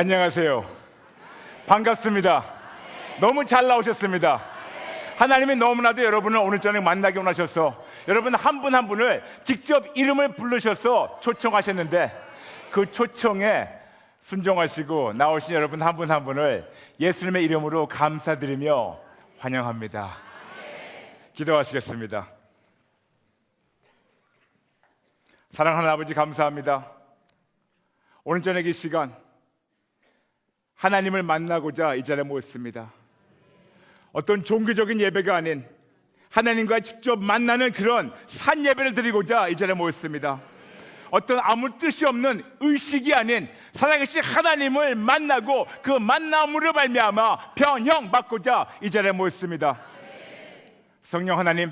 안녕하세요. 반갑습니다. 너무 잘 나오셨습니다. 하나님이 너무나도 여러분을 오늘 저녁 만나게 원하셔서 여러분 한 분 한 분을 직접 이름을 부르셔서 초청하셨는데 그 초청에 순종하시고 나오신 여러분 한 분 한 분을 예수님의 이름으로 감사드리며 환영합니다. 기도하시겠습니다. 사랑하는 아버지, 감사합니다. 오늘 저녁 이 시간 하나님을 만나고자 이 자리에 모였습니다. 어떤 종교적인 예배가 아닌 하나님과 직접 만나는 그런 산 예배를 드리고자 이 자리에 모였습니다. 어떤 아무 뜻이 없는 의식이 아닌 살아계신 하나님을 만나고 그 만남으로 말미암아 변형받고자 이 자리에 모였습니다. 성령 하나님,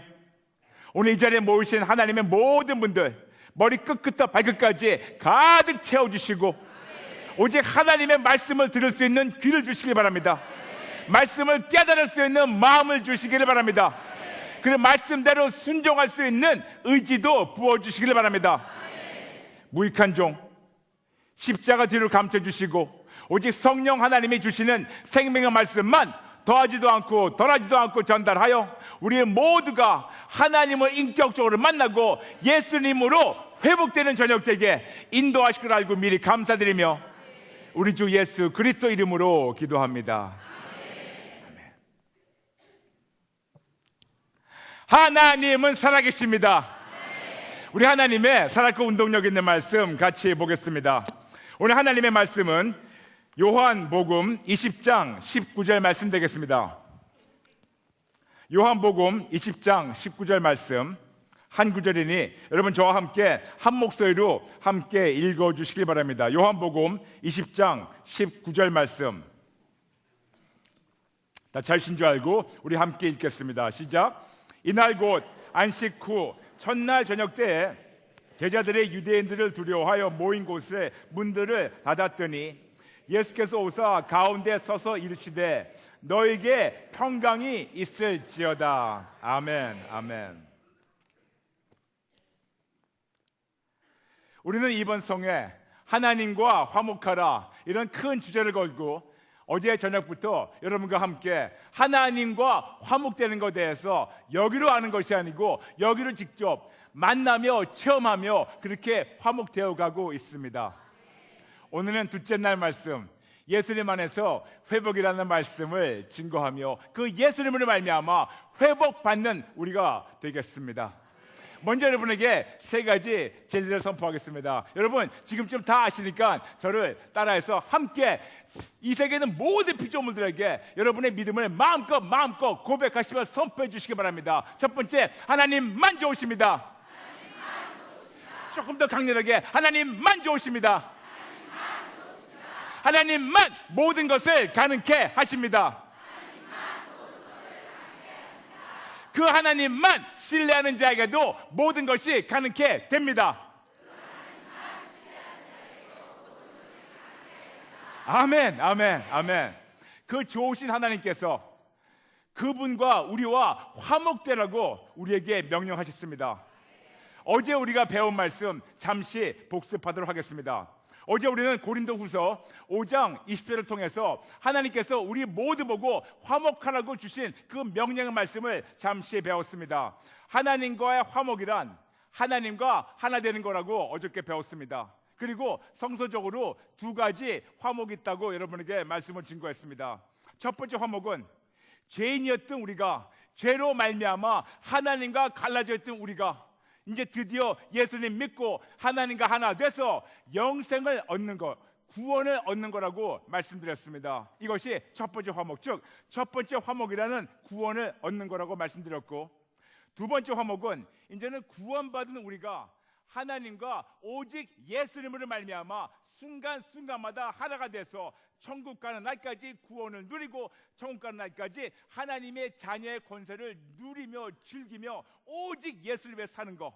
오늘 이 자리에 모이신 하나님의 모든 분들 머리 끝부터 발끝까지 가득 채워주시고 오직 하나님의 말씀을 들을 수 있는 귀를 주시기 바랍니다. 말씀을 깨달을 수 있는 마음을 주시기를 바랍니다. 그리고 말씀대로 순종할 수 있는 의지도 부어주시기를 바랍니다. 무익한 종 십자가 뒤로 감춰주시고 오직 성령 하나님이 주시는 생명의 말씀만 더하지도 않고 덜하지도 않고 전달하여 우리 모두가 하나님을 인격적으로 만나고 예수님으로 회복되는 저녁 되게 인도하실 걸 알고 미리 감사드리며 우리 주 예수 그리스도 이름으로 기도합니다. 아멘. 하나님은 살아계십니다. 우리 하나님의 살아있고 운동력 있는 말씀 같이 보겠습니다. 오늘 하나님의 말씀은 요한복음 20장 19절 말씀 되겠습니다. 요한복음 20장 19절 말씀 한 구절이니 여러분 저와 함께 한 목소리로 함께 읽어주시기 바랍니다. 요한복음 20장 19절 말씀 다 잘신 줄 알고 우리 함께 읽겠습니다. 시작. 이날 곧 안식 후 첫날 저녁 때에 제자들의 유대인들을 두려워하여 모인 곳에 문들을 닫았더니 예수께서 오사 가운데 서서 이르시되 너에게 평강이 있을지어다. 아멘. 아멘. 우리는 이번 성에 하나님과 화목하라 이런 큰 주제를 걸고 어제 저녁부터 여러분과 함께 하나님과 화목되는 것에 대해서 여기로 아는 것이 아니고 여기로 직접 만나며 체험하며 그렇게 화목되어 가고 있습니다. 오늘은 둘째 날 말씀 예수님 안에서 회복이라는 말씀을 증거하며 그 예수님으로 말미암아 회복받는 우리가 되겠습니다. 먼저 여러분에게 세 가지 진리를 선포하겠습니다. 여러분 지금쯤 다 아시니까 저를 따라해서 함께 이 세계는 모든 피조물들에게 여러분의 믿음을 마음껏 고백하시며 선포해 주시기 바랍니다. 첫 번째, 하나님만 좋으십니다. 조금 더 강렬하게, 하나님만 좋으십니다. 하나님만 모든 것을 가능케 하십니다. 그 하나님만 신뢰하는 자에게도 모든 것이 가능케 됩니다. 아멘, 아멘, 아멘. 그 좋으신 하나님께서 그분과 우리와 화목되라고 우리에게 명령하셨습니다. 어제 우리가 배운 말씀 잠시 복습하도록 하겠습니다. 어제 우리는 고린도후서 5장 20절을 통해서 하나님께서 우리 모두 보고 화목하라고 주신 그 명령의 말씀을 잠시 배웠습니다. 하나님과의 화목이란 하나님과 하나 되는 거라고 어저께 배웠습니다. 그리고 성서적으로 두 가지 화목이 있다고 여러분에게 말씀을 증거했습니다. 첫 번째 화목은 죄인이었던 우리가 죄로 말미암아 하나님과 갈라져 있던 우리가 이제 드디어 예수님 믿고 하나님과 하나 돼서 영생을 얻는 것, 구원을 얻는 거라고 말씀드렸습니다. 이것이 첫 번째 화목, 즉 첫 번째 화목이라는 구원을 얻는 거라고 말씀드렸고, 두 번째 화목은 이제는 구원받은 우리가 하나님과 오직 예수님으로 말미암아 순간순간마다 하나가 돼서 천국 가는 날까지 구원을 누리고 천국 가는 날까지 하나님의 자녀의 권세를 누리며 즐기며 오직 예수를 위해 사는 것,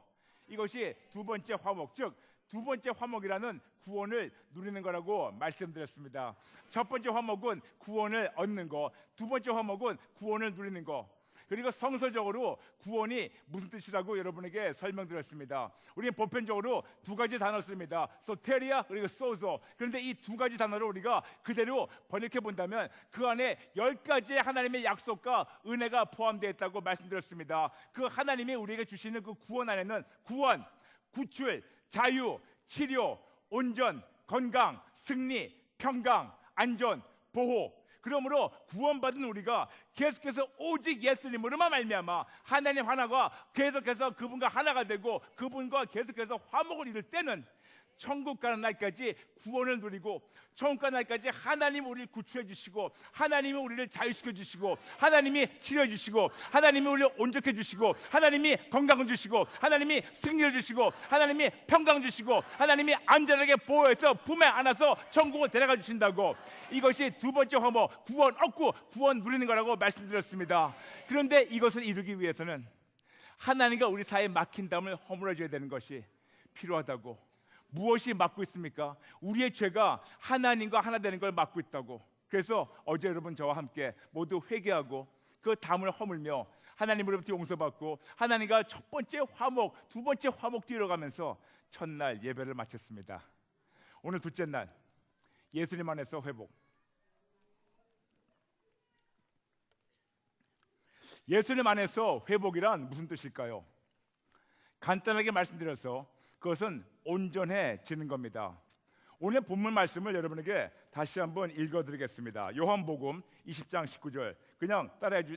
이것이 두 번째 화목, 즉 두 번째 화목이라는 구원을 누리는 거라고 말씀드렸습니다. 첫 번째 화목은 구원을 얻는 거, 두 번째 화목은 구원을 누리는 거. 그리고 성서적으로 구원이 무슨 뜻이라고 여러분에게 설명드렸습니다. 우리는 보편적으로 두 가지 단어 씁니다. 소테리아 그리고 소조. 그런데 이 두 가지 단어를 우리가 그대로 번역해 본다면 그 안에 10가지의 하나님의 약속과 은혜가 포함되어 있다고 말씀드렸습니다. 그 하나님이 우리에게 주시는 그 구원 안에는 구원, 구출, 자유, 치료, 온전, 건강, 승리, 평강, 안전, 보호. 그러므로 구원받은 우리가 계속해서 오직 예수님으로만 말미암아 하나님 하나가 계속해서 그분과 하나가 되고 그분과 계속해서 화목을 이룰 때는 천국 가는 날까지 구원을 누리고 천국 가는 날까지 하나님 우리를 구출해 주시고 하나님이 우리를 자유시켜 주시고 하나님이 치료해 주시고 하나님이 우리를 온전해 주시고 하나님이 건강을 주시고 하나님이 승리를 주시고 하나님이 평강 주시고 하나님이 안전하게 보호해서 품에 안아서 천국을 데려가 주신다고. 이것이 두 번째 화목, 구원 얻고 구원 누리는 거라고 말씀드렸습니다. 그런데 이것을 이루기 위해서는 하나님과 우리 사이에 막힌 담을 허물어줘야 되는 것이 필요하다고. 무엇이 막고 있습니까? 우리의 죄가 하나님과 하나 되는 걸 막고 있다고. 그래서 어제 여러분 저와 함께 모두 회개하고 그 담을 허물며 하나님으로부터 용서받고 하나님과 첫 번째 화목, 두 번째 화목 뛰어가면서 첫날 예배를 마쳤습니다. 오늘 둘째 날 예수님 안에서 회복. 예수님 안에서 회복이란 무슨 뜻일까요? 간단하게 말씀드려서 그것은 온전해지는 겁니다. 오늘 본문 말씀을 여러분에게 다시 한번 읽어드리겠습니다. 요한복음 20장 19절 그냥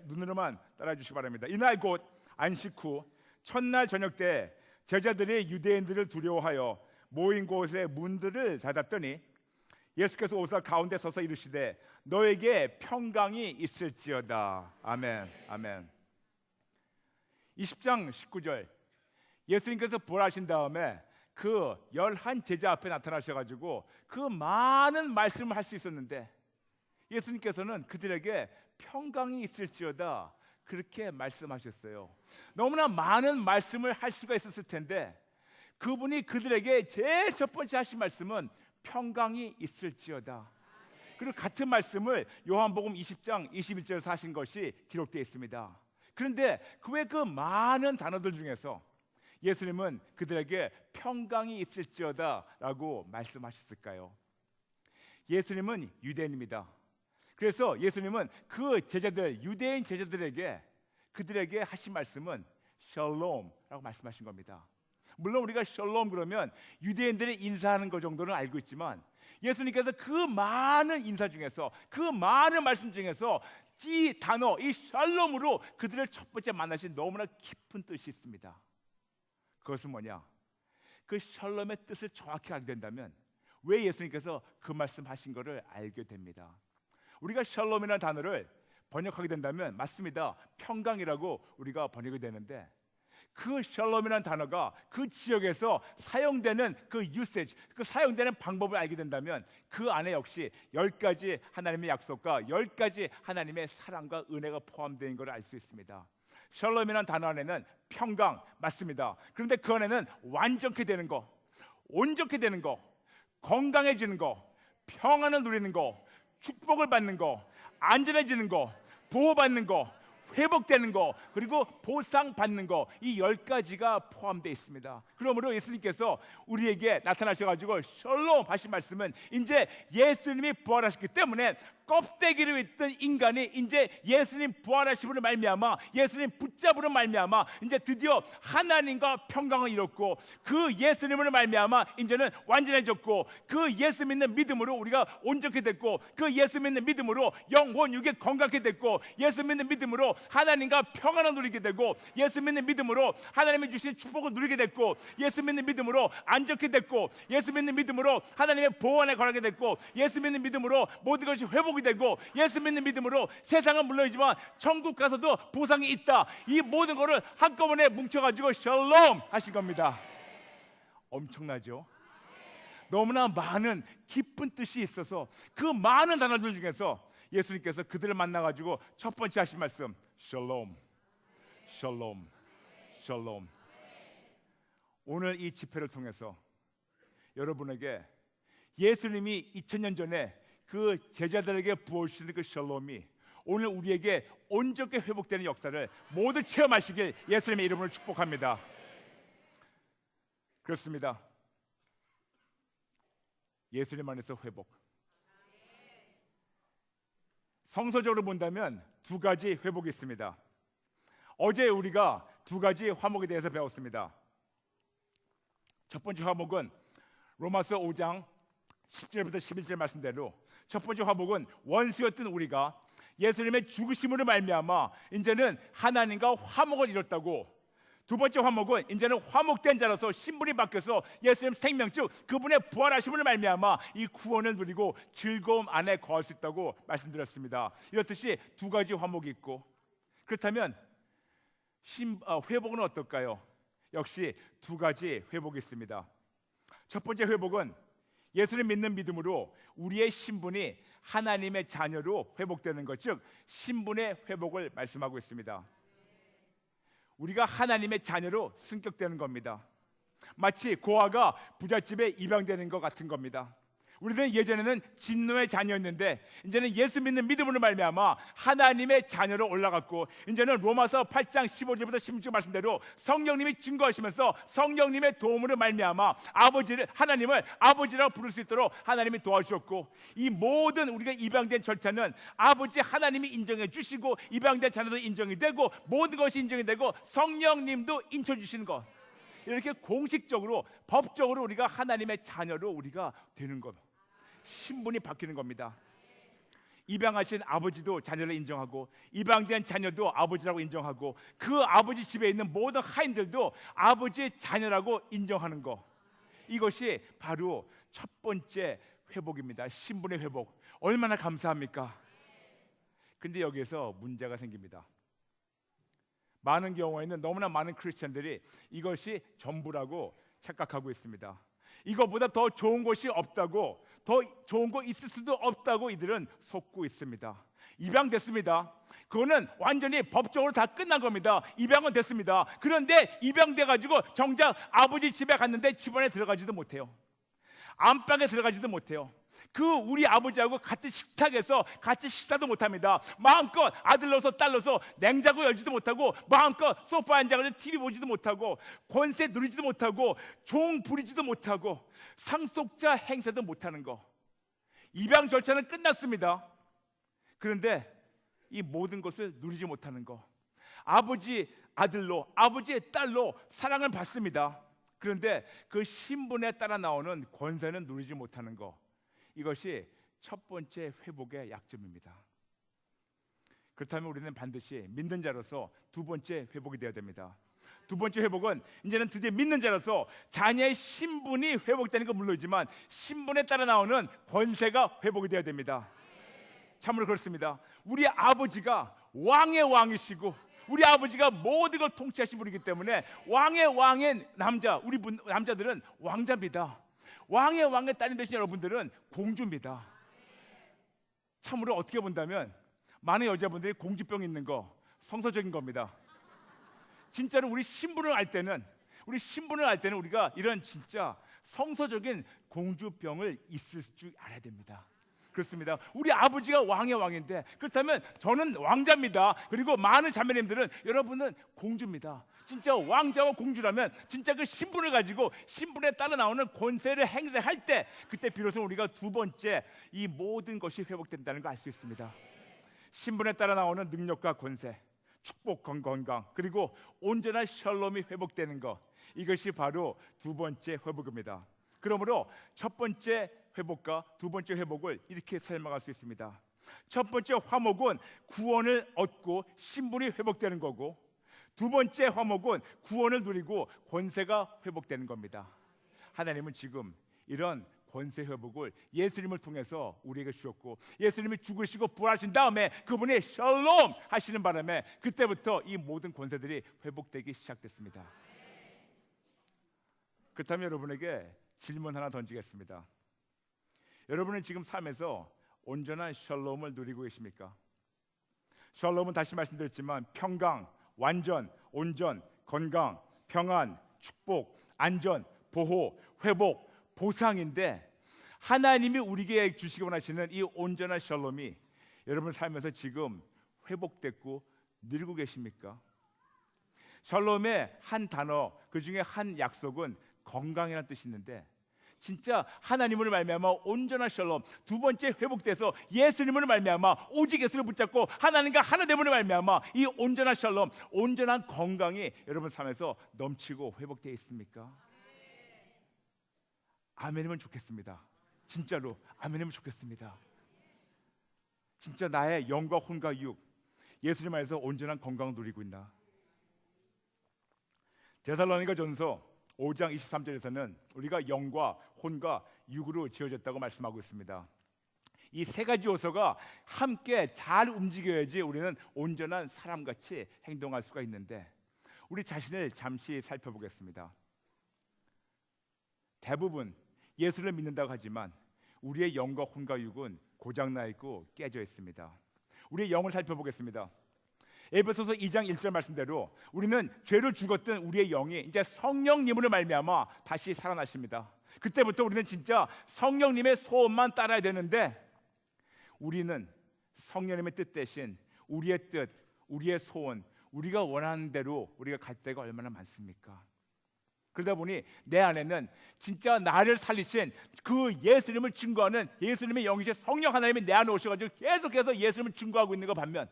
눈으로만 따라해 주시기 바랍니다. 이날 곧 안식 후 첫날 저녁 때 제자들이 유대인들을 두려워하여 모인 곳의 문들을 닫았더니 예수께서 오사 가운데 서서 이르시되 너에게 평강이 있을지어다. 아멘. 아멘. 20장 19절 예수님께서 부활하신 다음에 그 11 제자 앞에 나타나셔가지고 그 많은 말씀을 할 수 있었는데 예수님께서는 그들에게 평강이 있을지어다 그렇게 말씀하셨어요. 너무나 많은 말씀을 할 수가 있었을 텐데 그분이 그들에게 제일 첫 번째 하신 말씀은 평강이 있을지어다. 그리고 같은 말씀을 요한복음 20장 21절에서 하신 것이 기록되어 있습니다. 그런데 그 외 그 많은 단어들 중에서 예수님은 그들에게 평강이 있을지어다 라고 말씀하셨을까요? 예수님은 유대인입니다. 그래서 예수님은 그 제자들, 유대인 제자들에게 그들에게 하신 말씀은 샬롬라고 말씀하신 겁니다. 물론 우리가 샬롬 그러면 유대인들이 인사하는 것 정도는 알고 있지만 예수님께서 그 많은 인사 중에서 그 많은 말씀 중에서 이 단어, 이 샬롬으로 그들을 첫 번째 만나신 너무나 깊은 뜻이 있습니다. 그것은 뭐냐? 그 샬롬의 뜻을 정확히 알게 된다면 왜 예수님께서 그 말씀하신 것을 알게 됩니다. 우리가 샬롬이라는 단어를 번역하게 된다면 맞습니다. 평강이라고 우리가 번역이 되는데 그 샬롬이라는 단어가 그 지역에서 사용되는 그 유세지, 그 사용되는 방법을 알게 된다면 그 안에 역시 10가지 하나님의 약속과 10가지 하나님의 사랑과 은혜가 포함되어 있는 걸 알 수 있습니다. 샬롬이라는 단어 안에는 평강 맞습니다. 그런데 그 안에는 완전케 되는 거, 온전케 되는 거, 건강해지는 거, 평안을 누리는 거, 축복을 받는 거, 안전해지는 거, 보호받는 거, 회복되는 거, 그리고 보상받는 거, 이 10가지가 포함되어 있습니다. 그러므로 예수님께서 우리에게 나타나셔가지고 샬롬 하신 말씀은 이제 예수님이 부활하셨기 때문에 껍데기로 있던 인간이 이제 예수님 부활하심으로 말미암아 예수님 붙잡으로 말미암아 이제 드디어 하나님과 평강을 이뤘고 그 예수님으로 말미암아 이제는 완전해졌고 그 예수 믿는 믿음으로 우리가 온전케 됐고 그 예수 믿는 믿음으로 영혼 육에 건강케 됐고 예수 믿는 믿음으로 하나님과 평안을 누리게 되고 예수 믿는 믿음으로 하나님이 주신 축복을 누리게 됐고 예수 믿는 믿음으로 안전케 됐고 예수 믿는 믿음으로 하나님의 보호 안에 거하게 됐고 예수 믿는 믿음으로 모든 것이 회복이 되고 예수 믿는 믿음으로 세상은 물론이지만 천국 가서도 보상이 있다. 이 모든 것을 한꺼번에 뭉쳐가지고 샬롬 하신 겁니다. 엄청나죠? 너무나 많은 깊은 뜻이 있어서 그 많은 단어들 중에서 예수님께서 그들을 만나가지고 첫 번째 하신 말씀 샬롬, 샬롬, 샬롬. 오늘 이 집회를 통해서 여러분에게 예수님이 2000년 전에 그 제자들에게 부어주시는 그 샬롬이 오늘 우리에게 온전히 회복되는 역사를 모두 체험하시길 예수님의 이름으로 축복합니다. 그렇습니다. 예수님 안에서 회복. 성서적으로 본다면 두 가지 회복이 있습니다. 어제 우리가 두 가지 화목에 대해서 배웠습니다. 첫 번째 화목은 로마서 5장 10절부터 11절 말씀대로 첫 번째 화목은 원수였던 우리가 예수님의 죽으심으로 말미암아 이제는 하나님과 화목을 이뤘다고, 두 번째 화목은 이제는 화목된 자로서 신분이 바뀌어서 예수님 생명 즉 그분의 부활하심으로 말미암아 이 구원을 누리고 즐거움 안에 거할 수 있다고 말씀드렸습니다. 이렇듯이 두 가지 화목이 있고, 그렇다면 회복은 어떨까요? 역시 두 가지 회복이 있습니다. 첫 번째 회복은 예수를 믿는 믿음으로 우리의 신분이 하나님의 자녀로 회복되는 것, 즉 신분의 회복을 말씀하고 있습니다. 우리가 하나님의 자녀로 승격되는 겁니다. 마치 고아가 부잣집에 입양되는 것 같은 겁니다. 우리는 예전에는 진노의 자녀였는데 이제는 예수 믿는 믿음으로 말미암아 하나님의 자녀로 올라갔고, 이제는 로마서 8장 15절부터 16절 말씀대로 성령님이 증거하시면서 성령님의 도움으로 말미암아 하나님을 아버지라고 부를 수 있도록 하나님이 도와주셨고, 이 모든 우리가 입양된 절차는 아버지 하나님이 인정해 주시고 입양된 자녀도 인정이 되고 모든 것이 인정이 되고 성령님도 인쳐 주시는 것, 이렇게 공식적으로 법적으로 우리가 하나님의 자녀로 우리가 되는 것, 신분이 바뀌는 겁니다. 입양하신 아버지도 자녀를 인정하고 입양된 자녀도 아버지라고 인정하고 그 아버지 집에 있는 모든 하인들도 아버지의 자녀라고 인정하는 것, 이것이 바로 첫 번째 회복입니다. 신분의 회복. 얼마나 감사합니까? 근데 여기에서 문제가 생깁니다. 많은 경우에는 너무나 많은 크리스천들이 이것이 전부라고 착각하고 있습니다. 이것보다 더 좋은 것이 없다고, 더 좋은 거 있을 수도 없다고 이들은 속고 있습니다. 입양됐습니다. 그거는 완전히 법적으로 다 끝난 겁니다. 입양은 됐습니다. 그런데 입양돼가지고 정작 아버지 집에 갔는데 집안에 들어가지도 못해요. 안방에 들어가지도 못해요. 우리 아버지하고 같은 식탁에서 같이 식사도 못합니다. 마음껏 아들 넣어서 딸 넣어서 냉장고 열지도 못하고 마음껏 소파에 앉아서 TV 보지도 못하고 권세 누리지도 못하고 종 부리지도 못하고 상속자 행세도 못하는 거. 입양 절차는 끝났습니다. 그런데 이 모든 것을 누리지 못하는 거, 아버지 아들로 아버지의 딸로 사랑을 받습니다. 그런데 그 신분에 따라 나오는 권세는 누리지 못하는 거, 이것이 첫 번째 회복의 약점입니다. 그렇다면 우리는 반드시 믿는 자로서 두 번째 회복이 되어야 됩니다. 두 번째 회복은 이제는 드디어 믿는 자로서 자녀의 신분이 회복되는 건 물론이지만 신분에 따라 나오는 권세가 회복이 되어야 됩니다. 참으로 그렇습니다. 우리 아버지가 왕의 왕이시고 우리 아버지가 모든 걸 통치하신 분이기 때문에 왕의 남자, 우리 남자들은 왕자입니다. 왕의 딸이 되신 여러분들은 공주입니다. 참으로 어떻게 본다면 많은 여자분들이 공주병 있는 거 성서적인 겁니다. 진짜로 우리 신분을 알 때는 우리가 이런 진짜 성서적인 공주병을 있을 줄 알아야 됩니다. 그렇습니다. 우리 아버지가 왕인데, 그렇다면 저는 왕자입니다. 그리고 많은 자매님들은 여러분은 공주입니다. 진짜 왕자와 공주라면 진짜 그 신분을 가지고 신분에 따라 나오는 권세를 행사할 때, 그때 비로소 우리가 두 번째 이 모든 것이 회복된다는 걸 알 수 있습니다. 신분에 따라 나오는 능력과 권세, 축복, 건강, 그리고 온전한 샬롬이 회복되는 것, 이것이 바로 두 번째 회복입니다. 그러므로 첫 번째 회복과 두 번째 회복을 이렇게 설명할 수 있습니다. 첫 번째 화목은 구원을 얻고 신분이 회복되는 거고, 두 번째 화목은 구원을 누리고 권세가 회복되는 겁니다. 하나님은 지금 이런 권세 회복을 예수님을 통해서 우리에게 주셨고, 예수님이 죽으시고 부활하신 다음에 그분이 샬롬 하시는 바람에 그때부터 이 모든 권세들이 회복되기 시작됐습니다. 그렇다면 여러분에게 질문 하나 던지겠습니다. 여러분은 지금 삶에서 온전한 샬롬을 누리고 계십니까? 샬롬은 다시 말씀드렸지만 평강, 완전, 온전, 건강, 평안, 축복, 안전, 보호, 회복, 보상인데, 하나님이 우리에게 주시기 원하시는 이 온전한 샬롬이 여러분 삶에서 지금 회복됐고 누리고 계십니까? 샬롬의 한 단어, 그 중에 한 약속은 건강이라는 뜻이 있는데, 진짜 하나님으로 말미암아 온전한 샬롬, 두 번째 회복돼서 예수님으로 말미암아 오직 예수를 붙잡고 하나님과 하나됨으로 말미암아 이 온전한 샬롬, 온전한 건강이 여러분 삶에서 넘치고 회복되어 있습니까? 아멘이면 좋겠습니다. 진짜로 아멘이면 좋겠습니다. 진짜 나의 영과 혼과 육, 예수님 안에서 온전한 건강을 누리고 있나? 데살로니가전서 5장 23절에서는 우리가 영과 혼과 육으로 지어졌다고 말씀하고 있습니다. 이 세 가지 요소가 함께 잘 움직여야지 우리는 온전한 사람같이 행동할 수가 있는데, 우리 자신을 잠시 살펴보겠습니다. 대부분 예수를 믿는다고 하지만 우리의 영과 혼과 육은 고장나 있고 깨져 있습니다. 우리의 영을 살펴보겠습니다. 에베소서 2장 1절 말씀대로 우리는 죄로 죽었던 우리의 영이 이제 성령님으로 말미암아 다시 살아나십니다. 그때부터 우리는 진짜 성령님의 소원만 따라야 되는데, 우리는 성령님의 뜻 대신 우리의 뜻, 우리의 소원, 우리가 원하는 대로 우리가 갈 때가 얼마나 많습니까? 그러다 보니 내 안에는 진짜 나를 살리신 그 예수님을 증거하는 예수님의 영이신 성령 하나님이 내 안에 오셔가지고 계속해서 예수님을 증거하고 있는 것 반면,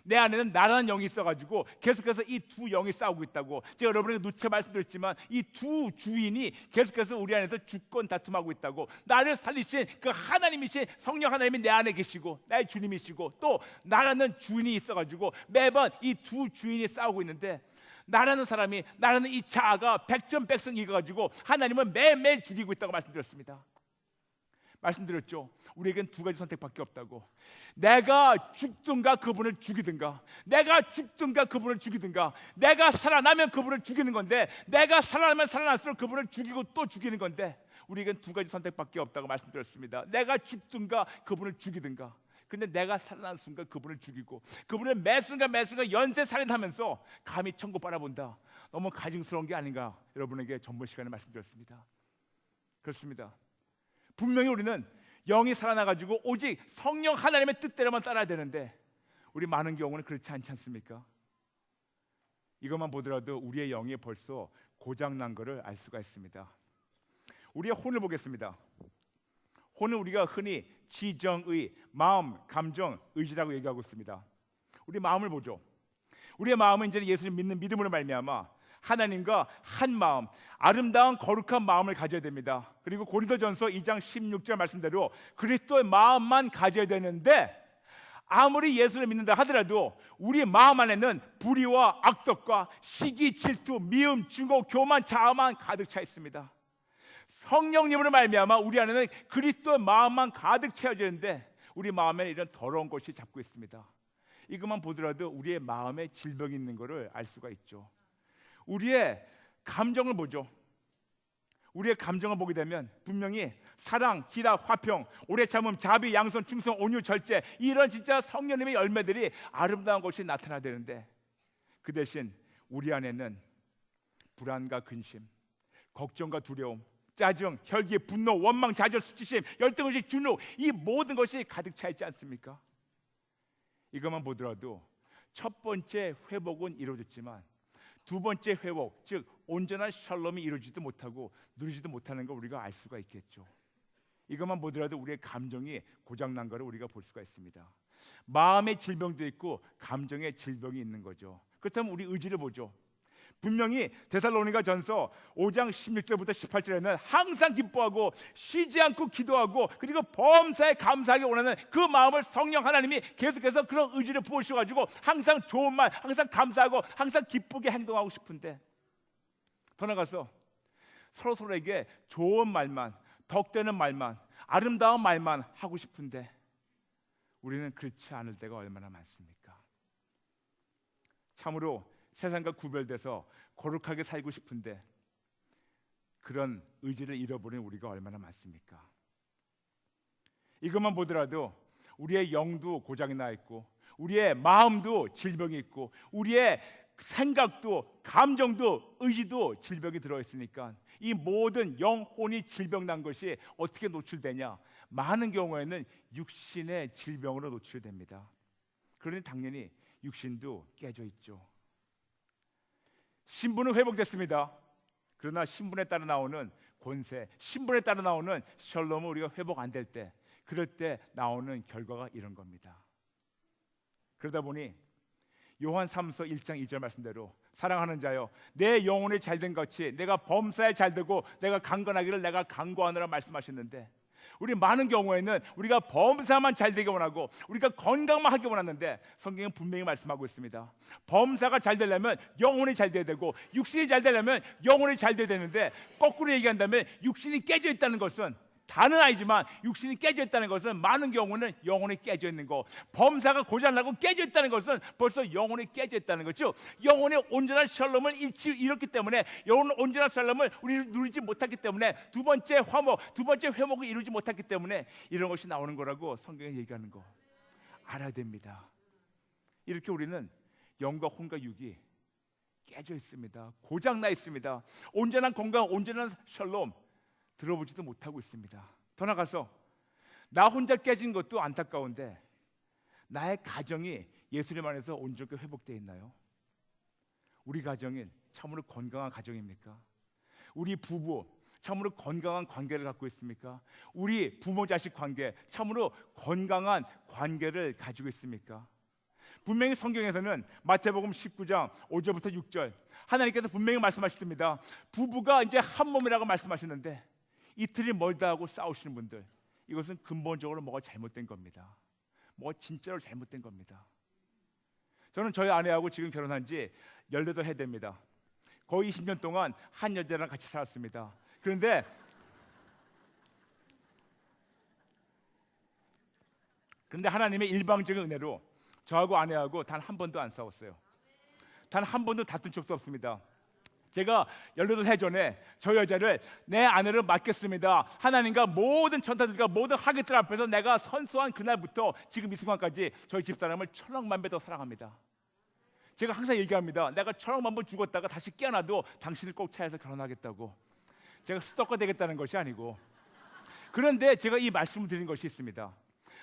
내 안에는 나라는 영이 있어가지고 계속해서 이 두 영이 싸우고 있다고 제가 여러분에게 누차 말씀드렸지만, 이 두 주인이 계속해서 우리 안에서 주권 다툼하고 있다고. 나를 살리신 그 하나님이신 성령 하나님이 내 안에 계시고 나의 주님이시고, 또 나라는 주인이 있어가지고 매번 이 두 주인이 싸우고 있는데, 나라는 사람이, 나라는 이 자아가 백전백승 이겨가지고 하나님은 매일매일 죽이고 있다고 말씀드렸습니다. 말씀드렸죠. 우리에겐 두 가지 선택밖에 없다고. 내가 죽든가 그분을 죽이든가, 내가 죽든가 그분을 죽이든가. 내가 살아나면 그분을 죽이는 건데, 내가 살아나면 살아날수록 그분을 죽이고 또 죽이는 건데, 우리에겐 두 가지 선택밖에 없다고 말씀드렸습니다. 내가 죽든가 그분을 죽이든가. 근데 내가 살아난 순간 그분을 죽이고, 그분을 매 순간 연쇄살인하면서 감히 천국 바라본다. 너무 가증스러운 게 아닌가, 여러분에게 전번 시간에 말씀드렸습니다. 그렇습니다. 분명히 우리는 영이 살아나가지고 오직 성령 하나님의 뜻대로만 따라야 되는데, 우리 많은 경우는 그렇지 않지 않습니까? 이것만 보더라도 우리의 영이 벌써 고장난 것을 알 수가 있습니다. 우리의 혼을 보겠습니다. 혼은 우리가 흔히 지정의, 마음, 감정, 의지라고 얘기하고 있습니다. 우리 마음을 보죠. 우리의 마음은 이제 예수를 믿는 믿음으로 말미암아 하나님과 한 마음, 아름다운 거룩한 마음을 가져야 됩니다. 그리고 고린도전서 2장 16절 말씀대로 그리스도의 마음만 가져야 되는데, 아무리 예수를 믿는다 하더라도 우리 마음 안에는 불의와 악독과 시기, 질투, 미움, 증오, 교만, 자아만 가득 차 있습니다. 성령님으로 말미암아 우리 안에는 그리스도의 마음만 가득 채워지는데, 우리 마음에는 이런 더러운 것이 잡고 있습니다. 이것만 보더라도 우리의 마음에 질병이 있는 것을 알 수가 있죠. 우리의 감정을 보죠. 우리의 감정을 보게 되면 분명히 사랑, 희락, 화평, 오래 참음, 자비, 양선, 충성, 온유, 절제, 이런 진짜 성령님의 열매들이 아름다운 것이 나타나야 되는데, 그 대신 우리 안에는 불안과 근심, 걱정과 두려움, 짜증, 혈기, 분노, 원망, 좌절, 수치심, 열등의식, 주눅, 이 모든 것이 가득 차 있지 않습니까? 이것만 보더라도 첫 번째 회복은 이루어졌지만 두 번째 회복, 즉 온전한 샬롬이 이루어지지도 못하고 누리지도 못하는 걸 우리가 알 수가 있겠죠. 이것만 보더라도 우리의 감정이 고장난 것을 우리가 볼 수가 있습니다. 마음의 질병도 있고 감정의 질병이 있는 거죠. 그렇다면 우리 의지를 보죠. 분명히 데살로니가전서 5장 16절부터 18절에는 항상 기뻐하고 쉬지 않고 기도하고 그리고 범사에 감사하게 원하는 그 마음을 성령 하나님이 계속해서 그런 의지를 부으셔가지고 항상 좋은 말, 항상 감사하고 항상 기쁘게 행동하고 싶은데, 더 나가서 서로에게 좋은 말만, 덕되는 말만, 아름다운 말만 하고 싶은데 우리는 그렇지 않을 때가 얼마나 많습니까? 참으로 세상과 구별돼서 거룩하게 살고 싶은데 그런 의지를 잃어버린 우리가 얼마나 많습니까? 이것만 보더라도 우리의 영도 고장이 나 있고 우리의 마음도 질병이 있고 우리의 생각도 감정도 의지도 질병이 들어있으니까 이 모든 영혼이 질병 난 것이 어떻게 노출되냐? 많은 경우에는 육신의 질병으로 노출됩니다. 그러니 당연히 육신도 깨져 있죠. 신분은 회복됐습니다. 그러나 신분에 따라 나오는 권세, 신분에 따라 나오는 샬롬을 우리가 회복 안 될 때, 그럴 때 나오는 결과가 이런 겁니다. 그러다 보니 요한 3서 1장 2절 말씀대로 사랑하는 자여, 내 영혼이 잘된 것이 내가 범사에 잘되고 내가 강건하기를 내가 간구하노라 말씀하셨는데, 우리 많은 경우에는 우리가 범사만 잘되기 원하고 우리가 건강만 하기 원하는데, 성경은 분명히 말씀하고 있습니다. 범사가 잘 되려면 영혼이 잘 돼야 되고 육신이 잘 되려면 영혼이 잘 돼야 되는데, 거꾸로 얘기한다면 육신이 깨져 있다는 것은, 다는 아니지만 육신이 깨져 있다는 것은 많은 경우는 영혼이 깨져 있는 거, 범사가 고장나고 깨져 있다는 것은 벌써 영혼이 깨져 있다는 거죠. 영혼의 온전한 샬롬을 잃었기 때문에, 영혼의 온전한 샬롬을 우리는 누리지 못했기 때문에, 두 번째 화목, 두 번째 회복을 이루지 못했기 때문에 이런 것이 나오는 거라고 성경이 얘기하는 거 알아야 됩니다. 이렇게 우리는 영과 혼과 육이 깨져 있습니다. 고장나 있습니다. 온전한 건강, 온전한 샬롬 들어보지도 못하고 있습니다. 더 나가서 나 혼자 깨진 것도 안타까운데, 나의 가정이 예수님 안에서 온전히 회복되어 있나요? 우리 가정은 참으로 건강한 가정입니까? 우리 부부 참으로 건강한 관계를 갖고 있습니까? 우리 부모 자식 관계 참으로 건강한 관계를 가지고 있습니까? 분명히 성경에서는 마태복음 19장 5절부터 6절 하나님께서 분명히 말씀하셨습니다. 부부가 이제 한 몸이라고 말씀하셨는데, 이틀이 멀다 하고 싸우시는 분들, 이것은 근본적으로 뭐가 잘못된 겁니다. 뭐가 진짜로 잘못된 겁니다. 저는 저희 아내하고 지금 결혼한 지 18해 됩니다. 거의 20년 동안 한 여자랑 같이 살았습니다. 그런데 하나님의 일방적인 은혜로 저하고 아내하고 단 한 번도 안 싸웠어요. 단 한 번도 다툰 적도 없습니다. 제가 18해 전에 저 여자를 내 아내를 맡겼습니다. 하나님과 모든 천사들과 모든 하객들 앞에서 내가 선서한 그날부터 지금 이 순간까지 저희 집사람을 천억만 배 더 사랑합니다. 제가 항상 얘기합니다. 내가 천억만 번 죽었다가 다시 깨어나도 당신을 꼭 찾아서 결혼하겠다고. 제가 스토커 되겠다는 것이 아니고. 그런데 제가 이 말씀을 드린 것이 있습니다.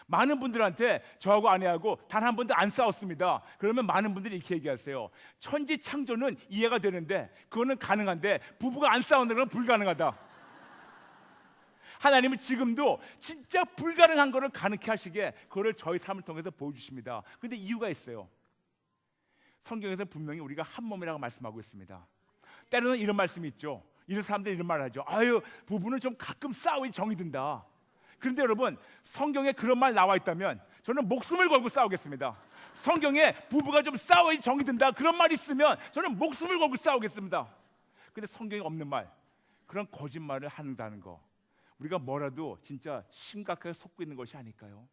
많은 분들한테 저하고 아내하고 단 한 번도 안 싸웠습니다. 그러면 많은 분들이 이렇게 얘기하세요. 천지 창조는 이해가 되는데, 그거는 가능한데 부부가 안 싸우는 건 불가능하다. 하나님은 지금도 진짜 불가능한 거를 가능케 하시게 그거를 저희 삶을 통해서 보여주십니다. 그런데 이유가 있어요. 성경에서 분명히 우리가 한 몸이라고 말씀하고 있습니다. 때로는 이런 말씀이 있죠. 이런 사람들이 이런 말을 하죠. 아유, 부부는 좀 가끔 싸우니 정이 든다. 그런데 여러분, 성경에 그런 말 나와 있다면 저는 목숨을 걸고 싸우겠습니다. 성경에 부부가 좀 싸워야 정이 든다 그런 말이 있으면 저는 목숨을 걸고 싸우겠습니다. 근데 성경에 없는 말, 그런 거짓말을 한다는 거, 우리가 뭐라도 진짜 심각하게 속고 있는 것이 아닐까요?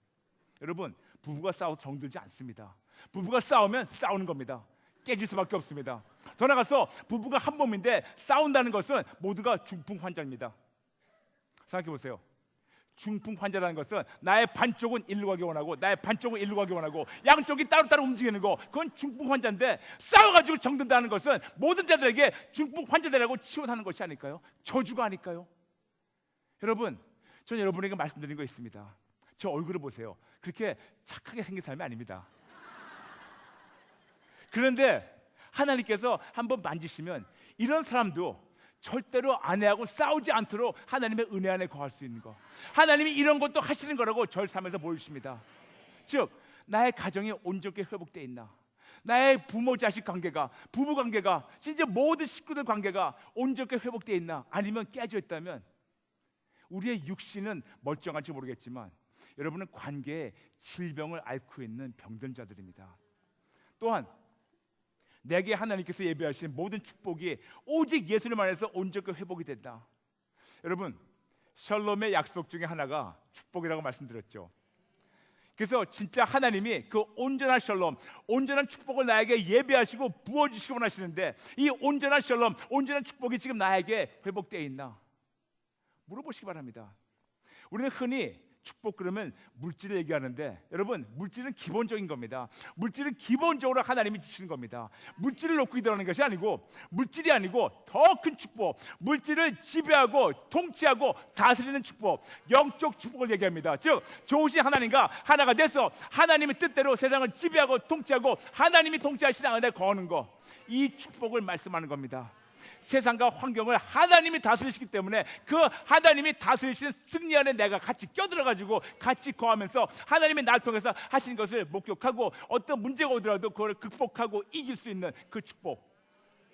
여러분, 부부가 싸워서 정들지 않습니다. 부부가 싸우면 싸우는 겁니다. 깨질 수밖에 없습니다. 더 나가서 부부가 한 몸인데 싸운다는 것은 모두가 중풍 환자입니다. 생각해 보세요. 중풍 환자라는 것은 나의 반쪽은 일로 가기 원하고 나의 반쪽은 일로 가기 원하고 양쪽이 따로따로 움직이는 거, 그건 중풍 환자인데, 싸워가지고 정든다는 것은 모든 자들에게 중풍 환자들이라고 치원하는 것이 아닐까요? 저주가 아닐까요? 여러분, 저는 여러분에게 말씀드린 거 있습니다. 저 얼굴을 보세요. 그렇게 착하게 생긴 사람이 아닙니다. 그런데 하나님께서 한번 만지시면 이런 사람도 절대로 아내하고 싸우지 않도록 하나님의 은혜 안에 거할 수 있는 거, 하나님이 이런 것도 하시는 거라고 저를 삶에서 보여주십니다. 즉, 나의 가정이 온전히 회복되어 있나, 나의 부모 자식 관계가, 부부 관계가, 진짜 모든 식구들 관계가 온전히 회복되어 있나, 아니면 깨져 있다면 우리의 육신은 멀쩡한지 모르겠지만 여러분은 관계에 질병을 앓고 있는 병든 자들입니다. 또한 내게 하나님께서 예비하신 모든 축복이 오직 예수님 안에서 온전히 회복이 된다. 여러분, 샬롬의 약속 중에 하나가 축복이라고 말씀드렸죠. 그래서 진짜 하나님이 그 온전한 샬롬, 온전한 축복을 나에게 예비하시고 부어주시고 원하시는데, 이 온전한 샬롬, 온전한 축복이 지금 나에게 회복되어 있나 물어보시기 바랍니다. 우리는 흔히 축복 그러면 물질을 얘기하는데 여러분 물질은 기본적인 겁니다. 물질은 기본적으로 하나님이 주시는 겁니다. 물질을 놓고 기도하는 것이 아니고 물질이 아니고 더 큰 축복, 물질을 지배하고 통치하고 다스리는 축복, 영적 축복을 얘기합니다. 즉 좋으신 하나님과 하나가 돼서 하나님의 뜻대로 세상을 지배하고 통치하고 하나님이 통치하시는 안에 거하는 거, 이 축복을 말씀하는 겁니다. 세상과 환경을 하나님이 다스리시기 때문에 그 하나님이 다스리시는 승리 안에 내가 같이 껴들어가지고 같이 거하면서 하나님이 나를 통해서 하신 것을 목격하고 어떤 문제가 오더라도 그걸 극복하고 이길 수 있는 그 축복,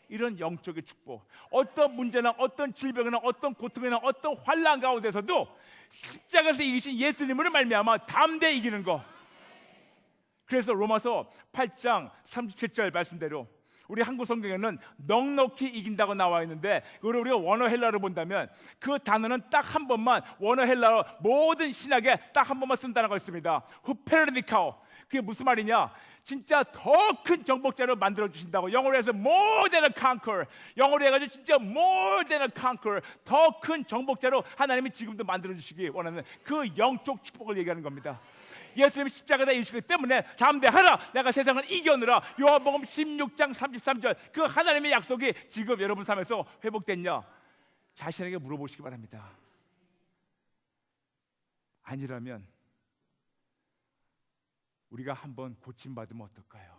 이런 영적의 축복, 어떤 문제나 어떤 질병이나 어떤 고통이나 어떤 환난 가운데서도 십자가에서 이기신 예수님으로 말미암아 담대히 이기는 거. 그래서 로마서 8장 37절 말씀대로 우리 한국 성경에는 넉넉히 이긴다고 나와 있는데 그걸 우리가 원어 헬라로 본다면 그 단어는 딱 한 번만, 원어 헬라어 모든 신약에 딱 한 번만 쓴 단어가 있습니다. 후페르니카오. 그게 무슨 말이냐? 진짜 더 큰 정복자로 만들어 주신다고. 영어로 해서 more than a conqueror. 영어로 해가지고 진짜 more than a conqueror, 더 큰 정복자로 하나님이 지금도 만들어 주시기 원하는 그 영적 축복을 얘기하는 겁니다. 예수님이 십자가에 이기시기 때문에 담대하라, 내가 세상을 이겨느라. 요한복음 16장 33절, 그 하나님의 약속이 지금 여러분 삶에서 회복됐냐? 자신에게 물어보시기 바랍니다. 아니라면 우리가 한번 고침받으면 어떨까요?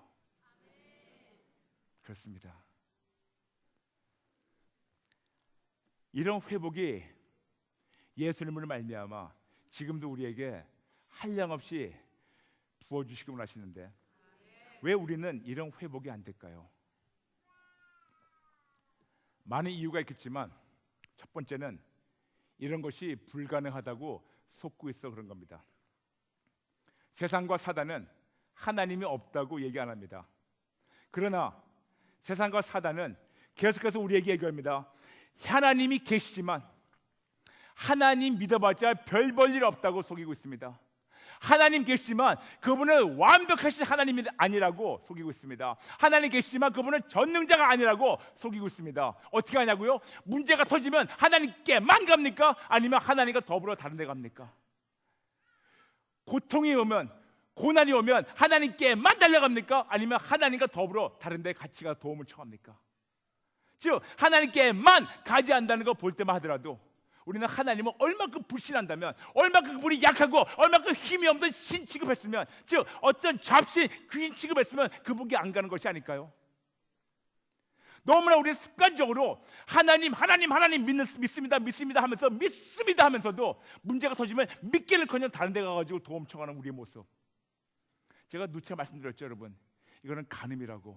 그렇습니다. 이런 회복이 예수님을 말미암아 지금도 우리에게 한량없이 부어주시기만 하시는데 왜 우리는 이런 회복이 안 될까요? 많은 이유가 있겠지만 첫 번째는 이런 것이 불가능하다고 속고 있어 그런 겁니다. 세상과 사단은 하나님이 없다고 얘기 안 합니다. 그러나 세상과 사단은 계속해서 우리에게 얘기합니다. 하나님이 계시지만 하나님 믿어봤자 별 볼 일 없다고 속이고 있습니다. 하나님 계시지만 그분은 완벽하신 하나님이 아니라고 속이고 있습니다. 하나님 계시지만 그분은 전능자가 아니라고 속이고 있습니다. 어떻게 하냐고요? 문제가 터지면 하나님께만 갑니까? 아니면 하나님과 더불어 다른 데 갑니까? 고통이 오면, 고난이 오면 하나님께만 달려갑니까? 아니면 하나님과 더불어 다른 데 같이 가 도움을 청합니까? 즉 하나님께만 가지 않는다는 거 볼 때만 하더라도 우리는 하나님을 얼마큼 불신한다면, 얼마큼 그분이 약하고 얼마큼 힘이 없는 신 취급했으면, 즉 어떤 잡신 귀인 취급했으면 그분께 안 가는 것이 아닐까요? 너무나 우리는 습관적으로 하나님 믿습니다 하면서 믿습니다 하면서도 문제가 터지면 믿기를커녕 다른 데 가가지고 도움 청하는 우리의 모습. 제가 누차 말씀드렸죠, 여러분. 이거는 간음이라고.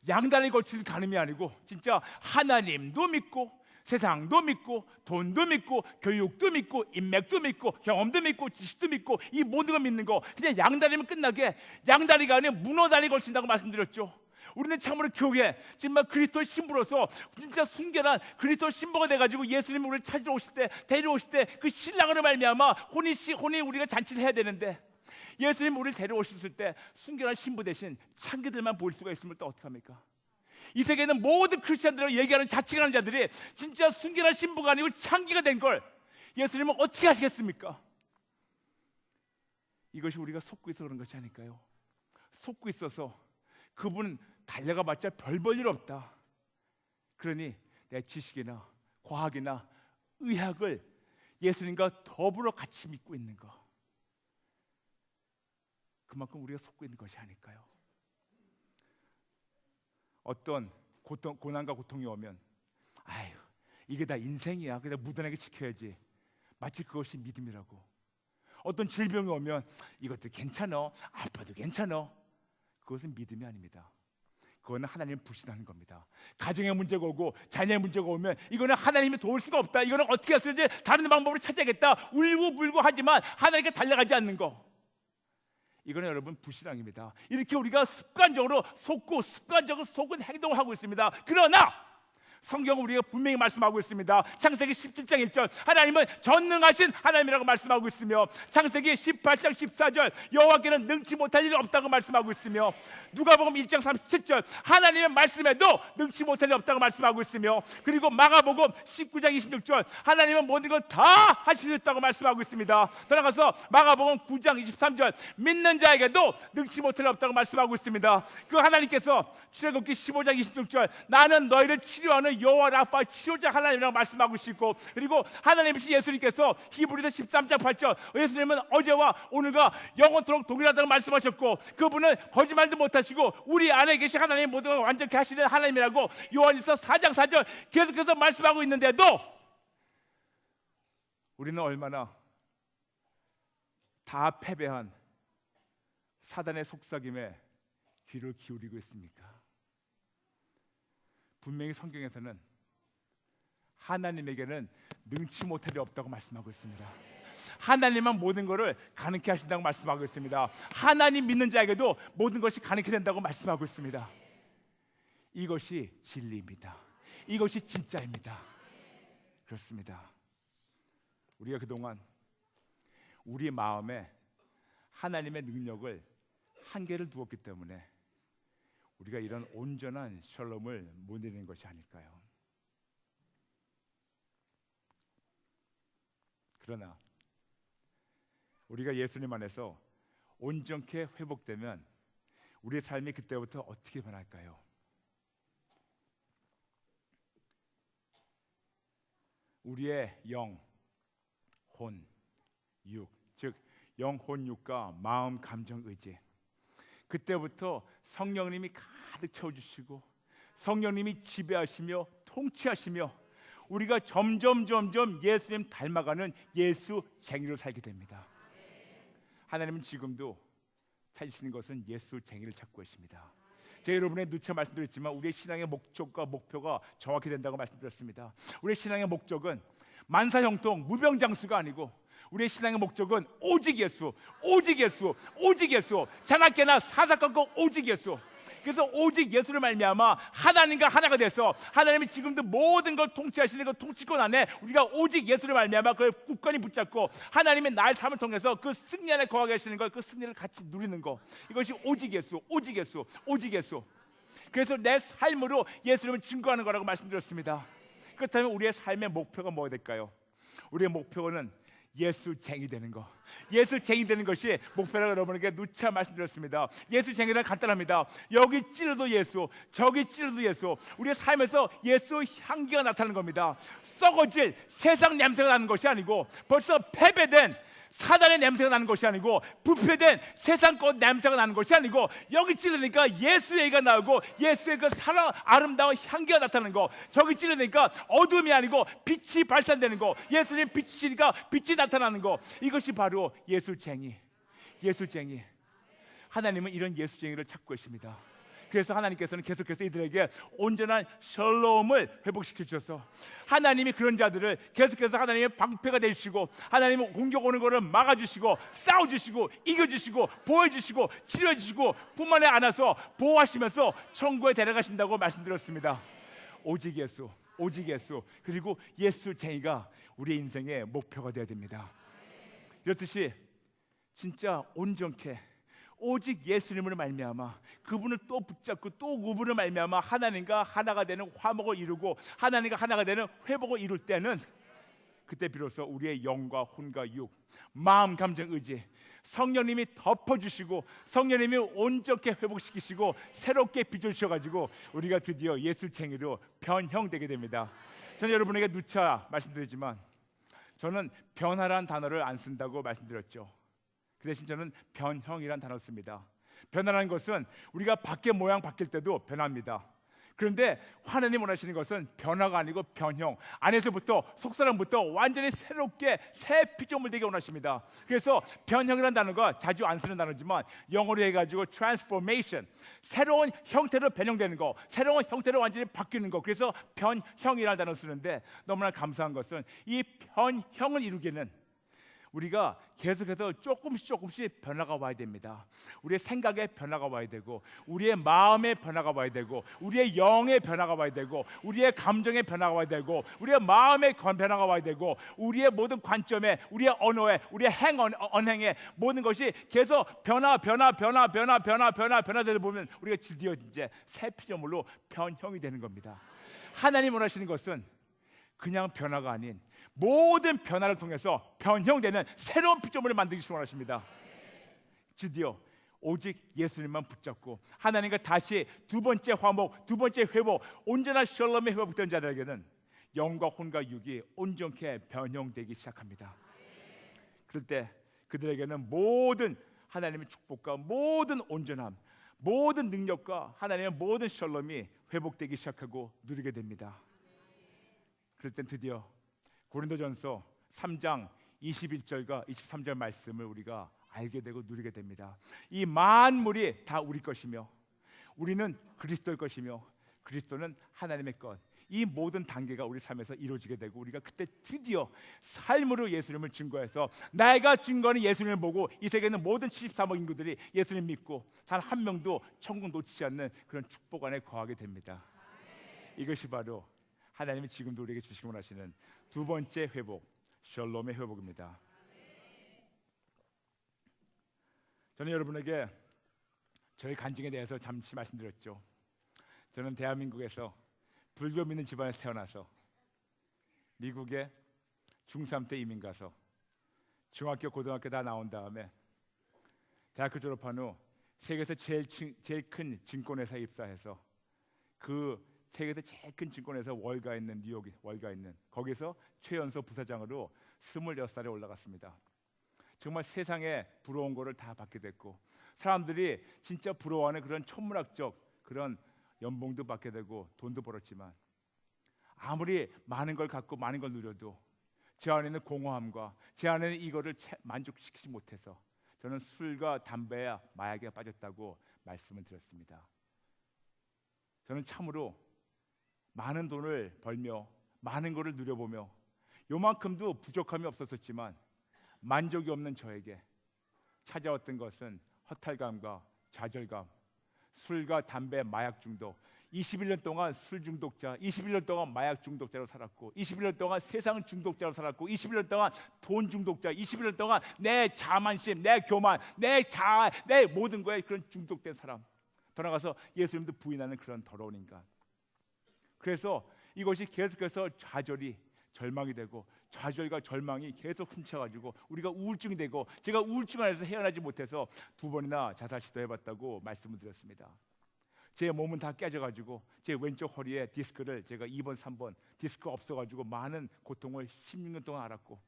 양다리 걸치는 간음이 아니고 진짜 하나님도 믿고 세상도 믿고 돈도 믿고 교육도 믿고 인맥도 믿고 경험도 믿고 지식도 믿고 이 모든 걸 믿는 거, 그냥 양다리면 끝나게, 양다리가 아니라 문어다리 걸친다고 말씀드렸죠. 우리는 참으로 교회 정말 그리스도의 신부로서 진짜 순결한 그리스도의 신부가 돼가지고 예수님이 우리를 찾으러 오실 때, 데려오실 때 그 신랑으로 말미암아 혼이 우리가 잔치를 해야 되는데 예수님이 우리를 데려오셨을 때 순결한 신부 대신 창기들만 보일 수가 있으면 또 어떡합니까? 이 세계는 모든 크리스찬들을 얘기하는 자칭하는 자들이 진짜 순결한 신부가 아니고 창기가 된 걸 예수님은 어떻게 하시겠습니까? 이것이 우리가 속고 있어 그런 것이 아닐까요? 속고 있어서 그분은 달려가 봤자 별 볼 일 없다. 그러니 내 지식이나 과학이나 의학을 예수님과 더불어 같이 믿고 있는 것, 그만큼 우리가 속고 있는 것이 아닐까요? 어떤 고난과 고통이 오면 아유 이게 다 인생이야, 그냥 무던하게 지켜야지, 마치 그것이 믿음이라고. 어떤 질병이 오면 이것도 괜찮아, 아파도 괜찮아, 그것은 믿음이 아닙니다. 그거는 하나님을 불신하는 겁니다. 가정의 문제가 오고 자녀의 문제가 오면 이거는 하나님이 도울 수가 없다, 이거는 어떻게 할지 다른 방법으로 찾아야겠다, 울고불고 하지만 하나님께 달려가지 않는 거, 이거는 여러분 불신앙입니다. 이렇게 우리가 습관적으로 속고 습관적으로 속은 행동을 하고 있습니다. 그러나 성경은 우리가 분명히 말씀하고 있습니다. 창세기 17장 1절 하나님은 전능하신 하나님이라고 말씀하고 있으며, 창세기 18장 14절 여호와께는 능치 못할 일이 없다고 말씀하고 있으며, 누가복음 1장 37절 하나님의 말씀에도 능치 못할 일이 없다고 말씀하고 있으며, 그리고 마가복음 19장 26절 하나님은 모든 걸 다 하시겠다고 말씀하고 있습니다. 돌아가서 마가복음 9장 23절 믿는 자에게도 능치 못할 일 없다고 말씀하고 있습니다. 그 하나님께서 출애굽기 15장 26절 나는 너희를 치료하는 여호와 라파 치료자 하나님이라고 말씀하고 있고, 그리고 하나님이신 예수님께서 히브리서 13장 8절 예수님은 어제와 오늘과 영원토록 동일하다고 말씀하셨고, 그분은 거짓말도 못하시고 우리 안에 계신 하나님 모든 걸 완전케 하시는 하나님이라고 요한일서 4장 4절 계속해서 말씀하고 있는데도 우리는 얼마나 다 패배한 사단의 속삭임에 귀를 기울이고 있습니까? 분명히 성경에서는 하나님에게는 능치 못할 일이 없다고 말씀하고 있습니다. 하나님만 모든 것을 가능케 하신다고 말씀하고 있습니다. 하나님 믿는 자에게도 모든 것이 가능케 된다고 말씀하고 있습니다. 이것이 진리입니다. 이것이 진짜입니다. 그렇습니다. 우리가 그동안 우리 마음에 하나님의 능력을 한계를 두었기 때문에 우리가 이런 온전한 샬롬을 못 누리는 것이 아닐까요? 그러나 우리가 예수님 안에서 온전케 회복되면 우리의 삶이 그때부터 어떻게 변할까요? 우리의 영, 혼, 육, 즉 영혼, 육과 마음, 감정, 의지, 그때부터 성령님이 가득 채워주시고 성령님이 지배하시며 통치하시며 우리가 점점 예수님 닮아가는 예수쟁이로 살게 됩니다. 하나님은 지금도 찾으시는 것은 예수쟁이를 찾고 계십니다. 제가 여러분의 누차 말씀드렸지만 우리의 신앙의 목적과 목표가 정확히 된다고 말씀드렸습니다. 우리의 신앙의 목적은 만사형통 무병장수가 아니고 우리의 신앙의 목적은 오직 예수, 오직 예수, 오직 예수, 자나깨나 사사건건 오직 예수. 그래서 오직 예수를 말미암아 하나님과 하나가 돼서 하나님이 지금도 모든 걸 통치하시는 그 통치권 안에 우리가 오직 예수를 말미암아 그걸 굳건히 붙잡고 하나님의 나의 삶을 통해서 그 승리 안에 거하게 하시는 것, 그 승리를 같이 누리는 것, 이것이 오직 예수, 오직 예수, 오직 예수. 그래서 내 삶으로 예수님을 증거하는 거라고 말씀드렸습니다. 그렇다면 우리의 삶의 목표가 뭐가 될까요? 우리의 목표는 예수쟁이 되는 것, 예수쟁이 되는 것이 목표라고 여러분에게 누차 말씀드렸습니다. 예수쟁이는 간단합니다. 여기 찌르도 예수, 저기 찌르도 예수. 우리의 삶에서 예수 향기가 나타나는 겁니다. 썩어질 세상 냄새가 나는 것이 아니고, 벌써 패배된 사단의 냄새가 나는 것이 아니고, 부패된 세상 것 냄새가 나는 것이 아니고, 여기 찌르니까 예수의 얘기가 나오고 예수의 그 사랑 아름다운 향기가 나타나는 거, 저기 찌르니까 어둠이 아니고 빛이 발산되는 거, 예수님 빛이니까 빛이 나타나는 거, 이것이 바로 예수쟁이. 예수쟁이. 하나님은 이런 예수쟁이를 찾고 계십니다. 그래서 하나님께서는 계속해서 이들에게 온전한 샬롬을 회복시켜 주셔서 하나님이 그런 자들을 계속해서 하나님의 방패가 되시고 하나님은 공격 오는 것을 막아주시고 싸워주시고 이겨주시고 보여주시고 치료해주시고 뿐만이 아니라 보호하시면서 천국에 데려가신다고 말씀드렸습니다. 오직 예수, 오직 예수, 그리고 예수쟁이가 우리의 인생의 목표가 되어야 됩니다. 이렇듯이 진짜 온전케 오직 예수님을 말미암아 그분을 또 붙잡고 또 그분을 말미암아 하나님과 하나가 되는 화목을 이루고 하나님과 하나가 되는 회복을 이룰 때는 그때 비로소 우리의 영과 혼과 육, 마음, 감정, 의지 성령님이 덮어주시고 성령님이 온전케 회복시키시고 새롭게 빚어주셔가지고 우리가 드디어 예수쟁이로 변형되게 됩니다. 저는 여러분에게 누차 말씀드리지만 저는 변화라는 단어를 안 쓴다고 말씀드렸죠. 그 대신 저는 변형이라는 단어를 씁니다. 변화라는 것은 우리가 밖의 모양 바뀔 때도 변합니다. 그런데 하나님 원하시는 것은 변화가 아니고 변형, 안에서부터 속사람부터 완전히 새롭게 새 피조물 되게 원하십니다. 그래서 변형이라는 단어가 자주 안 쓰는 단어지만 영어로 해가지고 transformation, 새로운 형태로 변형되는 거, 새로운 형태로 완전히 바뀌는 거, 그래서 변형이라는 단어를 쓰는데 너무나 감사한 것은 이 변형을 이루기는 우리가 계속해서 조금씩 변화가 와야 됩니다. 우리의 생각에 변화가 와야 되고, 우리의 마음에 변화가 와야 되고, 우리의 영의 변화가 와야 되고, 우리의 감정에 변화가 와야 되고, 우리의 마음에 변화가 와야 되고, 우리의 모든 관점에, 우리의 언어에, 우리의 언행에 모든 것이 계속 변화되다 보면 우리가 드디어 이제 새 피조물로 변형이 되는 겁니다. 하나님 원하시는 것은 그냥 변화가 아닌 모든 변화를 통해서 변형되는 새로운 피조물을 만들기 원하십니다. 드디어 오직 예수님만 붙잡고 하나님과 다시 두 번째 화목, 두 번째 회복, 온전한 샬롬이 회복된 자들에게는 영과 혼과 육이 온전케 변형되기 시작합니다. 그럴 때 그들에게는 모든 하나님의 축복과 모든 온전함, 모든 능력과 하나님의 모든 샬롬이 회복되기 시작하고 누리게 됩니다. 그럴 땐 드디어 고린도전서 3장 21절과 23절 말씀을 우리가 알게 되고 누리게 됩니다. 이 만물이 다 우리 것이며 우리는 그리스도의 것이며 그리스도는 하나님의 것. 이 모든 단계가 우리 삶에서 이루어지게 되고 우리가 그때 드디어 삶으로 예수님을 증거해서 내가 증거하는 예수님을 보고 이 세계는 모든 73억 인구들이 예수님 믿고 단 한 명도 천국 놓치지 않는 그런 축복 안에 거하게 됩니다. 이것이 바로 하나님이 지금도 우리에게 주시기 원하시는 두 번째 회복, 샬롬의 회복입니다. 저는 여러분에게 저희 간증에 대해서 잠시 말씀드렸죠. 저는 대한민국에서 불교 믿는 집안에서 태어나서 미국에 중3 때 이민 가서 중학교, 고등학교 다 나온 다음에 대학교 졸업한 후 세계에서 제일 큰 증권회사에 입사해서 그 세계에서 제일 큰 증권회사 월가 있는 뉴욕 월가 있는 거기서 최연소 부사장으로 26살에 올라갔습니다. 정말 세상에 부러운 거를 다 받게 됐고 사람들이 진짜 부러워하는 그런 천문학적 그런 연봉도 받게 되고 돈도 벌었지만 아무리 많은 걸 갖고 많은 걸 누려도 제 안에는 공허함과 제 안에는 이거를 만족시키지 못해서 저는 술과 담배와 마약에 빠졌다고 말씀을 드렸습니다. 저는 참으로 많은 돈을 벌며 많은 것을 누려보며 요만큼도 부족함이 없었지만 만족이 없는 저에게 찾아왔던 것은 허탈감과 좌절감, 술과 담배, 마약 중독. 21년 동안 술 중독자, 21년 동안 마약 중독자로 살았고 21년 동안 세상 중독자로 살았고 21년 동안 돈 중독자, 21년 동안 내 자만심, 내 교만, 내 자아, 내 모든 거에 그런 중독된 사람. 돌아가서 예수님도 부인하는 그런 더러운 인간. 그래서 이것이 계속해서 좌절이 절망이 되고 좌절과 절망이 계속 훔쳐가지고 우리가 우울증이 되고 제가 우울증 안에서 헤어나지 못해서 2번이나 자살 시도해봤다고 말씀을 드렸습니다. 제 몸은 다 깨져가지고 제 왼쪽 허리에 디스크를 제가 2번, 3번 디스크가 없어가지고 많은 고통을 16년 동안 알았고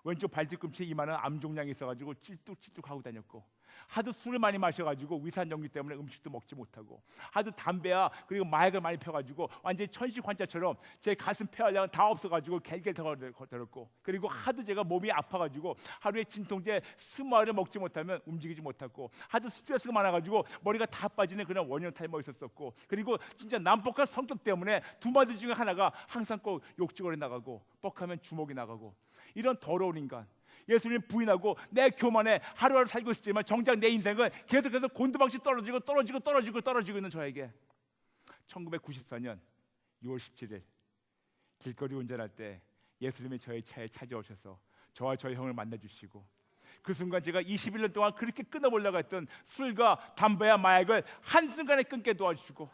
왼쪽 발뒤꿈치에 이만한 암종양이 있어가지고 찔뚝찔뚝하고 다녔고 하도 술을 많이 마셔가지고 위산전기 때문에 음식도 먹지 못하고 하도 담배와 그리고 마약을 많이 펴가지고 완전히 천식환자처럼 제 가슴 폐활량은 다 없어가지고 갤갤 더렸고 그리고 하도 제가 몸이 아파가지고 하루에 진통제 20알을 먹지 못하면 움직이지 못하고 하도 스트레스가 많아가지고 머리가 다 빠지는 그런 원형 탈모 있었었고 그리고 진짜 난폭한 성격 때문에 두 마디 중에 하나가 항상 꼭 욕지거리 나가고 뻑하면 주먹이 나가고 이런 더러운 인간 예수님 부인하고 내 교만에 하루하루 살고 있었지만 정작 내 인생은 계속해서 곤두박질 떨어지고 있는 저에게 1994년 6월 17일 길거리 운전할 때 예수님이 저의 차에 찾아오셔서 저와 저희 형을 만나주시고 그 순간 제가 21년 동안 그렇게 끊어보려고 했던 술과 담배와 마약을 한순간에 끊게 도와주시고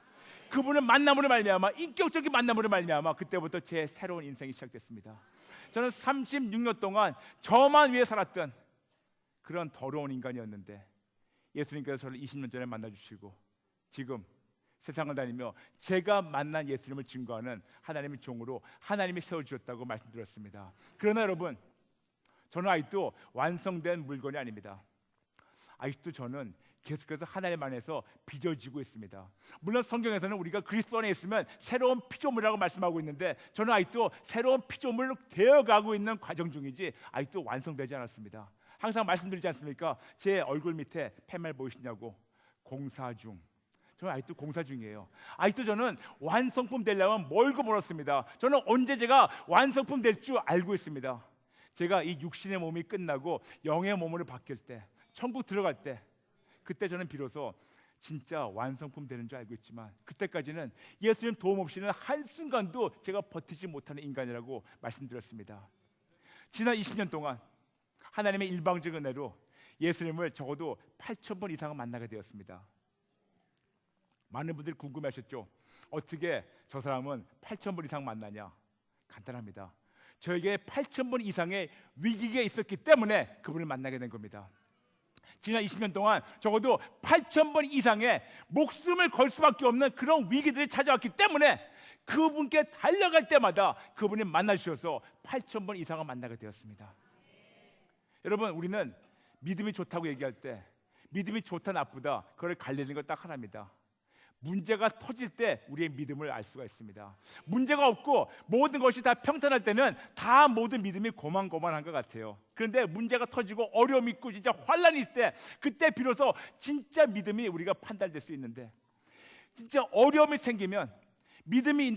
그분을 만남으로 말미암아 인격적인 만남으로 말미암아 그때부터 제 새로운 인생이 시작됐습니다. 저는 36년 동안 저만 위해 살았던 그런 더러운 인간이었는데 예수님께서 저를 20년 전에 만나주시고 지금 세상을 다니며 제가 만난 예수님을 증거하는 하나님의 종으로 하나님이 세워주셨다고 말씀드렸습니다. 그러나 여러분 저는 아직도 완성된 물건이 아닙니다. 아직도 저는 계속해서 하나님 안에서 빚어지고 있습니다. 물론 성경에서는 우리가 그리스도 안에 있으면 새로운 피조물이라고 말씀하고 있는데 저는 아직도 새로운 피조물로 되어가고 있는 과정 중이지 아직도 완성되지 않았습니다. 항상 말씀드리지 않습니까? 제 얼굴 밑에 팻말 보이시냐고 공사 중. 저는 아직도 공사 중이에요. 아직도 저는 완성품 되려면 멀고 멀었습니다. 저는 언제 제가 완성품 될 줄 알고 있습니다. 제가 이 육신의 몸이 끝나고 영의 몸으로 바뀔 때, 천국 들어갈 때, 그때 저는 비로소 진짜 완성품 되는 줄 알고 있지만 그때까지는 예수님 도움 없이는 한순간도 제가 버티지 못하는 인간이라고 말씀드렸습니다. 지난 20년 동안 하나님의 일방적 은혜로 예수님을 적어도 8,000번 이상은 만나게 되었습니다. 많은 분들이 궁금해하셨죠. 어떻게 저 사람은 8,000번 이상 만나냐? 간단합니다. 저에게 8,000번 이상의 위기가 있었기 때문에 그분을 만나게 된 겁니다. 지난 20년 동안 적어도 8,000번 이상의 목숨을 걸 수밖에 없는 그런 위기들이 찾아왔기 때문에 그분께 달려갈 때마다 그분이 만나주셔서 8,000번 이상을 만나게 되었습니다. 여러분, 우리는 믿음이 좋다고 얘기할 때 믿음이 좋다 나쁘다 그걸 갈리는 건 딱 하나입니다. 문제가 터질 때 우리의 믿음을 알 수가 있습니다. 문제가 없고 모든 것이 다 평탄할 때는 다 모든 믿음이 고만고만한 것 같아요. 그런데 문제가 터지고 어려움이 있고 진짜 환란이 있을 때 그때 비로소 진짜 믿음이 우리가 판단될 수 있는데, 진짜 어려움이 생기면 믿음이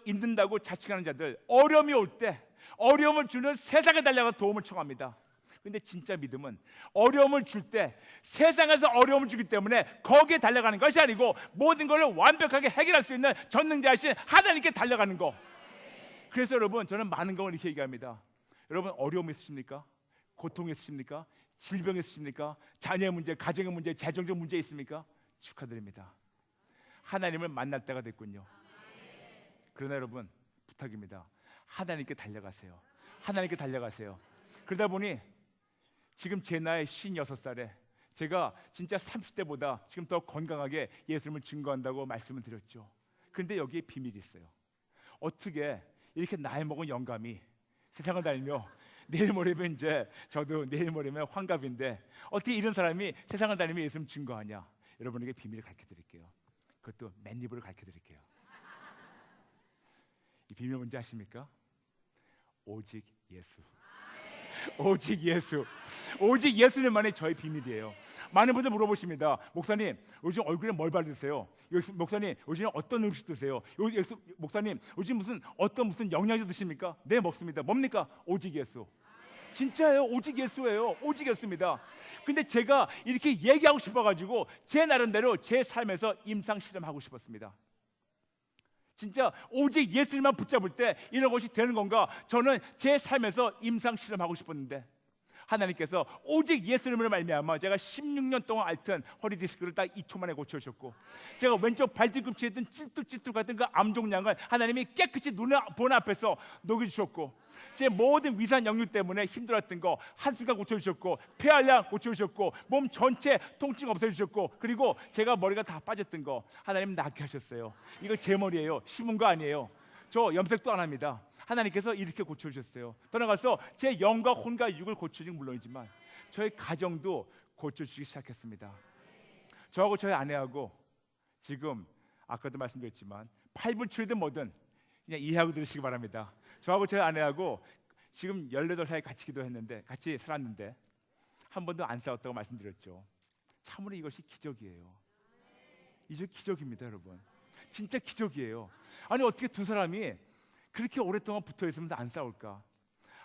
있는다고 자칭하는 자들, 어려움이 올 때 어려움을 주는 세상에 달려가 도움을 청합니다. 근데 진짜 믿음은 어려움을 줄 때 세상에서 어려움을 주기 때문에 거기에 달려가는 것이 아니고 모든 것을 완벽하게 해결할 수 있는 전능자이신 하나님께 달려가는 거. 그래서 여러분, 저는 많은 걸 이렇게 얘기합니다. 여러분, 어려움 있으십니까? 고통 있으십니까? 질병 있으십니까? 자녀의 문제, 가정의 문제, 재정적 문제 있습니까? 축하드립니다. 하나님을 만날 때가 됐군요. 그러나 여러분, 부탁입니다. 하나님께 달려가세요. 하나님께 달려가세요. 그러다 보니 지금 제 나이 56살에 제가 진짜 30대보다 지금 더 건강하게 예수님을 증거한다고 말씀을 드렸죠. 그런데 여기에 비밀이 있어요. 어떻게 이렇게 나이 먹은 영감이 세상을 다니며, 내일 모레면 이제 저도 내일 모레면 환갑인데 어떻게 이런 사람이 세상을 다니며 예수님 증거하냐? 여러분에게 비밀을 가르쳐 드릴게요. 그것도 맨입으로 가르쳐 드릴게요. 이 비밀 뭔지 아십니까? 오직 예수. 오직 예수. 오직 예수님만이 저의 비밀이에요. 많은 분들 물어보십니다. 목사님, 요즘 얼굴에 뭘 바르세요? 목사님, 요즘 어떤 음식 드세요? 목사님, 요즘 무슨 영양제 드십니까? 네, 먹습니다. 뭡니까? 오직 예수. 진짜예요. 오직 예수예요. 오직 예수입니다. 근데 제가 이렇게 얘기하고 싶어가지고 제 나름대로 제 삶에서 임상 실험하고 싶었습니다. 진짜 오직 예수님만 붙잡을 때 이런 것이 되는 건가? 저는 제 삶에서 임상 실험하고 싶었는데 하나님께서 오직 예수님을 말미암아 제가 16년 동안 앓던 허리 디스크를 딱 2초 만에 고쳐주셨고, 제가 왼쪽 발뒤꿈치에 있던 찔뚝찔뚝 같은 그 암종양을 하나님이 깨끗이 눈에 보는 앞에서 녹여주셨고, 제 모든 위산 역류 때문에 힘들었던 거 한순간 고쳐주셨고, 폐활량 고쳐주셨고, 몸 전체 통증 없애주셨고, 그리고 제가 머리가 다 빠졌던 거 하나님 낫게 하셨어요. 이거 제 머리예요. 심은 거 아니에요. 저 염색도 안 합니다. 하나님께서 이렇게 고쳐주셨어요. 더 나아가서 제 영과 혼과 육을 고쳐주긴 물론이지만 저희 가정도 고쳐주기 시작했습니다. 저하고 저희 아내하고 지금 아까도 말씀드렸지만 팔불출이든 뭐든 그냥 이해하고 들으시기 바랍니다. 저하고 저희 아내하고 지금 18살 같이 기도했는데, 같이 살았는데 한 번도 안 싸웠다고 말씀드렸죠. 참으로 이것이 기적이에요. 이제 기적입니다, 여러분. 진짜 기적이에요. 아니, 어떻게 두 사람이 그렇게 오랫동안 붙어 있으면서 안 싸울까?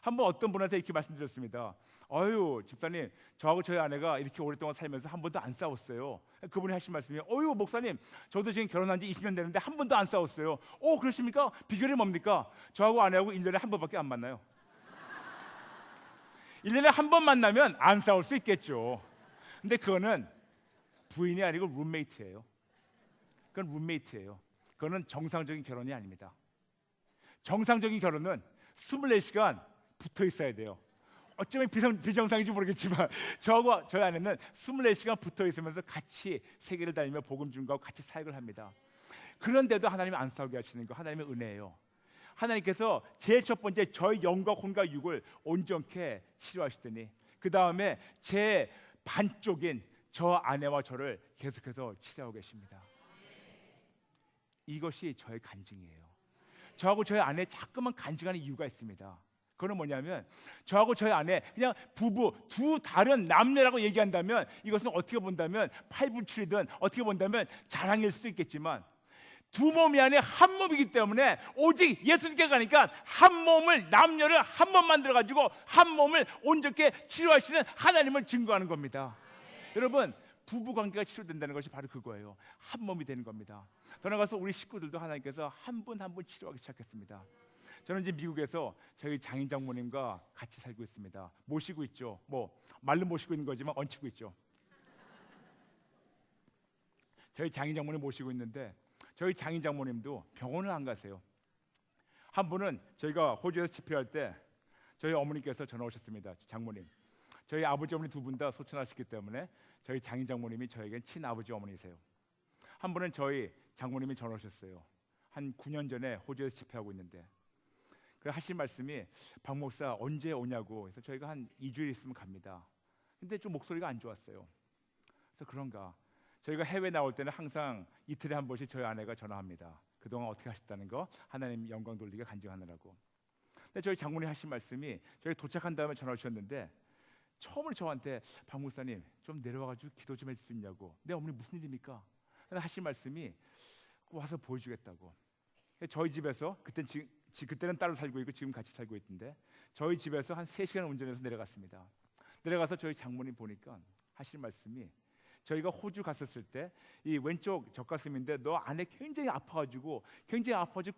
한번 어떤 분한테 이렇게 말씀드렸습니다. 어유 집사님, 저하고 저희 아내가 이렇게 오랫동안 살면서 한 번도 안 싸웠어요. 그분이 하신 말씀이, 어유 목사님, 저도 지금 결혼한 지 20년 되는데 한 번도 안 싸웠어요. 오, 그러십니까? 비결이 뭡니까? 저하고 아내하고 1년에 한 번밖에 안 만나요. 1년에 한 번 만나면 안 싸울 수 있겠죠. 근데 그거는 부인이 아니고 룸메이트예요. 그건 룸메이트예요. 그거는 정상적인 결혼이 아닙니다. 정상적인 결혼은 24시간 붙어 있어야 돼요. 어쩌면 비정상인지 모르겠지만 저하고 저희 아내는 24시간 붙어 있으면서 같이 세계를 다니며 복음 전가하고 같이 사역을 합니다. 그런데도 하나님이 안 싸우게 하시는 거 하나님의 은혜예요. 하나님께서 제일 첫 번째 저희 영과 혼과 육을 온전케 치료하시더니 그 다음에 제 반쪽인 저 아내와 저를 계속해서 치료하고 계십니다. 이것이 저의 간증이에요. 저하고 저희 아내 자꾸만 간증하는 이유가 있습니다. 그건 뭐냐면 저하고 저희 아내 그냥 부부 두 다른 남녀라고 얘기한다면 이것은 어떻게 본다면 팔불출이든 어떻게 본다면 자랑일 수 있겠지만 두 몸이 아닌 한 몸이기 때문에 오직 예수님께 가니까 한 몸을, 남녀를 한 몸 만들어가지고 한 몸을 온전히 치료하시는 하나님을 증거하는 겁니다. 여러분, 부부관계가 치료된다는 것이 바로 그거예요. 한 몸이 되는 겁니다. 더 나아가서 우리 식구들도 하나님께서 한 분 한 분 치료하기 시작했습니다. 저는 이제 미국에서 저희 장인 장모님과 같이 살고 있습니다. 모시고 있죠. 뭐 말로 모시고 있는 거지만 얹히고 있죠. 저희 장인 장모님 모시고 있는데 저희 장인 장모님도 병원을 안 가세요. 한 분은 저희가 호주에서 집회할 때 저희 어머니께서 전화 오셨습니다. 장모님, 저희 아버지 어머니 두 분 다 소천하셨기 때문에 저희 장인 장모님이 저에겐 친아버지 어머니세요. 한 분은 저희 장모님이 전화 오셨어요. 한 9년 전에 호주에서 집회하고 있는데 그 하신 말씀이 박 목사 언제 오냐고. 그래서 저희가 한 2주일 있으면 갑니다. 근데 좀 목소리가 안 좋았어요. 그래서 그런가. 저희가 해외 나올 때는 항상 이틀에 한 번씩 저희 아내가 전화합니다. 그동안 어떻게 하셨다는 거 하나님 영광 돌리게 간증하느라고. 근데 저희 장모님 하신 말씀이 저희 도착한 다음에 전화 주셨는데 처음으로 저한테 박 목사님 좀 내려와가지고 기도 좀 해줄 수 있냐고. 내 어머니 무슨 일입니까? 하신 말씀이 와서 보여주겠다고. 저희 집에서 그때는 따로 살고 있고 지금 같이 살고 있는데 저희 집에서 한 3시간 운전해서 내려갔습니다. 내려가서 저희 장모님 보니까 하신 말씀이 저희가 호주 갔었을 때 이 왼쪽 젖가슴인데 너 안에 굉장히 아파가지고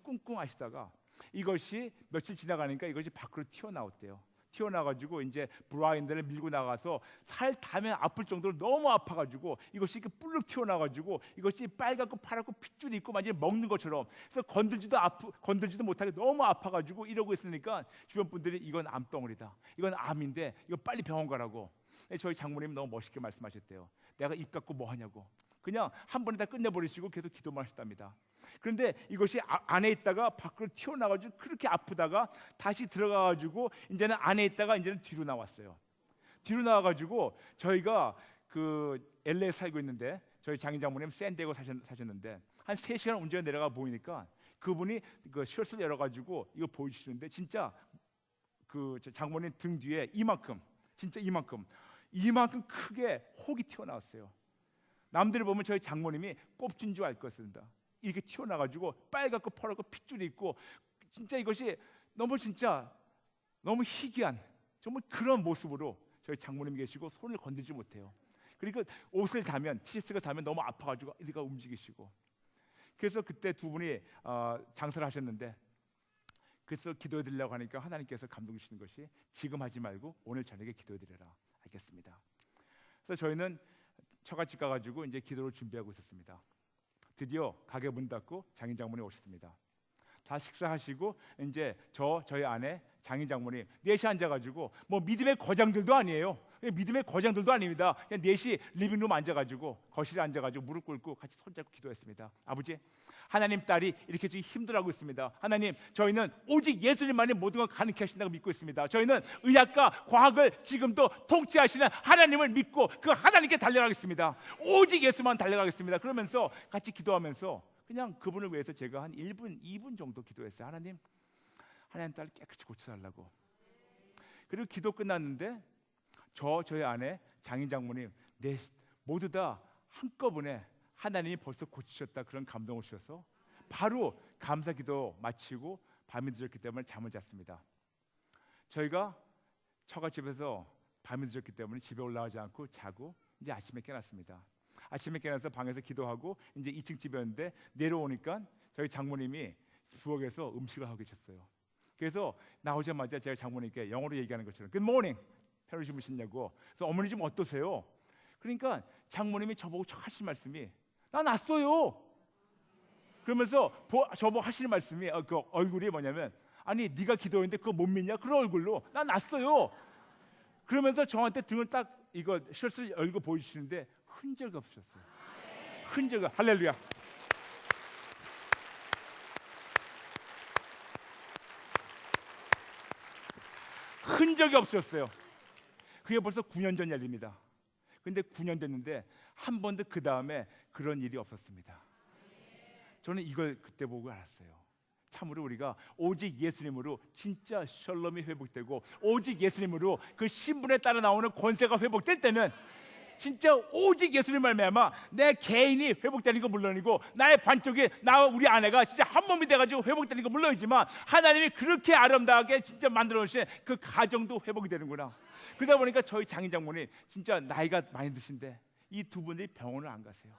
꿍꿍 하시다가 이것이 며칠 지나가니까 이것이 밖으로 튀어나왔대요. 튀어나가지고 이제 브라인드를 밀고 나가서 살 닿으면 아플 정도로 너무 아파가지고 이것이 이렇게 뿔룩 튀어나가지고 이것이 빨갛고 파랗고 핏줄이 있고 완전히 먹는 것처럼 그래서 건들지도 못하게 너무 아파가지고 이러고 있으니까 주변 분들이 이건 암덩어리다, 이건 암인데 이거 빨리 병원 가라고. 저희 장모님 너무 멋있게 말씀하셨대요. 내가 입 닫고 뭐 하냐고. 그냥 한 번에 다 끝내버리시고 계속 기도만 하셨답니다. 그런데 이것이 안에 있다가 밖으로 튀어나가지고 그렇게 아프다가 다시 들어가가지고 이제는 안에 있다가 이제는 뒤로 나왔어요. 뒤로 나와가지고 저희가 그 LA에 살고 있는데 저희 장인 장모님 샌디에고 사셨는데 한 3시간 운전해 내려가 보이니까 그분이 그 셔츠를 열어가지고 이거 보여주시는데 진짜 그 장모님 등 뒤에 이만큼, 진짜 이만큼 크게 혹이 튀어나왔어요. 남들이 보면 저희 장모님이 꼽진 줄 알 것입니다. 이렇게 튀어나가지고 빨갛고 퍼렇고 핏줄이 있고 진짜 이것이 너무 희귀한 정말 그런 모습으로 저희 장모님이 계시고 손을 건들지 못해요. 그리고 옷을 다면 티셔츠가 다면 너무 아파가지고 이리가 움직이시고 그래서 그때 두 분이 장사를 하셨는데 그래서 기도해 드리려고 하니까 하나님께서 감동 주시는 것이 지금 하지 말고 오늘 저녁에 기도해 드려라. 알겠습니다. 그래서 저희는 처갓집 가가지고 이제 기도를 준비하고 있었습니다. 드디어 가게 문 닫고 장인 장모님 오셨습니다. 다 식사하시고 이제 저희 아내 장인 장모님 넷이 앉아가지고 뭐 믿음의 거장들도 아니에요. 믿음의 거장들도 아닙니다. 그냥 넷이 리빙룸 앉아가지고 거실에 앉아가지고 무릎 꿇고 같이 손잡고 기도했습니다. 아버지, 하나님 딸이 이렇게 지금 힘들어하고 있습니다. 하나님, 저희는 오직 예수님만이 모든 걸 가능케 하신다고 믿고 있습니다. 저희는 의학과 과학을 지금도 통치하시는 하나님을 믿고 그 하나님께 달려가겠습니다. 오직 예수만 달려가겠습니다. 그러면서 같이 기도하면서 그냥 그분을 위해서 제가 한 1분, 2분 정도 기도했어요. 하나님 딸 깨끗이 고쳐달라고. 그리고 기도 끝났는데 저희 아내 장인 장모님 모두 다 한꺼번에 하나님이 벌써 고치셨다 그런 감동을 주셔서 바로 감사기도 마치고 밤이 늦었기 때문에 잠을 잤습니다. 저희가 처갓집에서 밤이 늦었기 때문에 집에 올라가지 않고 자고 이제 아침에 깨났습니다. 아침에 깨나서 방에서 기도하고 이제 2층 집이었는데 내려오니까 저희 장모님이 부엌에서 음식을 하고 계셨어요. 그래서 나오자마자 제가 장모님께 영어로 얘기하는 것처럼 Good morning, 편히 주무셨냐고. 그래서 어머니 좀 어떠세요? 그러니까 장모님이 저보고 하신 말씀이 나 낫어요. 그러면서 저보고 하시는 말씀이 그 얼굴이 뭐냐면 아니 네가 기도했는데 그거 못 믿냐? 그런 얼굴로 나 낫어요. 그러면서 저한테 등을 딱 이거 셔츠를 열고 보여주시는데 흔적이 없으셨어요. 흔적이 할렐루야. 흔적이 없으셨어요. 그게 벌써 9년 전 일입니다. 근데 9년 됐는데 한 번도 그 다음에 그런 일이 없었습니다. 저는 이걸 그때 보고 알았어요. 참으로 우리가 오직 예수님으로 진짜 샬롬이 회복되고 오직 예수님으로 그 신분에 따라 나오는 권세가 회복될 때는 진짜 오직 예수님 말미암아 내 개인이 회복되는 건 물론이고 나의 반쪽이 나와 우리 아내가 진짜 한 몸이 돼가지고 회복되는 건 물론이지만 하나님이 그렇게 아름다우게 진짜 만들어 놓으신 그 가정도 회복이 되는구나. 그러다 보니까 저희 장인 장모님 진짜 나이가 많이 드신데 이 두 분들이 병원을 안 가세요.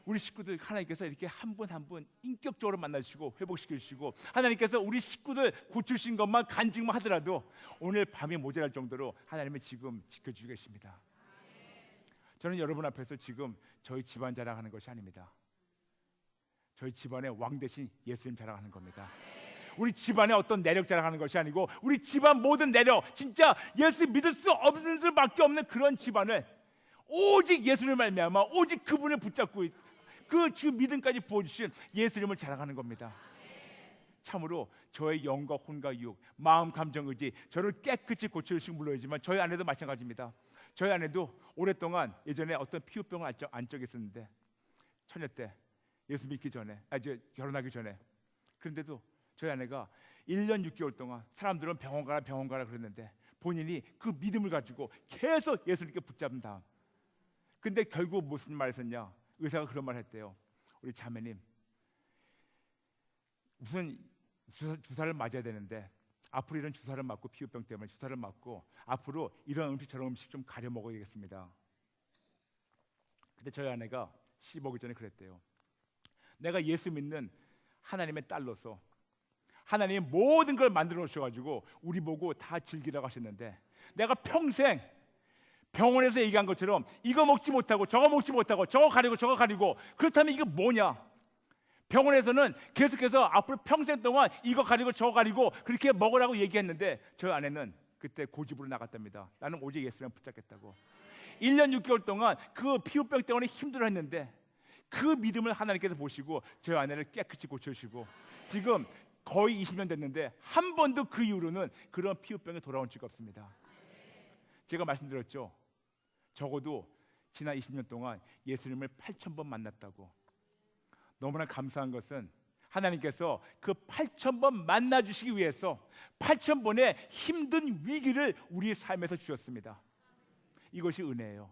우리 식구들 하나님께서 이렇게 한 분 한 분 인격적으로 만나주시고 회복시켜주시고 하나님께서 우리 식구들 고치신 것만 간증만 하더라도 오늘 밤이 모자랄 정도로 하나님은 지금 지켜주고 계십니다. 저는 여러분 앞에서 지금 저희 집안 자랑하는 것이 아닙니다. 저희 집안의 왕 대신 예수님 자랑하는 겁니다. 우리 집안의 어떤 내력 자랑하는 것이 아니고 우리 집안 모든 내력 진짜 예수 믿을 수 없는 수밖에 없는 그런 집안을 오직 예수님을 말미암아 오직 그분을 붙잡고 그 지금 믿음까지 부어주신 예수님을 자랑하는 겁니다. 참으로 저의 영과 혼과 유혹, 마음, 감정, 의지 저를 깨끗이 고쳐주신 물론이지만 저희 아내도 마찬가지입니다. 저희 아내도 오랫동안 예전에 어떤 피부병을 안 적였었는데 처녀 때 예수 믿기 전에 이제 결혼하기 전에 그런데도 저희 아내가 1년 6개월 동안 사람들은 병원 가라 그랬는데 본인이 그 믿음을 가지고 계속 예수님께 붙잡은 다음 근데 결국 무슨 말 했었냐? 의사가 그런 말 했대요. 우리 자매님 무슨 주사를 맞아야 되는데 앞으로 이런 주사를 맞고 피부병 때문에 주사를 맞고 앞으로 이런 음식 저런 음식 좀 가려 먹어야겠습니다. 근데 저희 아내가 시집 오기 전에 그랬대요. 내가 예수 믿는 하나님의 딸로서 하나님이 모든 걸 만들어 놓으셔가지고 우리 보고 다 즐기라고 하셨는데 내가 평생 병원에서 얘기한 것처럼 이거 먹지 못하고 저거 먹지 못하고 저거 가리고 그렇다면 이게 뭐냐? 병원에서는 계속해서 앞으로 평생 동안 이거 가리고 저거 가리고 그렇게 먹으라고 얘기했는데 저희 아내는 그때 고집으로 나갔답니다. 나는 오직 예수님 붙잡겠다고. 1년 6개월 동안 그 피부병 때문에 힘들어했는데 그 믿음을 하나님께서 보시고 저희 아내를 깨끗이 고쳐주시고 지금 거의 20년 됐는데 한 번도 그 이후로는 그런 피부병이 돌아온 적이 없습니다. 제가 말씀드렸죠. 적어도 지난 20년 동안 예수님을 8,000번 만났다고. 너무나 감사한 것은 하나님께서 그 8,000번 만나주시기 위해서 8,000번의 힘든 위기를 우리 삶에서 주셨습니다. 이것이 은혜예요.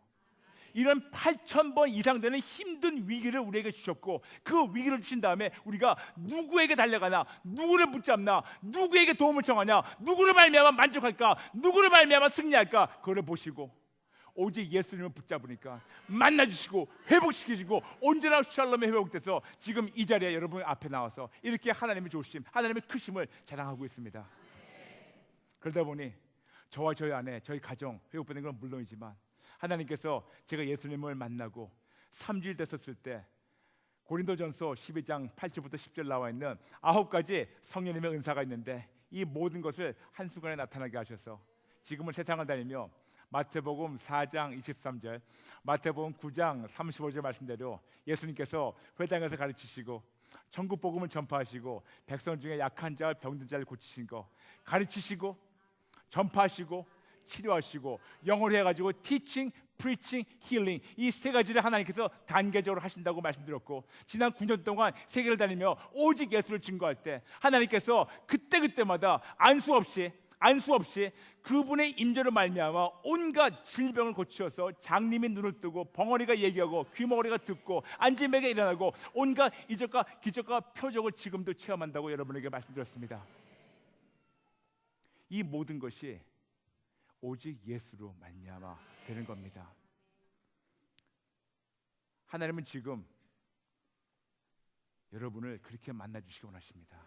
이런 8,000번 이상 되는 힘든 위기를 우리에게 주셨고 그 위기를 주신 다음에 우리가 누구에게 달려가나 누구를 붙잡나 누구에게 도움을 청하냐 누구를 말미암아 만족할까 누구를 말미암아 승리할까 그거를 보시고 오직 예수님을 붙잡으니까 만나주시고 회복시키시고 언제나 샬롬에 회복돼서 지금 이 자리에 여러분 앞에 나와서 이렇게 하나님의 좋으심 하나님의 크심을 자랑하고 있습니다. 그러다 보니 저와 저희 아내 저희 가정 회복되는 건 물론이지만 하나님께서 제가 예수님을 만나고 3주일 됐었을 때 고린도전서 12장 8절부터 10절 나와 있는 9가지 성령님의 은사가 있는데 이 모든 것을 한순간에 나타나게 하셔서 지금은 세상을 다니며 마태복음 4장 23절 마태복음 9장 35절 말씀대로 예수님께서 회당에서 가르치시고 천국 복음을 전파하시고 백성 중에 약한 자 병든 자를 고치신 거 가르치시고 전파하시고 치료하시고 영어로 해가지고 teaching, preaching, healing 이 세 가지를 하나님께서 단계적으로 하신다고 말씀드렸고 지난 9년 동안 세계를 다니며 오직 예수를 증거할 때 하나님께서 그때마다 안수 없이 그분의 임재로 말미암아 온갖 질병을 고치셔서 장님이 눈을 뜨고 벙어리가 얘기하고 귀머거리가 듣고 안진뱅이가 일어나고 온갖 이적과 기적과 표적을 지금도 체험한다고 여러분에게 말씀드렸습니다. 이 모든 것이 오직 예수로 말미암아 되는 겁니다. 하나님은 지금 여러분을 그렇게 만나주시기 원하십니다.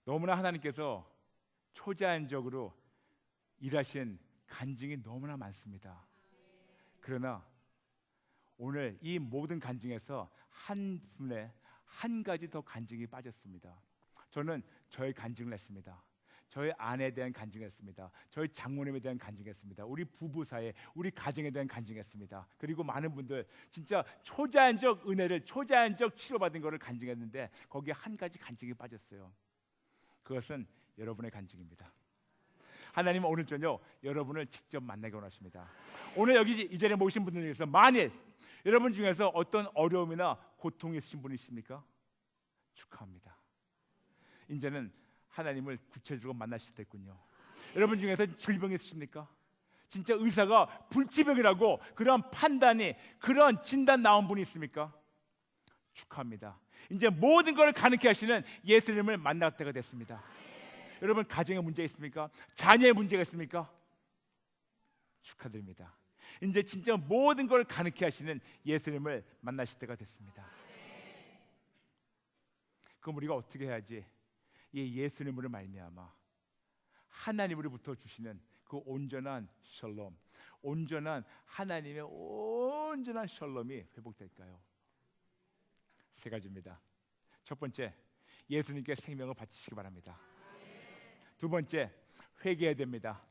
너무나 하나님께서 초자연적으로 일하신 간증이 너무나 많습니다. 그러나 오늘 이 모든 간증에서 한 분의 한 가지 더 간증이 빠졌습니다. 저는 저의 간증을 했습니다. 저희 아내에 대한 간증했습니다. 저희 장모님에 대한 간증했습니다. 우리 부부 사이에 우리 가정에 대한 간증했습니다. 그리고 많은 분들 진짜 초자연적 은혜를 초자연적 치료받은 것을 간증했는데 거기에 한 가지 간증이 빠졌어요. 그것은 여러분의 간증입니다. 하나님은 오늘 저녁 여러분을 직접 만나기 원하십니다. 오늘 여기 이 자리에 모신 분들 중에서 만일 여러분 중에서 어떤 어려움이나 고통이 있으신 분이 있습니까? 축하합니다. 이제는 하나님을 구체적으로 만나실 때군요. 여러분 중에서 질병이 있으십니까? 진짜 의사가 불치병이라고 그런 판단이, 그런 진단 나온 분이 있습니까? 축하합니다. 이제 모든 걸 가능케 하시는 예수님을 만날 때가 됐습니다. 여러분, 가정에 문제 있습니까? 자녀에 문제가 있습니까? 축하드립니다. 이제 진짜 모든 걸 가능케 하시는 예수님을 만나실 때가 됐습니다. 그럼 우리가 어떻게 해야지 이 예수님으로 말미암아 하나님으로부터 주시는 그 온전한 샬롬, 온전한 하나님의 온전한 샬롬이 회복될까요? 세 가지입니다. 첫 번째, 예수님께 생명을 바치시기 바랍니다. 두 번째, 회개해야 됩니다.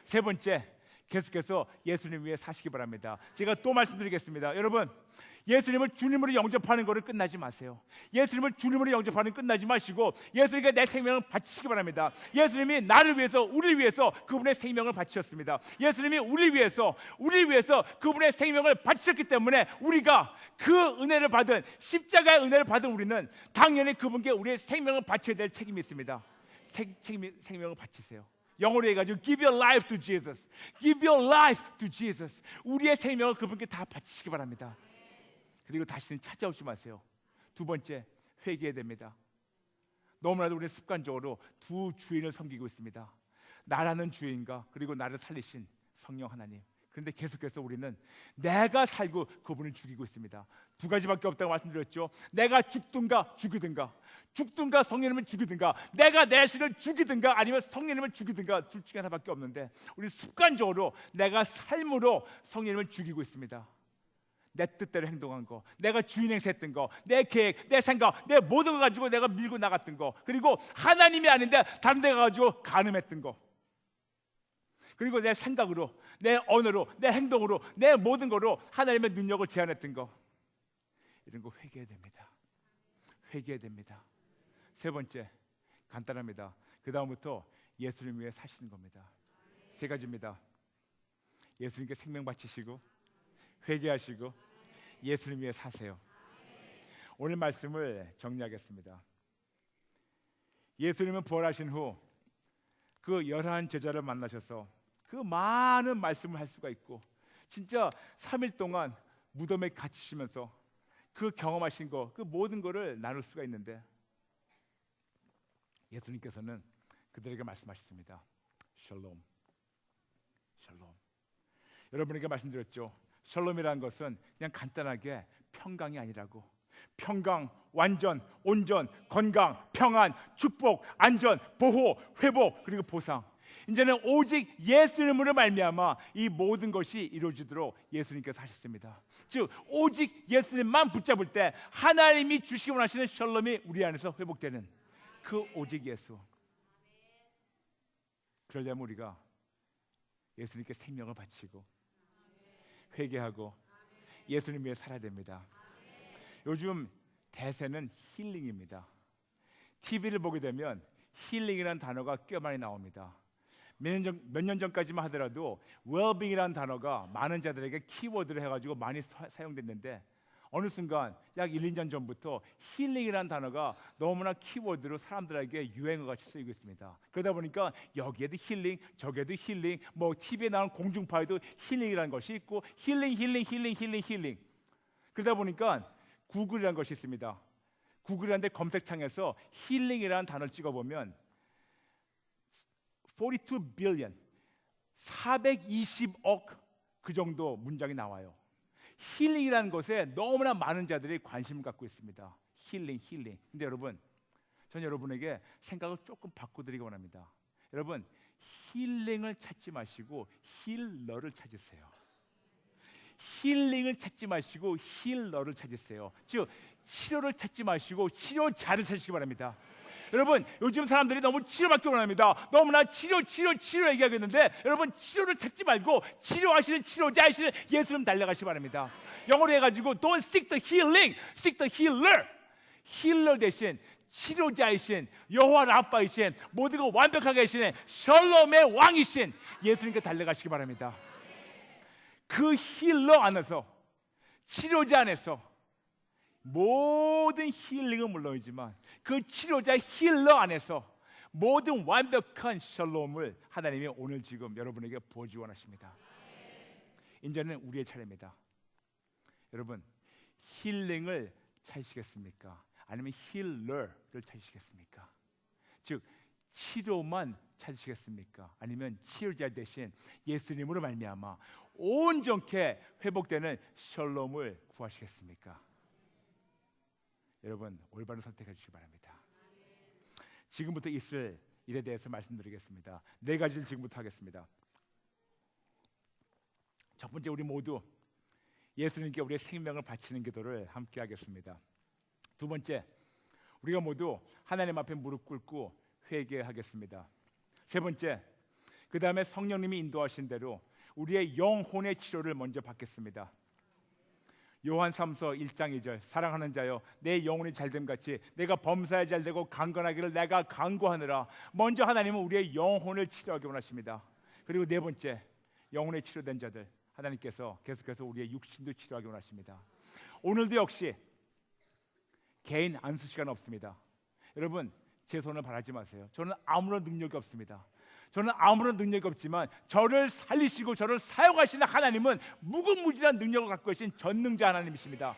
세 번째, 계속해서 예수님 위해 사시기 바랍니다. 제가 또 말씀드리겠습니다. 여러분, 예수님을 주님으로 영접하는 것을 끝나지 마세요. 예수님을 주님으로 영접하는 끝나지 마시고 예수님께 내 생명을 바치시기 바랍니다. 예수님이 나를 위해서, 우리를 위해서 그분의 생명을 바치셨습니다. 예수님이 우리를 위해서 그분의 생명을 바치셨기 때문에 우리가 그 은혜를 받은, 십자가의 은혜를 받은 우리는 당연히 그분께 우리의 생명을 바쳐야 될 책임이 있습니다. 생명을 바치세요. 영어로 해가지고 give your life to Jesus. Give your life to Jesus. 우리의 생명을 그분께 다 바치시기 바랍니다. 그리고 다시는 찾아오지 마세요. 두 번째, 회개해야 됩니다. 너무나도 우리는 습관적으로 두 주인을 섬기고 있습니다. 나라는 주인과 그리고 나를 살리신 성령 하나님. 그런데 계속해서 우리는 내가 살고 그분을 죽이고 있습니다. 두 가지밖에 없다고 말씀드렸죠. 내가 죽든가 죽이든가, 죽든가 성령님을 죽이든가, 내가 내 자신을 죽이든가 아니면 성령님을 죽이든가, 둘 중에 하나밖에 없는데 우리 습관적으로 내가 삶으로 성령님을 죽이고 있습니다. 내 뜻대로 행동한 거, 내가 주인 행세했던 거, 내 계획, 내 생각, 내 모든 거 가지고 내가 밀고 나갔던 거, 그리고 하나님이 아닌데 다른 데 가지고 간음했던 거, 그리고 내 생각으로, 내 언어로, 내 행동으로, 내 모든 거로 하나님의 능력을 제한했던 거, 이런 거 회개해야 됩니다. 회개해야 됩니다. 세 번째, 간단합니다. 그 다음부터 예수님 위해 사시는 겁니다. 세 가지입니다. 예수님께 생명 바치시고, 회개하시고, 예수님 위해 사세요. 오늘 말씀을 정리하겠습니다. 예수님은 부활하신 후 그 11 제자를 만나셔서 그 많은 말씀을 할 수가 있고, 진짜 3일 동안 무덤에 갇히시면서 그 경험하신 거, 그 모든 거를 나눌 수가 있는데, 예수님께서는 그들에게 말씀하셨습니다. 샬롬, 샬롬. 여러분에게 말씀드렸죠. 샬롬이라는 것은 그냥 간단하게 평강이 아니라고. 평강, 완전, 온전, 건강, 평안, 축복, 안전, 보호, 회복, 그리고 보상. 이제는 오직 예수님으로 말미암아 이 모든 것이 이루어지도록 예수님께서 하셨습니다. 즉 오직 예수님만 붙잡을 때 하나님이 주시기 원하시는 샬롬이 우리 안에서 회복되는 그 오직 예수. 그러려면 우리가 예수님께 생명을 바치고 회개하고 예수님 위해 살아야 됩니다. 요즘 대세는 힐링입니다. TV를 보게 되면 힐링이라는 단어가 꽤 많이 나옵니다. 몇 년 전까지만 하더라도 웰빙이라는 단어가 많은 자들에게 키워드를 해가지고 많이 사용됐는데, 어느 순간 약 1, 2년 전부터 힐링이라는 단어가 너무나 키워드로 사람들에게 유행어같이 쓰이고 있습니다. 그러다 보니까 여기에도 힐링, 저기에도 힐링, 뭐 TV에 나오는 공중파에도 힐링이라는 것이 있고, 힐링. 그러다 보니까 구글이라는 것이 있습니다. 구글이라는 검색창에서 힐링이라는 단어를 찍어보면 42 billion, 420억 그 정도 문장이 나와요. 힐링이라는 것에 너무나 많은 자들이 관심을 갖고 있습니다. 힐링. 근데 여러분, 저는 여러분에게 생각을 조금 바꿔드리기 원합니다. 여러분, 힐링을 찾지 마시고 힐러를 찾으세요. 힐링을 찾지 마시고 힐러를 찾으세요. 즉 치료를 찾지 마시고 치료자를 찾으시기 바랍니다. 여러분, 요즘 사람들이 너무 치료받기 원합니다. 너무나 치료 얘기하겠는데, 여러분 치료를 찾지 말고 치료하시는 치료자이시는 예수님 달려가시기 바랍니다. 영어로 해가지고 Don't seek the healing, seek the healer. 힐러 대신 치료자이신 여호와 라파이신 모든 걸 완벽하게 하시는 샬롬의 왕이신 예수님께 달려가시기 바랍니다. 그 힐러 안에서, 치료자 안에서 모든 힐링은 물론이지만 그 치료자 힐러 안에서 모든 완벽한 샬롬을 하나님이 오늘 지금 여러분에게 부어주기 원하십니다. 이제는 우리의 차례입니다. 여러분, 힐링을 찾으시겠습니까? 아니면 힐러를 찾으시겠습니까? 즉 치료만 찾으시겠습니까? 아니면 치료자 대신 예수님으로 말미암아 온전케 회복되는 샬롬을 구하시겠습니까? 여러분, 올바른 선택해 주시기 바랍니다. 지금부터 있을 일에 대해서 말씀드리겠습니다. 4가지를 지금부터 하겠습니다. 첫 번째, 우리 모두 예수님께 우리의 생명을 바치는 기도를 함께 하겠습니다. 두 번째, 우리가 모두 하나님 앞에 무릎 꿇고 회개하겠습니다. 세 번째, 그 다음에 성령님이 인도하신 대로 우리의 영혼의 치료를 먼저 받겠습니다. 요한 3서 1장 2절, 사랑하는 자여 내 영혼이 잘됨 같이 내가 범사에 잘되고 강건하기를 내가 간구하느라. 먼저 하나님은 우리의 영혼을 치료하기 원하십니다. 그리고 네 번째, 영혼의 치료된 자들 하나님께서 계속해서 우리의 육신도 치료하기 원하십니다. 오늘도 역시 개인 안수 시간 없습니다. 여러분, 제 손을 바라지 마세요. 저는 아무런 능력이 없습니다. 저는 아무런 능력이 없지만 저를 살리시고 저를 사용하시는 하나님은 무궁무진한 능력을 갖고 계신 전능자 하나님이십니다.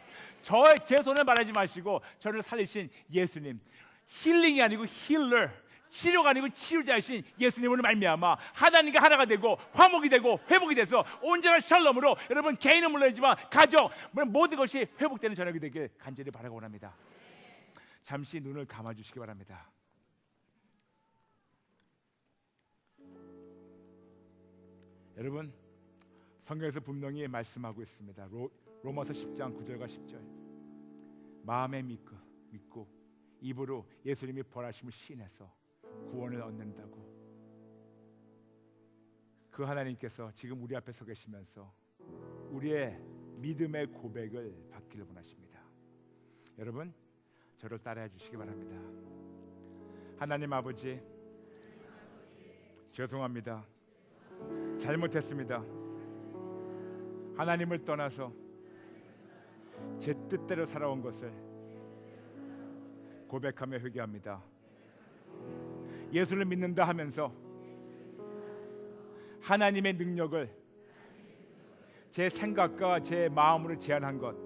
제 손을 바라지 마시고 저를 살리신 예수님, 힐링이 아니고 힐러, 치료가 아니고 치유자이신 예수님으로 말미암아 하나님과 하나가 되고 화목이 되고 회복이 돼서 온전한 샬롬으로 여러분 개인은 물론이지만 가정 모든 것이 회복되는 저녁이 되길 간절히 바라고 원합니다. 잠시 눈을 감아주시기 바랍니다. 여러분, 성경에서 분명히 말씀하고 있습니다. 로마서 10장 9절과 10절, 마음에 믿고 입으로 예수님이 벌하심을 시인해서 구원을 얻는다고. 그 하나님께서 지금 우리 앞에 서 계시면서 우리의 믿음의 고백을 받기를 원하십니다. 여러분, 저를 따라해 주시기 바랍니다. 하나님 아버지, 죄송합니다. 잘못했습니다. 하나님을 떠나서 제 뜻대로 살아온 것을 고백하며 회개합니다. 예수를 믿는다 하면서 하나님의 능력을 제 생각과 제 마음으로 제한한 것,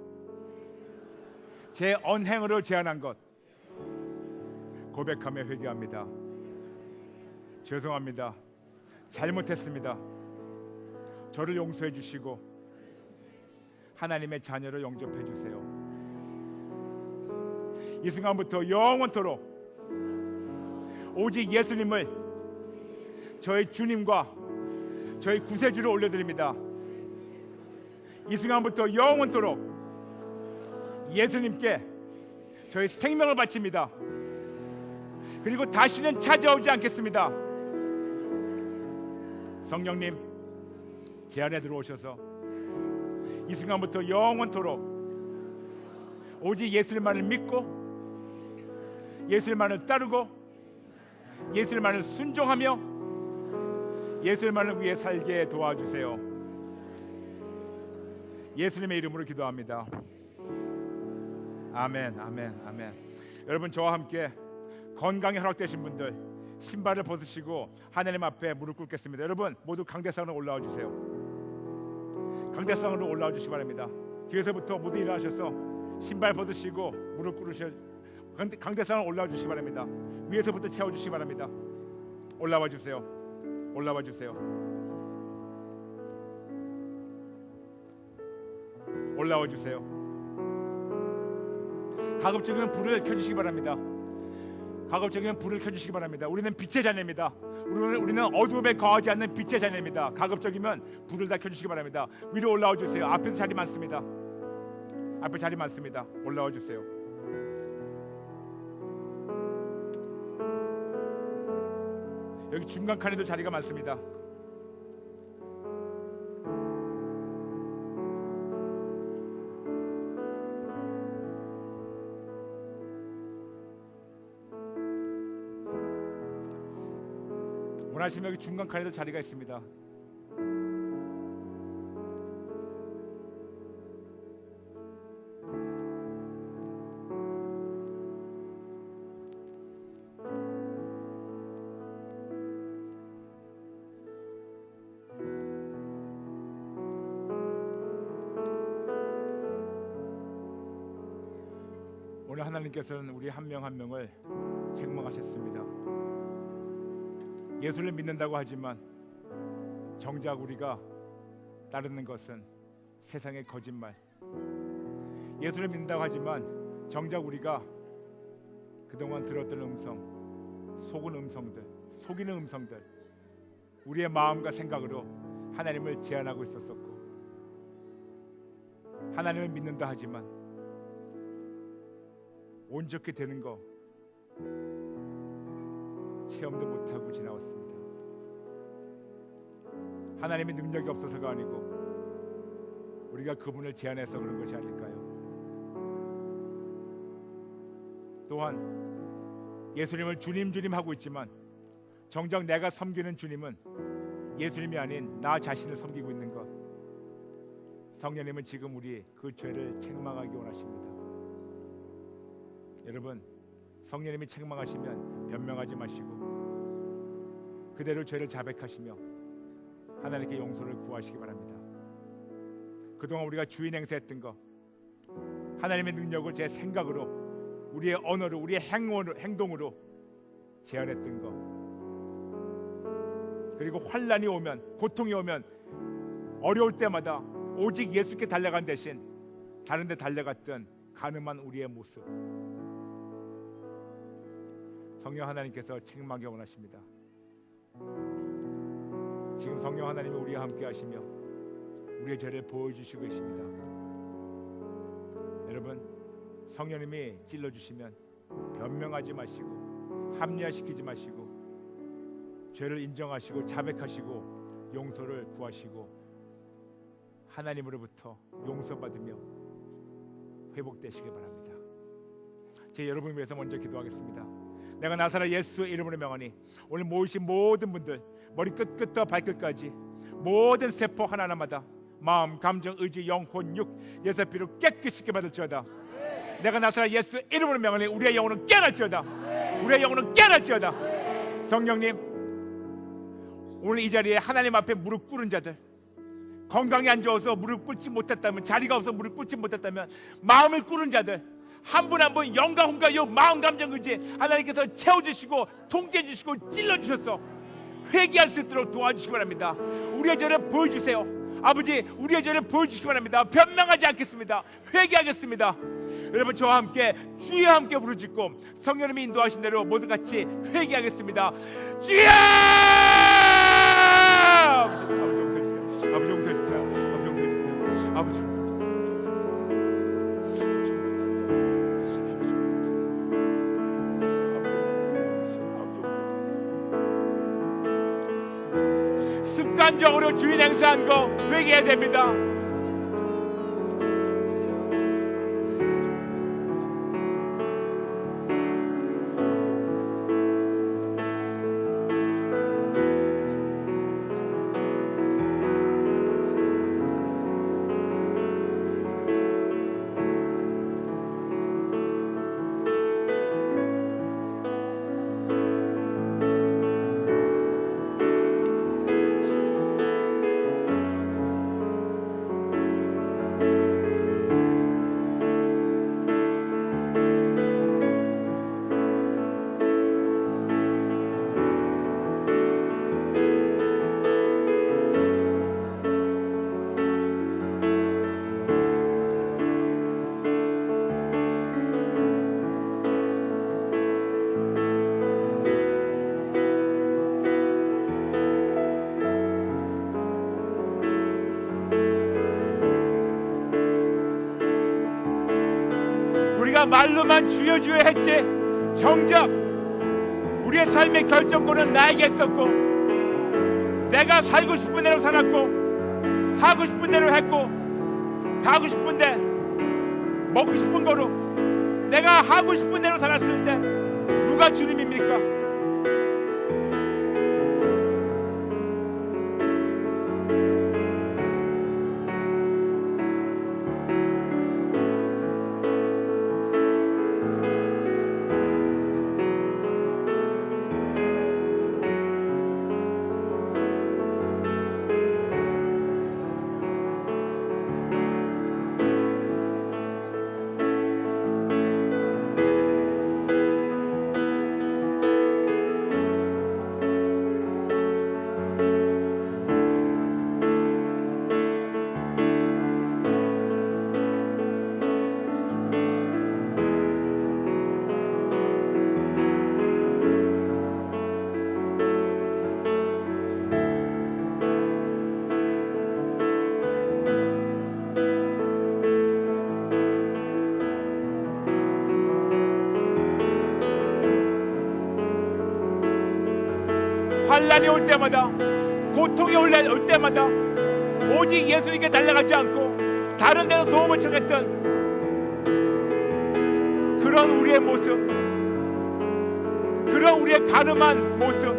제 언행으로 제한한 것 고백하며 회개합니다. 죄송합니다. 잘못했습니다. 저를 용서해 주시고 하나님의 자녀를 영접해 주세요. 이 순간부터 영원토록 오직 예수님을 저희 주님과 저희 구세주로 올려드립니다. 이 순간부터 영원토록 예수님께 저희 생명을 바칩니다. 그리고 다시는 찾아오지 않겠습니다. 성령님, 제 안에 들어오셔서 이 순간부터 영원토록 오직 예수님만을 믿고 예수님만을 따르고 예수님만을 순종하며 예수님만을 위해 살게 도와주세요. 예수님의 이름으로 기도합니다. 아멘, 아멘, 아멘. 여러분, 저와 함께 건강이 허락되신 분들 신발을 벗으시고 하나님 앞에 무릎 꿇겠습니다. 여러분 모두 강대상으로 올라와 주세요. 강대상으로 올라와 주시기 바랍니다. 뒤에서부터 모두 일어나셔서 신발 벗으시고 무릎 꿇으셔 강대상으로 올라와 주시기 바랍니다. 위에서부터 채워 주시기 바랍니다. 올라와 주세요. 올라와 주세요. 올라와 주세요. 가급적이면 불을 켜주시기 바랍니다. 가급적이면 불을 켜주시기 바랍니다. 우리는 빛의 자녀입니다. 우리는 어둠에 거하지 않는 빛의 자녀입니다. 가급적이면 불을 다 켜주시기 바랍니다. 위로 올라와 주세요. 앞에서 자리 많습니다. 앞에 자리 많습니다. 올라와 주세요. 여기 중간 칸에도 자리가 많습니다. 원하시면 여기 중간 칸에도 자리가 있습니다. 오늘 하나님께서는 우리 한 명 한 명을 책망하셨습니다. 예수를 믿는다고 하지만 정작 우리가 따르는 것은 세상의 거짓말. 예수를 믿는다고 하지만 정작 우리가 그동안 들었던 음성, 속은 음성들, 속이는 음성들, 우리의 마음과 생각으로 하나님을 제한하고 있었었고, 하나님을 믿는다 하지만 온전히 되는 거 체험도 못하고 지나왔습니다. 하나님의 능력이 없어서가 아니고 우리가 그분을 제한해서 그런 것이 아닐까요? 또한 예수님을 주님 주님 하고 있지만 정작 내가 섬기는 주님은 예수님이 아닌 나 자신을 섬기고 있는 것. 성령님은 지금 우리 그 죄를 책망하기 원하십니다. 여러분, 성령님이 책망하시면 변명하지 마시고 그대로 죄를 자백하시며 하나님께 용서를 구하시기 바랍니다. 그동안 우리가 주인 행세했던 것, 하나님의 능력을 제 생각으로, 우리의 언어로, 우리의 행동으로 제한했던 것, 그리고 환난이 오면, 고통이 오면 어려울 때마다 오직 예수께 달려간 대신 다른 데 달려갔던 가늠한 우리의 모습, 성령 하나님께서 책망하기 원하십니다. 지금 성령 하나님이 우리와 함께 하시며 우리의 죄를 보여주시고 계십니다. 여러분, 성령님이 찔러주시면 변명하지 마시고 합리화시키지 마시고 죄를 인정하시고 자백하시고 용서를 구하시고 하나님으로부터 용서받으며 회복되시길 바랍니다. 제 여러분을 위해서 먼저 기도하겠습니다. 내가 나사렛 예수 이름으로 명하니 오늘 모이신 모든 분들 머리끝부터 발끝까지 모든 세포 하나하나마다 마음, 감정, 의지, 영, 혼, 육 예수 피로 깨끗이 받을지어다. 내가 나사렛 예수 이름으로 명하니 우리의 영혼은 깨어날지어다. 우리의 영혼은 깨어날지어다. 성령님, 오늘 이 자리에 하나님 앞에 무릎 꿇은 자들, 건강이 안 좋아서 무릎 꿇지 못했다면, 자리가 없어 무릎 꿇지 못했다면 마음을 꿇은 자들 한 분 한 분 영과 혼과 요 마음, 감정, 의지 하나님께서 채워주시고 통제해주시고 찔러주셔서 회개할 수 있도록 도와주시기 바랍니다. 우리의 죄를 보여주세요. 아버지, 우리의 죄를 보여주시기 바랍니다. 변명하지 않겠습니다. 회개하겠습니다. 여러분, 저와 함께 주여 함께 부르짖고 성령님이 인도하신 대로 모두 같이 회개하겠습니다. 주여! 아버지 용서해주세요. 아버지 용서해주세요. 아버지 용서해주세요. 아버지 습관적으로 주인 행사한 거 회개해야 됩니다. 말로만 주여 주여 했지 정작 우리의 삶의 결정권은 나에게 있었고 내가 살고 싶은 대로 살았고 하고 싶은 대로 했고 가고 싶은데 먹고 싶은 거로 내가 하고 싶은 대로 살았을 때 누가 주님입니까? 환난이 올 때마다, 고통이 올 때마다 오직 예수님께 달려가지 않고 다른 데서 도움을 청했던 그런 우리의 모습, 그런 우리의 가늠한 모습,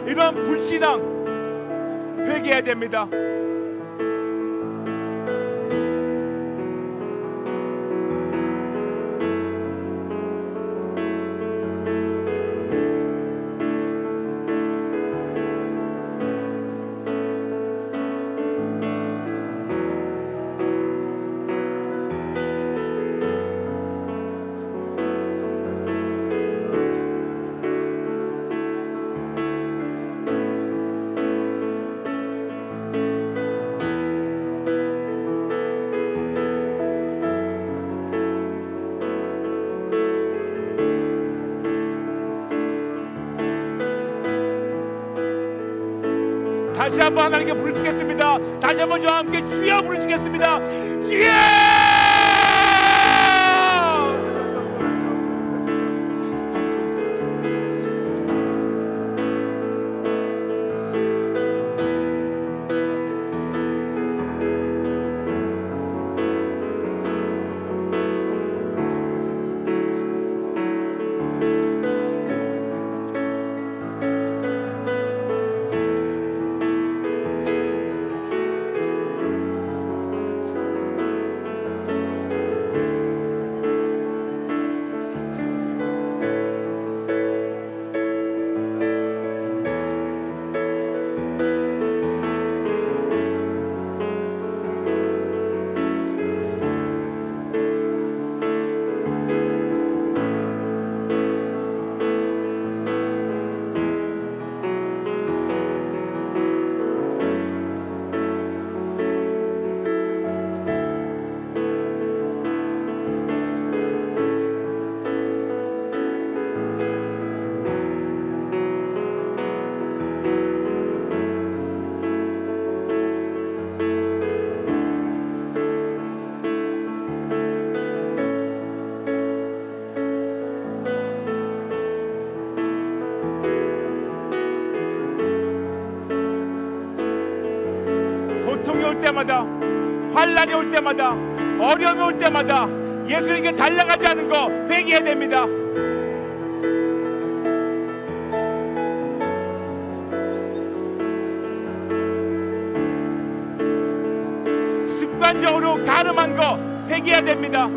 이런 불신앙 회개해야 됩니다. 다시 한번 하나님께 부르시겠습니다. 다시 한번 저와 함께 주여 부르시겠습니다. 주여! 고통이 올 때마다, 환난이 올 때마다, 어려움이 올 때마다 예수님께 달려가지 않은 거 회개해야 됩니다. 습관적으로 가늠한 거 회개해야 됩니다.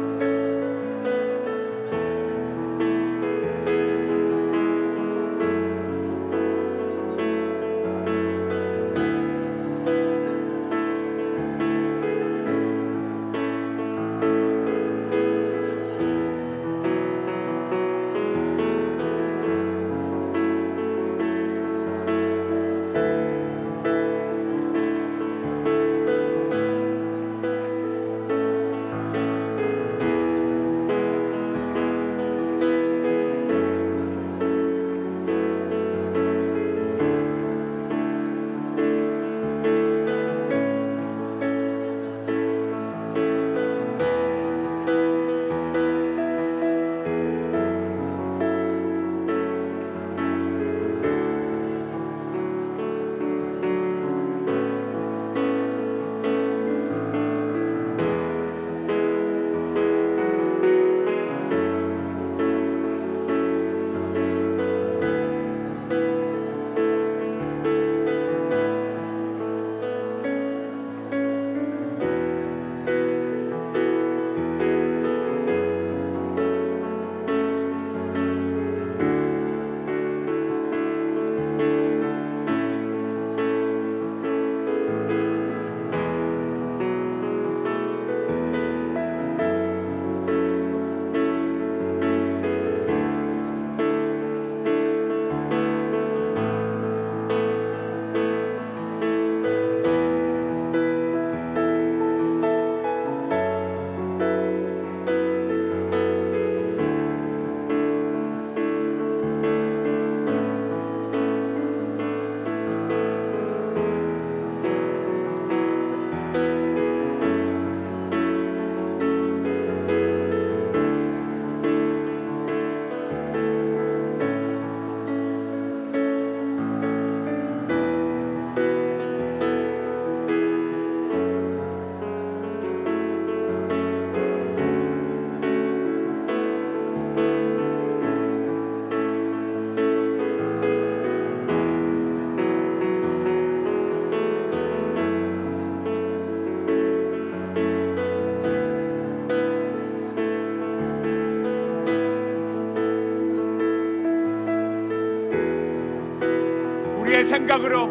우리의 생각으로,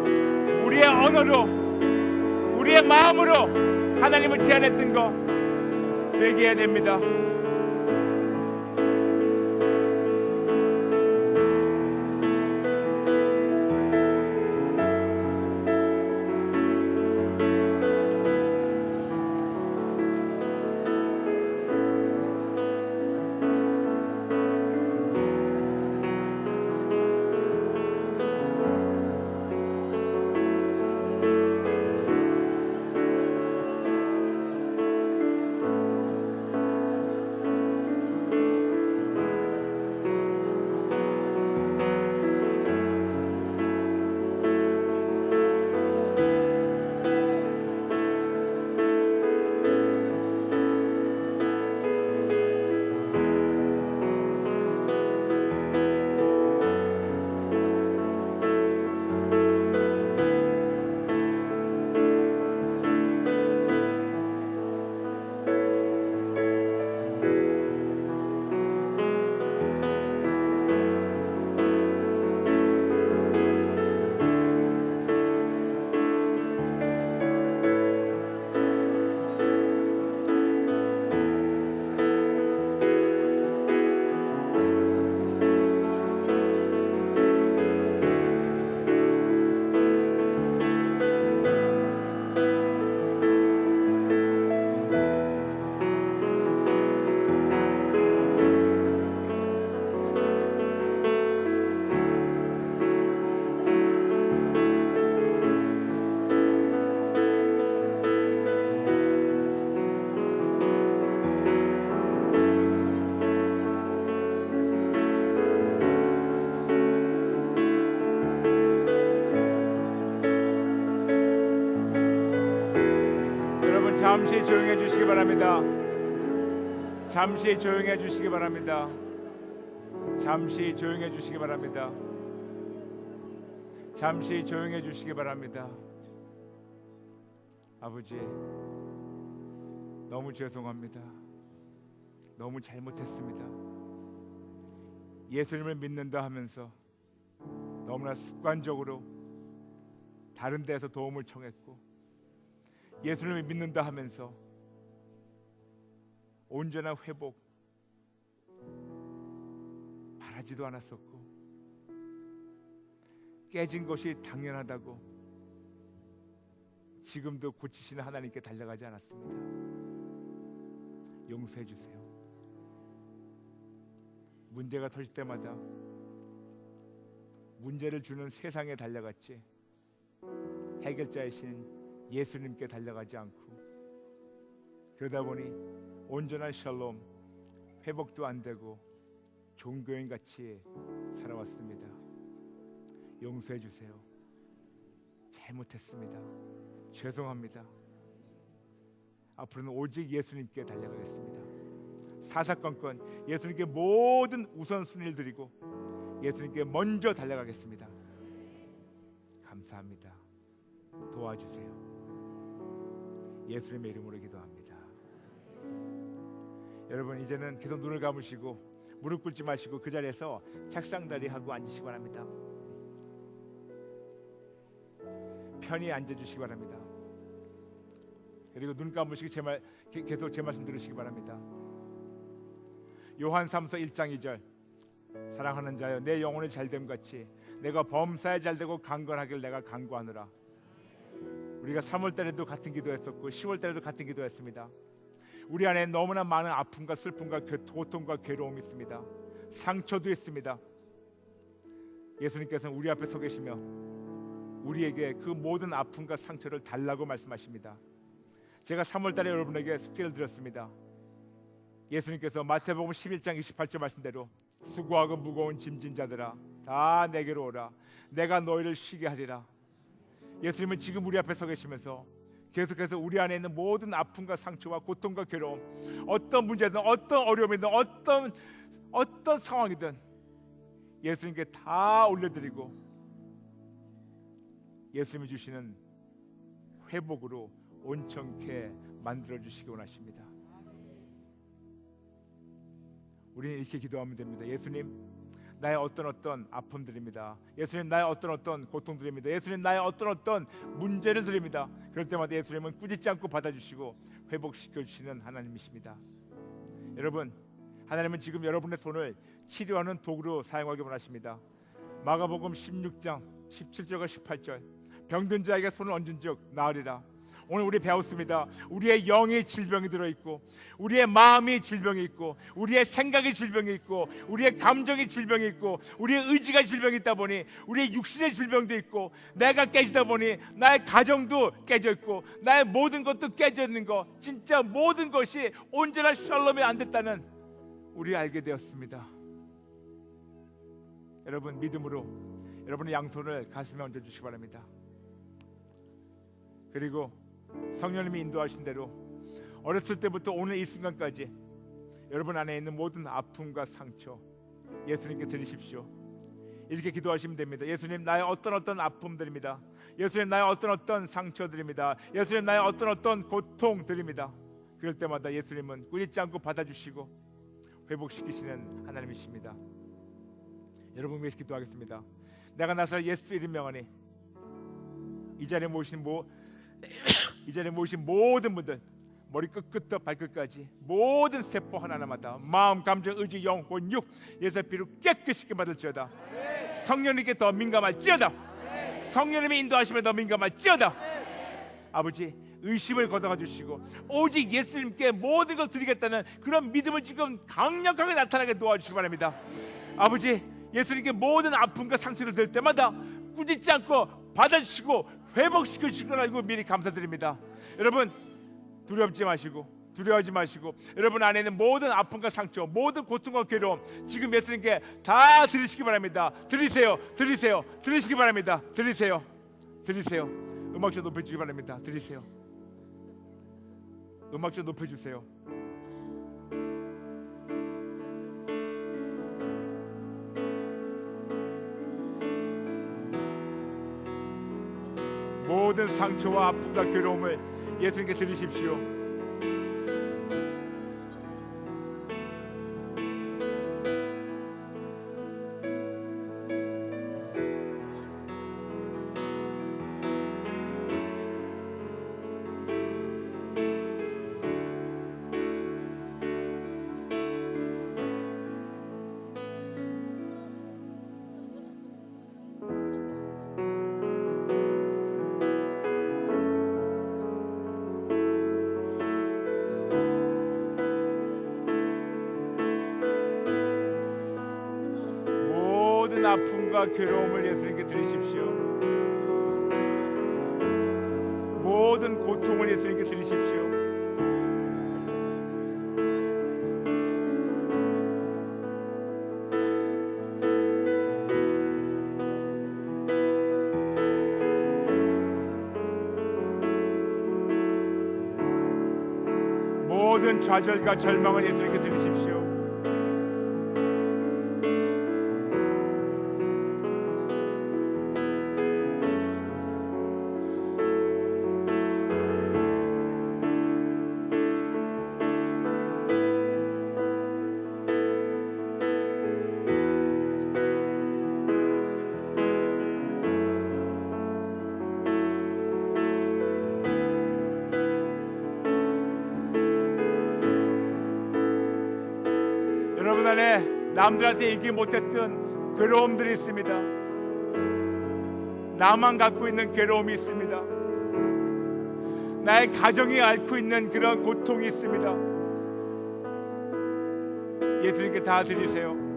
우리의 언어로, 우리의 마음으로 하나님을 제안했던 거 회개해야 됩니다. 잠시 조용해 주시기 바랍니다. 잠시 조용해 주시기 바랍니다. 잠시 조용해 주시기 바랍니다. 잠시 조용해 주시기 바랍니다. 아버지, 너무 죄송합니다. 너무 잘못했습니다. 예수님을 믿는다 하면서 너무나 습관적으로 다른 데서 도움을 청했고, 예수님을 믿는다 하면서 온전한 회복 바라지도 않았었고, 깨진 것이 당연하다고 지금도 고치시는 하나님께 달려가지 않았습니다. 용서해 주세요. 문제가 터질 때마다 문제를 주는 세상에 달려갔지, 해결자이신 예수님께 달려가지 않고, 그러다 보니 온전한 샬롬, 회복도 안 되고 종교인같이 살아왔습니다. 용서해 주세요. 잘못했습니다. 죄송합니다. 앞으로는 오직 예수님께 달려가겠습니다. 사사건건 예수님께 모든 우선순위를 드리고 예수님께 먼저 달려가겠습니다. 감사합니다. 도와주세요. 예수님의 이름으로 기도합니다. 여러분, 이제는 계속 눈을 감으시고 무릎 꿇지 마시고 그 자리에서 책상다리 하고 앉으시기 바랍니다. 편히 앉아주시기 바랍니다. 그리고 눈 감으시고 계속 제 말씀 들으시기 바랍니다. 요한 3서 1장 2절, 사랑하는 자여, 내 영혼이 잘됨 같이 내가 범사에 잘되고 강건하길 내가 간구하노라. 우리가 3월 달에도 같은 기도했었고 10월 달에도 같은 기도했습니다. 우리 안에 너무나 많은 아픔과 슬픔과 고통과 괴로움이 있습니다. 상처도 있습니다. 예수님께서는 우리 앞에 서 계시며 우리에게 그 모든 아픔과 상처를 달라고 말씀하십니다. 제가 3월 달에 여러분에게 숙제를 드렸습니다. 예수님께서 마태복음 11장 28절 말씀대로 수고하고 무거운 짐진 자들아 다 내게로 오라, 내가 너희를 쉬게 하리라. 예수님은 지금 우리 앞에 서 계시면서 계속해서 우리 안에 있는 모든 아픔과 상처와 고통과 괴로움, 어떤 문제든 어떤 어려움이든 어떤 상황이든 예수님께 다 올려드리고 예수님이 주시는 회복으로 온전케 만들어주시기 원하십니다. 우리는 이렇게 기도하면 됩니다. 예수님, 나의 어떤 아픔들입니다. 예수님 나의 어떤 고통들입니다. 예수님 나의 어떤 문제를 드립니다. 그럴 때마다 예수님은 꾸짖지 않고 받아주시고 회복시켜 주시는 하나님이십니다. 여러분, 하나님은 지금 여러분의 손을 치료하는 도구로 사용하기 원하십니다. 마가복음 16장 17절과 18절, 병든 자에게 손을 얹은즉 나으리라. 오늘 우리 배웠습니다. 우리의 영의 질병이 들어있고, 우리의 마음이 질병이 있고, 우리의 생각의 질병이 있고, 우리의 감정의 질병이 있고, 우리의 의지가 질병이 있다 보니 우리의 육신의 질병도 있고, 내가 깨지다 보니 나의 가정도 깨져 있고, 나의 모든 것도 깨져 있는 거, 진짜 모든 것이 온전한 샬롬이 안 됐다는 우리 알게 되었습니다. 여러분, 믿음으로 여러분의 양손을 가슴에 얹어주시기 바랍니다. 그리고 성령님이 인도하신 대로 어렸을 때부터 오늘 이 순간까지 여러분 안에 있는 모든 아픔과 상처 예수님께 드리십시오. 이렇게 기도하시면 됩니다. 예수님, 나의 어떤 아픔들입니다. 예수님, 나의 어떤 상처들입니다. 예수님, 나의 어떤 고통들입니다. 그럴 때마다 예수님은 꾸짖지 않고 받아주시고 회복시키시는 하나님이십니다. 여러분 위해서 기도하겠습니다. 내가 나사렛 예수 이름 명하니 이 자리에 모신 모든 분들, 머리 끝부터 발끝까지 모든 세포 하나하나마다 마음, 감정, 의지, 영, 혼, 육 예수의 피로 깨끗이 받을지어다. 성령님께 더 민감할지어다. 성령님의 인도하심에 더 민감할지어다. 아버지, 의심을 걷어가 주시고 오직 예수님께 모든 걸 드리겠다는 그런 믿음을 지금 강력하게 나타나게 도와주시기 바랍니다. 아버지, 예수님께 모든 아픔과 상처를 들 때마다 꾸짖지 않고 받아주시고 회복시켜 주실 걸 알고 미리 감사드립니다. 여러분, 두려워하지 마시고 여러분 안에 있는 모든 아픔과 상처, 모든 고통과 괴로움 지금 예수님께 다 드리시기 바랍니다. 드리시기 바랍니다. 드리세요. 음악 좀 높여주시기 바랍니다. 드리세요. 음악 좀 높여주세요. 모든 상처와 아픔과 괴로움을 예수님께 드리십시오. 모든 아픔과 괴로움을 예수님께 드리십시오. 모든 고통을 예수님께 드리십시오. 모든 좌절과 절망을 예수님께 드리십시오. 여러분 안에 남들한테 얘기 못했던 괴로움들이 있습니다. 나만 갖고 있는 괴로움이 있습니다. 나의 가정이 앓고 있는 그런 고통이 있습니다. 예수님께 다 드리세요.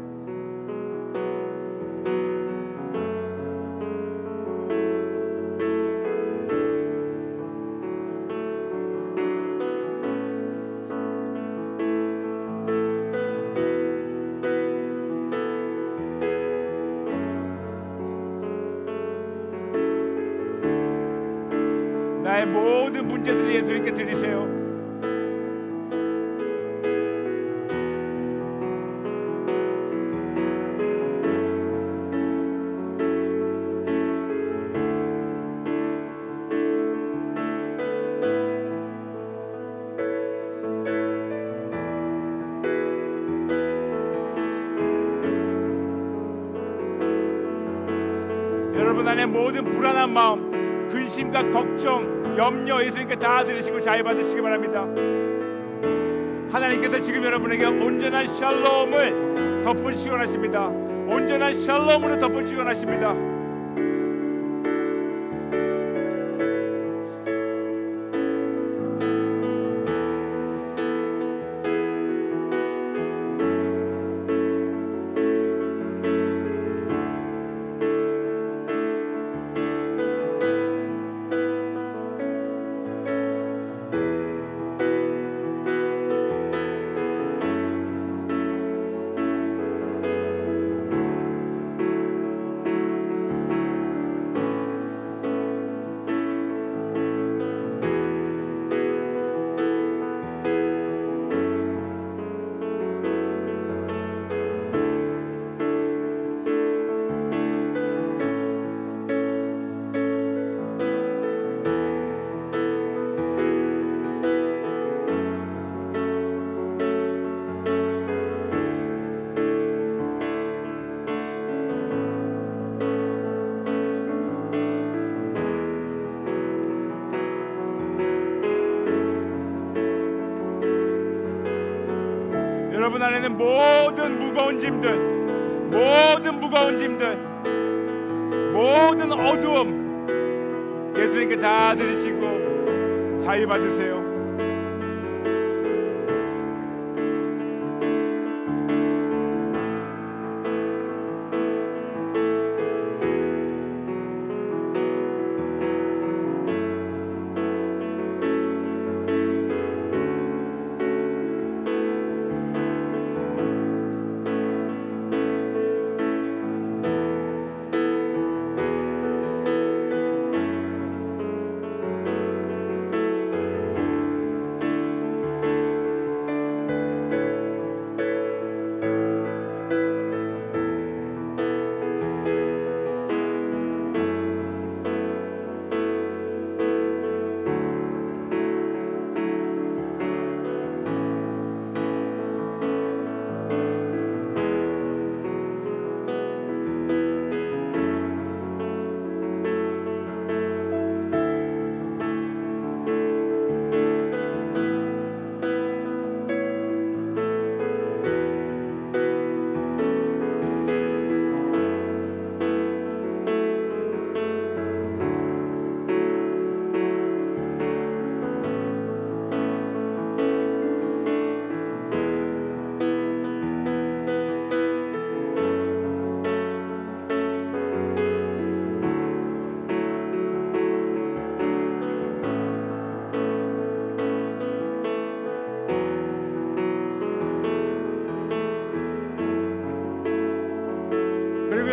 나의 모든 문제들을 예수님께 드리세요. 여러분 안에 모든 불안한 마음, 근심과 걱정, 염려 예수님께 다 드리시고 자유 받으시기 바랍니다. 하나님께서 지금 여러분에게 온전한 샬롬을 덮어주시기 원하십니다. 온전한 샬롬으로 덮어주시기 원하십니다. 여러분 안에는 모든 무거운 짐들, 모든 어두움 예수님께 다 드리시고 자유 받으세요.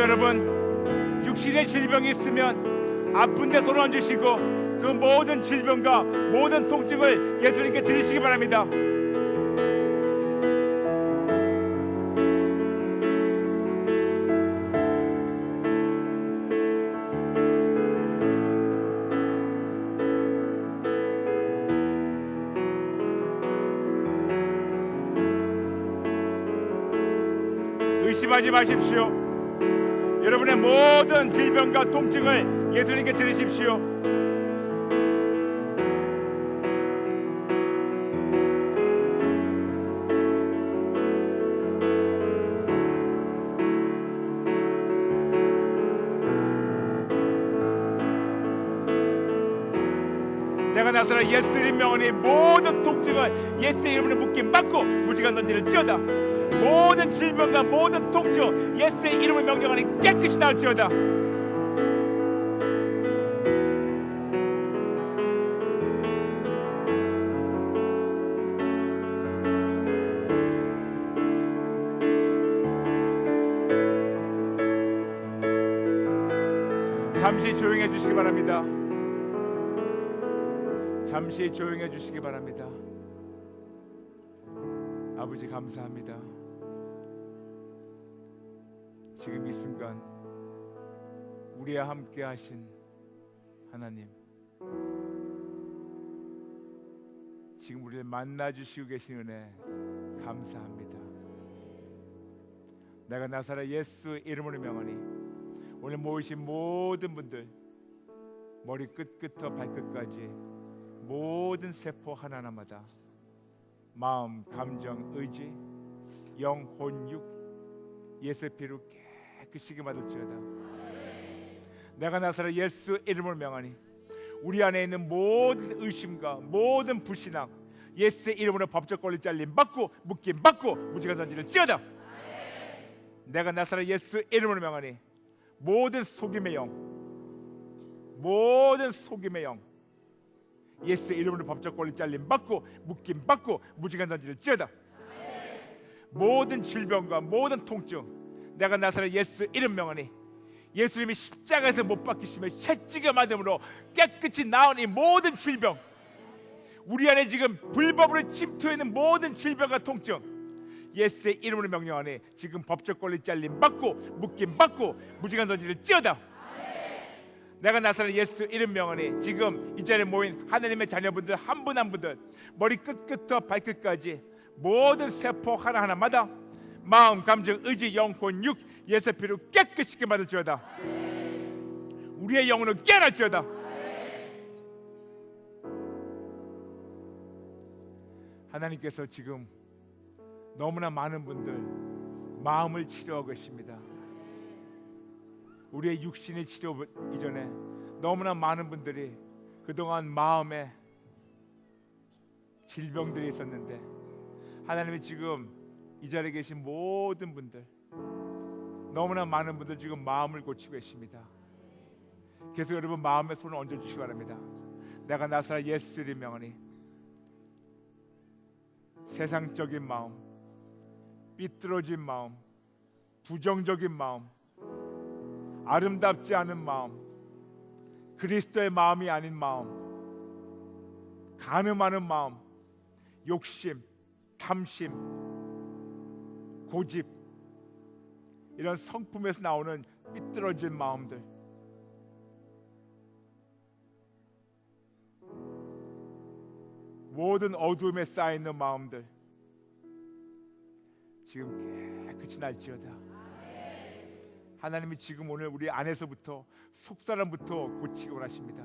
여러분 육신의 질병이 있으면 아픈데 손 얹으시고 그 모든 질병과 모든 통증을 예수님께 드리시기 바랍니다. 의심하지 마십시오. 여러분의 모든 질병과 통증을 예수님께 드리십시오. 내가 나서라 예수 이름 명하니 모든 통증을 예수의 이름으로 묶임 받고 무지간 던지를지어다. 모든 질병과 모든 통증 예수의 이름을 명령하니 깨끗이 나을지어다. 잠시 조용해 주시기 바랍니다. 잠시 조용해 주시기 바랍니다. 아버지 감사합니다. 지금 이 순간 우리와 함께 하신 하나님, 지금 우리를 만나 주시고 계신 은혜 감사합니다. 내가 나사렛 예수 이름으로 명하니 오늘 모이신 모든 분들 머리 끝부터 발끝까지 모든 세포 하나하나마다 마음, 감정, 의지, 영, 혼, 육 예수의 피로 깨끗이 받을지어다. 내가 나사렛 예수 이름으로 명하니 우리 안에 있는 모든 의심과 모든 불신앙 예수의 이름으로 법적 권리 잘림 받고 묶임 받고 무지가 던지를지어다. 내가 나사렛 예수 이름으로 명하니 모든 속임의 영, 모든 속임의 영 예수의 이름으로 법적 권리 잘림 받고 묶임 받고 무지가 던지를지어다. 모든 질병과 모든 통증 내가 나사렛 예수 이름 명하니 예수님이 십자가에서 못 박히시며 채찍에 맞음으로 깨끗이 나은 이 모든 질병, 우리 안에 지금 불법으로 침투해 있는 모든 질병과 통증 예수의 이름으로 명령하니 지금 법적 권리 잘림 받고 묶임 받고 무지간 던지를지어다. 내가 나사렛 예수 이름 명하니 지금 이 자리에 모인 하나님의 자녀분들 한 분 한 분들 머리 끝부터 발끝까지 모든 세포 하나하나마다 마음, 감정, 의지, 영, 혼, 육 예수의 피로 깨끗이 받을지어다. 우리의 영혼을 깨어날지어다. 하나님께서 지금 너무나 많은 분들 마음을 치료하고 계십니다. 우리의 육신의 치료 이전에 너무나 많은 분들이 그동안 마음에 질병들이 있었는데 하나님이 지금 이 자리에 계신 모든 분들 너무나 많은 분들 지금 마음을 고치고 계십니다. 그래서 여러분 마음에 손을 얹어주시기 바랍니다. 내가 나사렛 예수를 명하니 세상적인 마음, 삐뚤어진 마음, 부정적인 마음, 아름답지 않은 마음, 그리스도의 마음이 아닌 마음, 간음하는 마음, 욕심, 탐심, 고집 이런 성품에서 나오는 삐뚤어진 마음들 모든 어두움에 쌓여있는 마음들 지금 깨끗이 날지어다. 하나님이 지금 오늘 우리 안에서부터 속사람부터 고치기 원하십니다.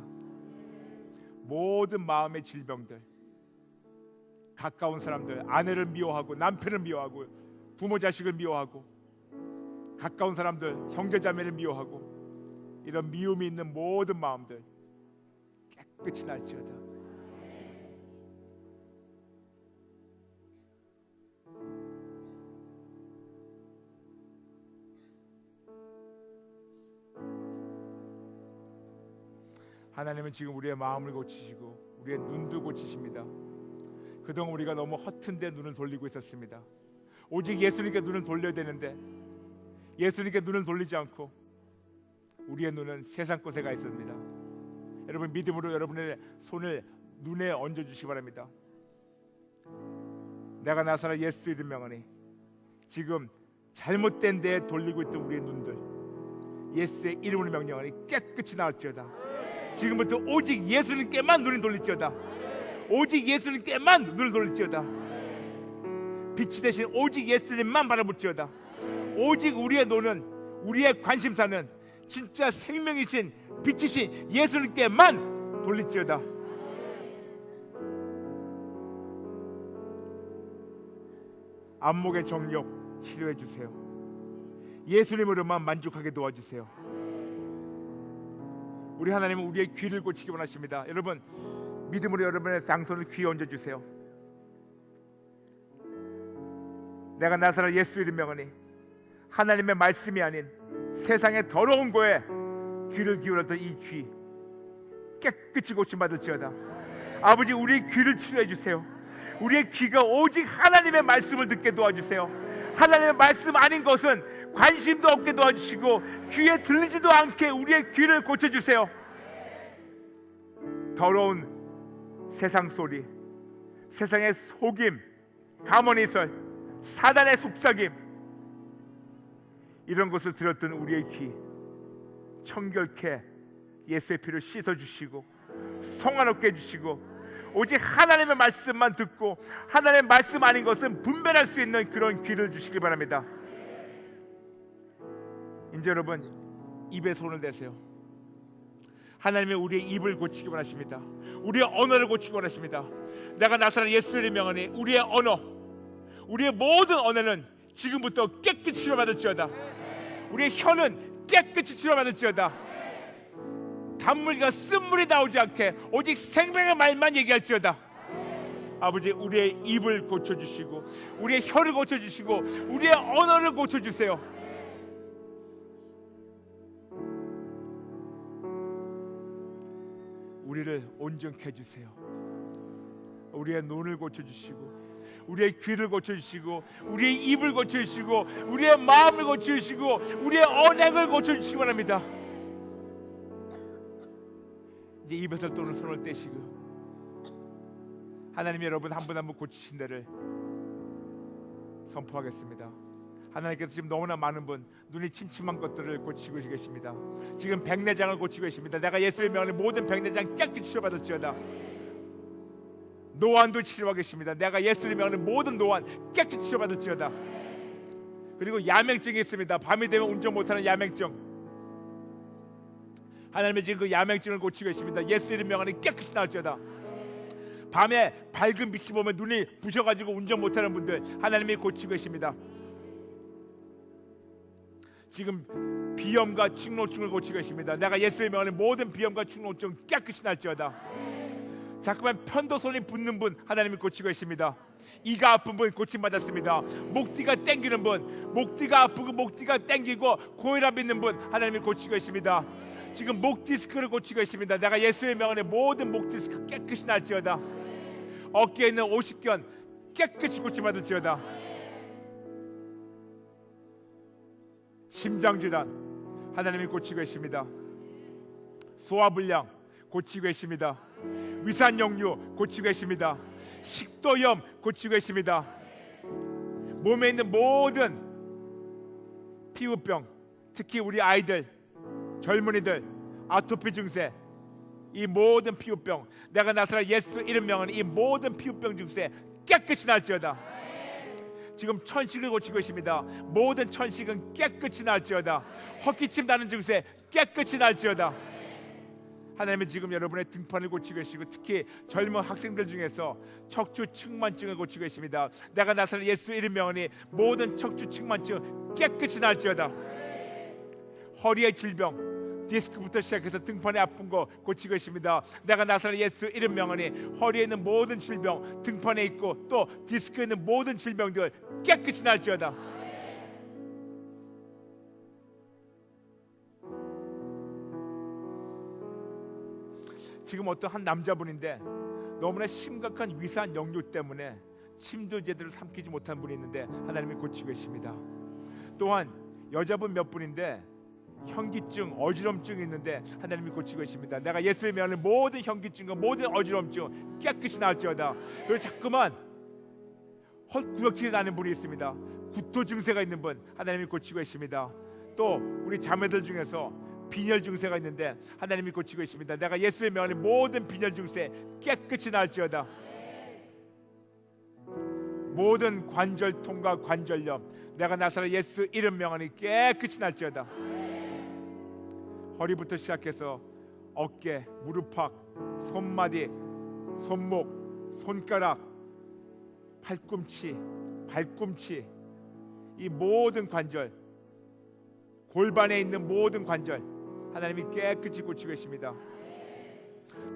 모든 마음의 질병들 가까운 사람들 아내를 미워하고 남편을 미워하고 부모 자식을 미워하고 가까운 사람들 형제자매를 미워하고 이런 미움이 있는 모든 마음들 깨끗이 날지어다. 하나님은 지금 우리의 마음을 고치시고 우리의 눈도 고치십니다. 그동안 우리가 너무 허튼데 눈을 돌리고 있었습니다. 오직 예수님께 눈을 돌려야 되는데 예수님께 눈을 돌리지 않고 우리의 눈은 세상 곳에 가 있습니다. 여러분 믿음으로 여러분의 손을 눈에 얹어주시기 바랍니다. 내가 나사렛 예수 이름 명하니 지금 잘못된 데에 돌리고 있던 우리의 눈들 예수의 이름으로 명령하니 깨끗이 나을지어다. 지금부터 오직 예수님께만 눈을 돌릴지어다. 오직 예수님께만 눈을 돌릴지어다. 빛이 되신 오직 예수님만 바라볼지어다. 오직 우리의 노는 우리의 관심사는 진짜 생명이신 빛이신 예수님께만 돌릴지어다. 안목의 정욕 치료해 주세요. 예수님으로만 만족하게 도와주세요. 우리 하나님은 우리의 귀를 고치기 원하십니다. 여러분 믿음으로 여러분의 양손을 귀에 얹어주세요. 내가 나사렛 예수 이름 명하니 하나님의 말씀이 아닌 세상의 더러운 거에 귀를 기울였던 이 귀 깨끗이 고침받을지어다. 아버지 우리의 귀를 치료해 주세요. 우리의 귀가 오직 하나님의 말씀을 듣게 도와주세요. 하나님의 말씀 아닌 것은 관심도 없게 도와주시고 귀에 들리지도 않게 우리의 귀를 고쳐주세요. 더러운 세상 소리, 세상의 속임, 가문이설, 사단의 속삭임 이런 것을 들었던 우리의 귀 청결케 예수의 피로 씻어주시고 성화롭게 해주시고 오직 하나님의 말씀만 듣고 하나님의 말씀 아닌 것은 분별할 수 있는 그런 귀를 주시기 바랍니다. 이제 여러분 입에 손을 대세요. 하나님이 우리의 입을 고치기 원하십니다. 우리의 언어를 고치기 원하십니다. 내가 나사렛 예수를 명하니 우리의 언어, 우리의 모든 언어는 지금부터 깨끗이 치료받을지어다. 우리의 혀는 깨끗이 치료받을지어다. 단물과 쓴물이 나오지 않게 오직 생명의 말만 얘기할지어다. 아버지, 우리의 입을 고쳐주시고 우리의 혀를 고쳐주시고 우리의 언어를 고쳐주세요. 우리를 온전케 해주세요. 우리의 눈을 고쳐주시고 우리의 귀를 고쳐주시고 우리의 입을 고쳐주시고 우리의 마음을 고쳐주시고 우리의 언행을 고쳐주시기 바랍니다. 이제 입에서 또는 손을 떼시고 하나님이 여러분 한 분 한 분 고치신 데를 선포하겠습니다. 하나님께서 지금 너무나 많은 분 눈이 침침한 것들을 고치고 계십니다. 지금 백내장을 고치고 계십니다. 내가 예수의 명하는 모든 백내장 깨끗이 치료받을지어다. 노안도 치료하겠습니다. 내가 예수의 명하는 모든 노안 깨끗이 치료받을지어다. 그리고 야맹증이 있습니다. 밤이 되면 운전 못하는 야맹증, 하나님이 지금 그 야맹증을 고치고 계십니다. 예수의 명하는 깨끗이 나을지어다. 밤에 밝은 빛이 보면 눈이 부셔가지고 운전 못하는 분들 하나님이 고치고 계십니다. 지금 비염과 축농증을 고치고 계십니다. 내가 예수의 명하는 모든 비염과 축농증 깨끗이 날지어다. 자꾸만 편도선이 붓는 분 하나님이 고치고 계십니다. 이가 아픈 분 고침받았습니다. 목뒤가 땡기는 분, 목뒤가 아프고 목뒤가 땡기고 고혈압 있는 분 하나님이 고치고 계십니다. 지금 목 디스크를 고치고 계십니다. 내가 예수의 명하는 모든 목 디스크 깨끗이 날지어다. 어깨에 있는 오십견 깨끗이 고침받을지어다. 심장질환 하나님이 고치고 계십니다. 소화불량 고치고 계십니다. 위산역류 고치고 계십니다. 식도염 고치고 계십니다. 몸에 있는 모든 피부병, 특히 우리 아이들, 젊은이들, 아토피 증세, 이 모든 피부병 내가 나사렛 예수 이름 명하는 이 모든 피부병 증세 깨끗이 날지어다. 지금 천식을 고치고 계십니다. 모든 천식은 깨끗이 날지어다. 헛기침 나는 증세 깨끗이 날지어다. 하나님은 지금 여러분의 등판을 고치고 계시고 특히 젊은 학생들 중에서 척추 측만증을 고치고 계십니다. 내가 나사렛 예수 이름 명하니 모든 척추 측만증 깨끗이 날지어다. 허리의 질병 디스크부터 시작해서 등판에 아픈 거 고치고 계십니다. 내가 나사렛 예수 이름 명하니 허리에 있는 모든 질병, 등판에 있고 또 디스크에 있는 모든 질병들 깨끗이 날지어다. 지금 어떤 한 남자분인데 너무나 심각한 위산 역류 때문에 침도 제대로 삼키지 못한 분이 있는데 하나님이 고치고 계십니다. 또한 여자분 몇 분인데 현기증, 어지럼증이 있는데 하나님이 고치고 계십니다. 내가 예수의 명하는 모든 현기증과 모든 어지럼증 깨끗이 나을지어다. 그리고 자꾸만 헛구역질이 나는 분이 있습니다. 구토 증세가 있는 분 하나님이 고치고 계십니다. 또 우리 자매들 중에서 빈혈 증세가 있는데 하나님이 고치고 계십니다. 내가 예수의 명하는 모든 빈혈 증세 깨끗이 나을지어다. 모든 관절통과 관절염 내가 나사렛 예수 이름 명하니 깨끗이 날지어다. 허리부터 시작해서 어깨, 무릎팍, 손마디, 손목, 손가락, 팔꿈치, 발꿈치 이 모든 관절, 골반에 있는 모든 관절 하나님이 깨끗이 고치고 계십니다.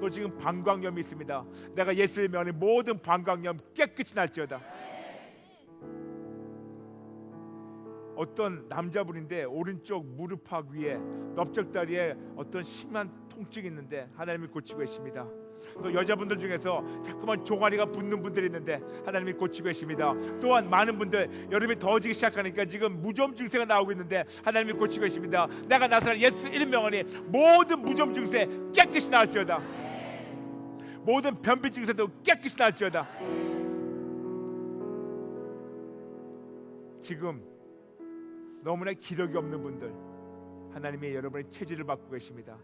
또 지금 방광염이 있습니다. 내가 예수의 명하는 모든 방광염 깨끗이 날지어다. 어떤 남자분인데 오른쪽 무릎팍 위에 넓적다리에 어떤 심한 통증이 있는데 하나님이 고치고 계십니다. 또 여자분들 중에서 자꾸만 종아리가 붓는 분들이 있는데 하나님이 고치고 계십니다. 또한 많은 분들 여름이 더워지기 시작하니까 지금 무좀 증세가 나오고 있는데 하나님이 고치고 계십니다. 내가 나사렛 예수 이름 명하니 모든 무좀 증세 깨끗이 나을지어다. 모든 변비 증세도 깨끗이 나을지어다. 지금 너무나 기력이 없는 분들 하나님이 여러분의 체질을 바꾸고 계십니다.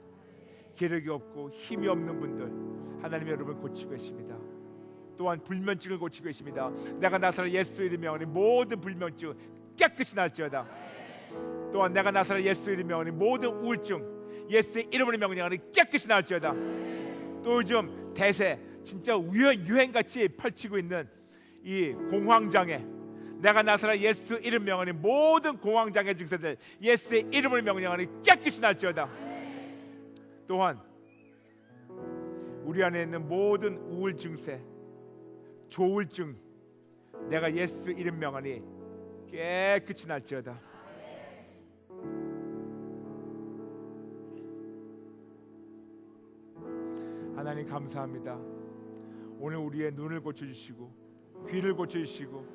기력이 없고 힘이 없는 분들 하나님이 여러분을 고치고 계십니다. 또한 불면증을 고치고 계십니다. 내가 나사렛 예수 이름 명하니 모든 불면증 깨끗이 날지어다. 또 또한 내가 나사렛 예수 이름 명하니 모든 우울증 예수의 이름으로 명령하니 깨끗이 나을지어다. 또 요즘 대세 진짜 유행같이 펼치고 있는 이 공황장애, 내가 나사렛 예수 이름 명하니 모든 공황장애 증세들 예수의 이름으로 명령하니 깨끗이 나을지어다. 또한 우리 안에 있는 모든 우울 증세, 조울증 내가 예수 이름 명하니 깨끗이 날지어다. 하나님 감사합니다. 오늘 우리의 눈을 고쳐주시고 귀를 고쳐주시고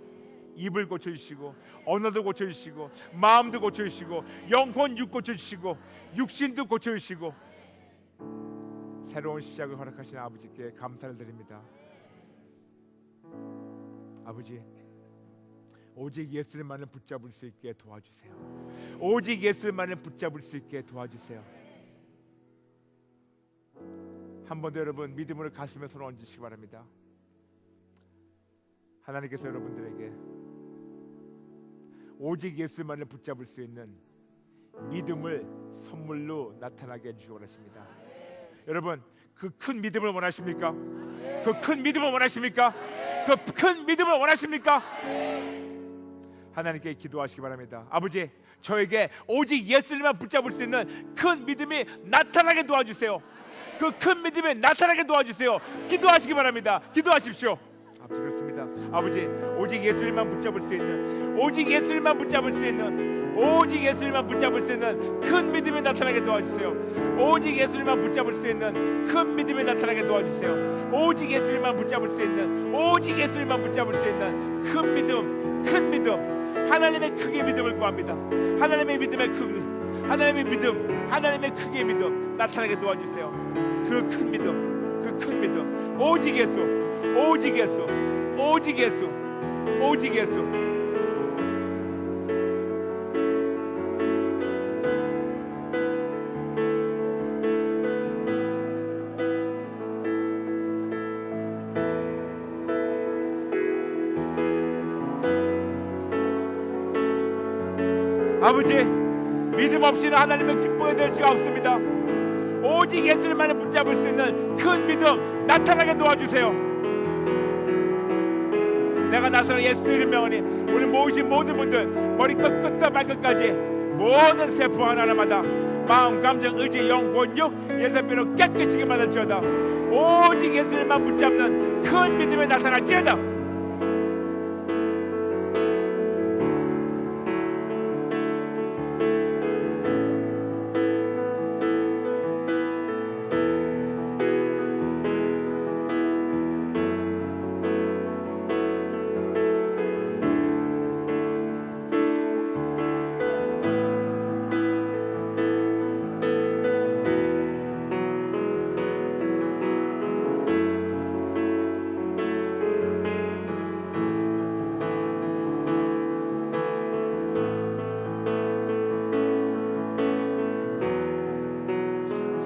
입을 고쳐주시고 언어도 고쳐주시고 마음도 고쳐주시고 영혼 육 고쳐주시고 육신도 고쳐주시고 새로운 시작을 허락하신 아버지께 감사를 드립니다. 아버지, 오직 예수님만을 붙잡을 수 있게 도와주세요. 오직 예수님만을 붙잡을 수 있게 도와주세요. 한 번 더 여러분 믿음으로 가슴에 손을 얹으시기 바랍니다. 하나님께서 여러분들에게 오직 예수만을 붙잡을 수 있는 믿음을 선물로 나타나게 해주시기 원하십니다. 여러분 그 큰 믿음을 원하십니까? 그 큰 믿음을 원하십니까? 그 큰 믿음을 원하십니까? 하나님께 기도하시기 바랍니다. 아버지, 저에게 오직 예수님만 붙잡을 수 있는 큰 믿음이 나타나게 도와주세요. 그 큰 믿음이 나타나게 도와주세요. 기도하시기 바랍니다. 기도하십시오. 아버지, 그렇습니다. 아버지, 오직 예수님만 붙잡을 수 있는, 오직 예수님만 붙잡을 수 있는, 오직 예수님만 붙잡을 수 있는 큰 믿음이 나타나게 도와주세요. 오직 예수님만 붙잡을 수 있는 큰 믿음이 나타나게 도와주세요. 오직 예수님만 붙잡을 수 있는, 오직 예수님만 붙잡을 수 있는 큰 믿음, 큰 믿음, 하나님의 크기의 믿음을 구합니다. 하나님의 믿음의 크기, 하나님의 믿음, 하나님의 크기의 믿음 나타나게 도와주세요. 그 큰 믿음, 그 큰 믿음, 오직 예수, 오직 예수, 오직 예수, 오직 예수. 아버지, 믿음 없이는 하나님의 기쁨에 될 수가 없습니다. 오직 예수님만을 붙잡을 수 있는 큰 믿음 나타나게 도와주세요. 내가 나서는 예수 이름 명하니 우리 모이신 모든 분들 머리끝 끝부터 발끝까지 모든 세포 하나하나마다 마음, 감정, 의지, 영, 육 예수님으로 깨끗이 받을지어다. 오직 예수님만 붙잡는 큰 믿음에 나타날지어다.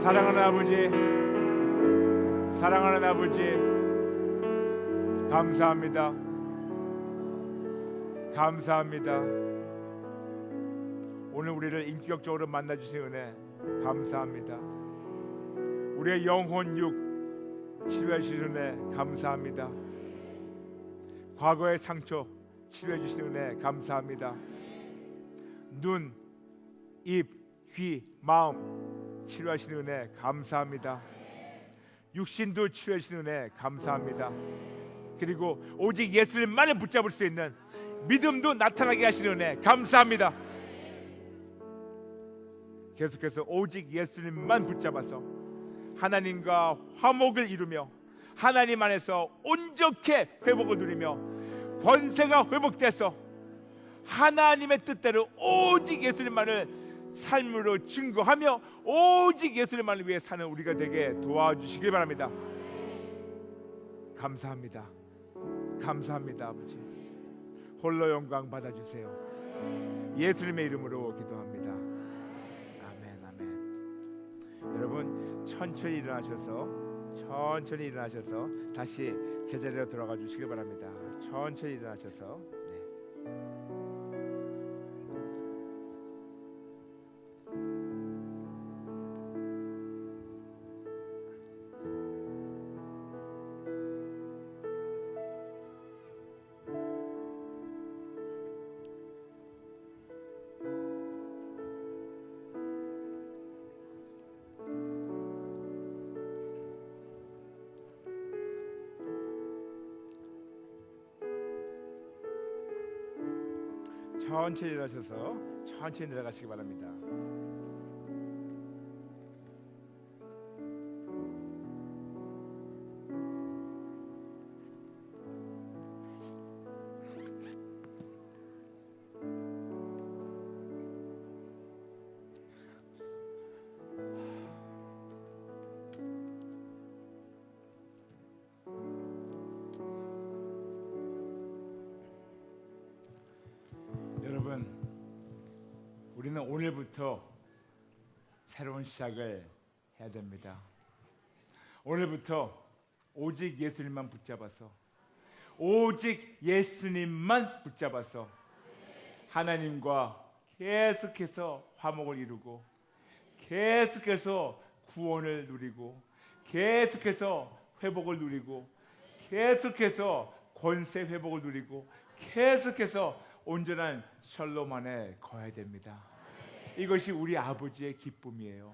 사랑하는 아버지, 사랑하는 아버지, 감사합니다. 감사합니다. 오늘 우리를 인격적으로 만나주신 은혜 감사합니다. 우리의 영혼 육 치료해 주신 은혜 감사합니다. 과거의 상처 치료해 주신 은혜 감사합니다. 눈, 입, 귀, 마음 치료하시는 은혜 감사합니다. 육신도 치료하시는 은혜 감사합니다. 그리고 오직 예수님만을 붙잡을 수 있는 믿음도 나타나게 하시는 은혜 감사합니다. 계속해서 오직 예수님만 붙잡아서 하나님과 화목을 이루며 하나님 안에서 온전케 회복을 누리며 권세가 회복돼서 하나님의 뜻대로 오직 예수님만을 삶으로 증거하며 오직 예수님만을 위해 사는 우리가 되게 도와주시길 바랍니다. 감사합니다. 감사합니다. 아버지, 홀로 영광 받아주세요. 예수님의 이름으로 기도합니다. 아멘, 아멘. 여러분 천천히 일어나셔서 다시 제자리로 돌아가 주시길 바랍니다. 천천히 일어나셔서 천천히 일어나셔서 천천히 내려가시기 바랍니다. 여러분, 우리는 오늘부터 새로운 시작을 해야 됩니다. 오늘부터 오직 예수님만 붙잡아서, 오직 예수님만 붙잡아서 하나님과 계속해서 화목을 이루고, 계속해서 구원을 누리고, 계속해서 회복을 누리고, 계속해서 권세 회복을 누리고, 계속해서 온전한 샬롬 안에 거해야 됩니다. 이것이 우리 아버지의 기쁨이에요.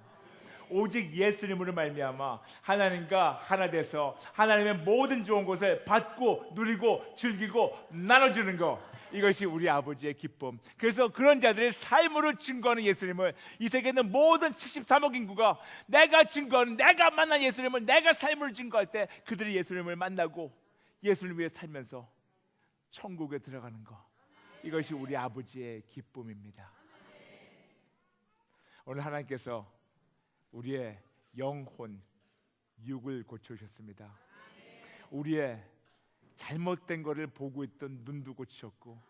오직 예수님으로 말미암아 하나님과 하나 돼서 하나님의 모든 좋은 것을 받고 누리고 즐기고 나눠주는 것, 이것이 우리 아버지의 기쁨. 그래서 그런 자들의 삶으로 증거하는 예수님을 이 세계에 있는 모든 73억 인구가 내가 증거하는, 내가 만난 예수님을 내가 삶으로 증거할 때 그들이 예수님을 만나고 예수님 위해 살면서 천국에 들어가는 것, 이것이 우리 아버지의 기쁨입니다. 오늘 하나님께서 우리의 영혼, 육을 고쳐주셨습니다. 우리의 잘못된 것을 보고 있던 눈도 고치셨고,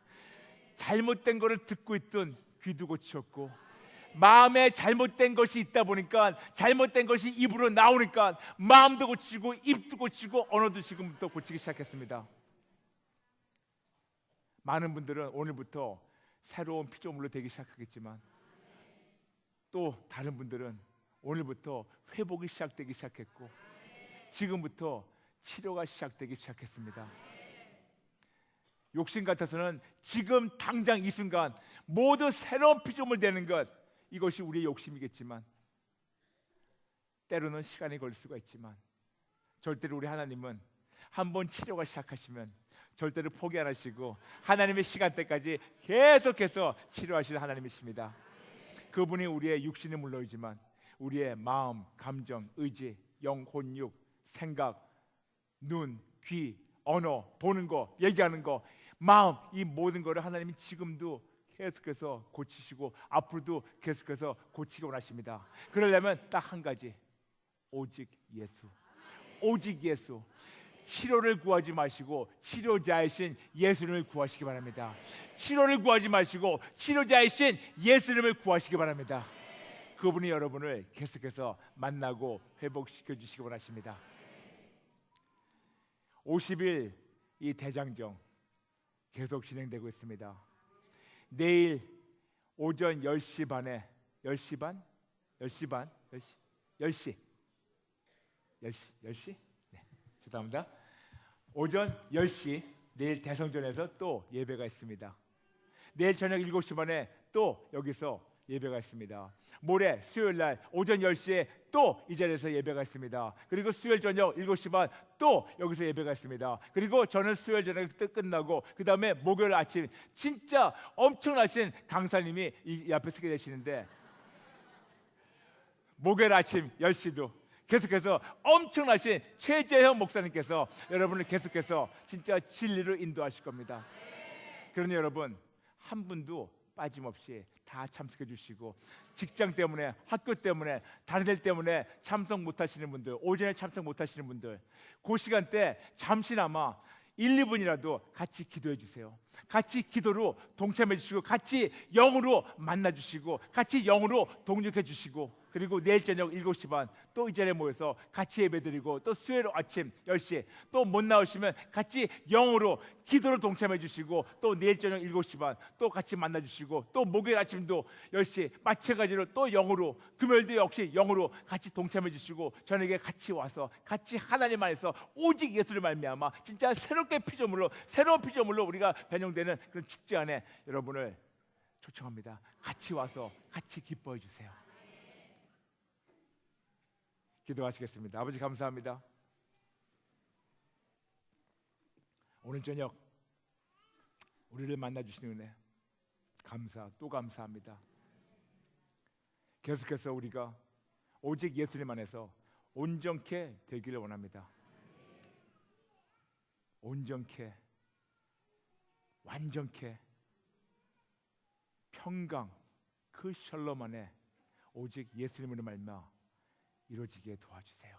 잘못된 것을 듣고 있던 귀도 고치셨고, 마음에 잘못된 것이 있다 보니까, 잘못된 것이 입으로 나오니까 마음도 고치고 입도 고치고 언어도 지금부터 고치기 시작했습니다. 많은 분들은 오늘부터 새로운 피조물로 되기 시작하겠지만, 또 다른 분들은 오늘부터 회복이 시작되기 시작했고, 지금부터 치료가 시작되기 시작했습니다. 욕심 같아서는 지금 당장 이 순간 모두 새로운 피조물 되는 것, 이것이 우리의 욕심이겠지만, 때로는 시간이 걸릴 수가 있지만, 절대로 우리 하나님은 한번 치료가 시작하시면 절대로 포기 안 하시고 하나님의 시간대까지 계속해서 치료하시는 하나님이십니다. 그분이 우리의 육신이 물론이지만 우리의 마음, 감정, 의지, 영, 혼, 육, 생각, 눈, 귀, 언어, 보는 거, 얘기하는 거, 마음, 이 모든 거를 하나님이 지금도 계속해서 고치시고 앞으로도 계속해서 고치기 원하십니다. 그러려면 딱 한 가지, 오직 예수, 오직 예수. 치료를 구하지 마시고 치료자이신 예수님을 구하시기 바랍니다. 치료를 구하지 마시고 치료자이신 예수님을 구하시기 바랍니다. 그분이 여러분을 계속해서 만나고 회복시켜 주시기 원하십니다. 50일 이 대장정 계속 진행되고 있습니다. 내일 오전 10시 반에 10시 반? 10시 반? 10시? 네, 죄송합니다. 오전 10시 내일 대성전에서 또 예배가 있습니다. 내일 저녁 7시 반에 또 여기서 예배가 있습니다. 모레 수요일 날 오전 10시에 또 이 자리에서 예배가 있습니다. 그리고 수요일 저녁 7시 반 또 여기서 예배가 있습니다. 그리고 저는 수요일 저녁 끝나고 그 다음에 목요일 아침 진짜 엄청나신 강사님이 이 앞에 서게 되시는데, 목요일 아침 10시도 계속해서 엄청나신 최재형 목사님께서 여러분을 계속해서 진짜 진리로 인도하실 겁니다. 그러니 여러분 한 분도 빠짐없이 다 참석해 주시고, 직장 때문에, 학교 때문에, 다른 일 때문에 참석 못하시는 분들, 오전에 참석 못하시는 분들, 그 시간대 잠시나마 1, 2분이라도 같이 기도해 주세요. 같이 기도로 동참해 주시고, 같이 영으로 만나 주시고, 같이 영으로 동력해 주시고, 그리고 내일 저녁 7시 반 또 이 자리에 모여서 같이 예배드리고, 또 수요일 아침 10시 또 못 나오시면 같이 영으로 기도로 동참해 주시고, 또 내일 저녁 7시 반 또 같이 만나 주시고, 또 목요일 아침도 10시 마찬가지로 또 영으로, 금요일도 역시 영으로 같이 동참해 주시고, 저녁에 같이 와서 같이 하나님 안에서 오직 예수를 말미암아 진짜 새롭게 피조물로, 새로운 피조물로 우리가 변형되는 그런 축제 안에 여러분을 초청합니다. 같이 와서 같이 기뻐해 주세요. 기도하시겠습니다. 아버지 감사합니다. 오늘 저녁 우리를 만나 주시는 은혜, 또 감사합니다. 계속해서 우리가 오직 예수님 안에서 온전케 되기를 원합니다. 온전케, 완전케, 평강, 그 샬롬 안에 오직 예수님으로 말미암아 이루어지게 도와주세요.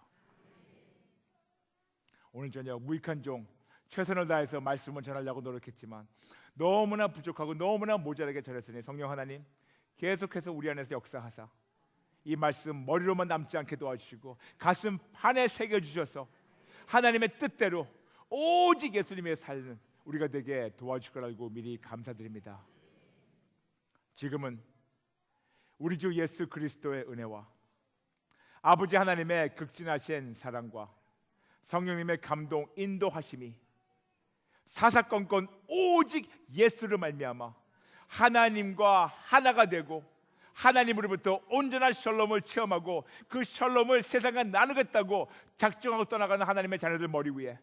오늘 저녁 무익한 종 최선을 다해서 말씀을 전하려고 노력했지만 너무나 부족하고 너무나 모자라게 전했으니 성령 하나님 계속해서 우리 안에서 역사하사 이 말씀 머리로만 남지 않게 도와주시고 가슴 판에 새겨주셔서 하나님의 뜻대로 오직 예수님의 삶은 우리가 되게 도와주실 걸 알고 미리 감사드립니다. 지금은 우리 주 예수 그리스도의 은혜와 아버지 하나님의 극진하신 사랑과 성령님의 감동 인도하심이 사사건건 오직 예수를 말미암아 하나님과 하나가 되고 하나님으로부터 온전한 샬롬을 체험하고 그 샬롬을 세상과 나누겠다고 작정하고 떠나가는 하나님의 자녀들 머리 위에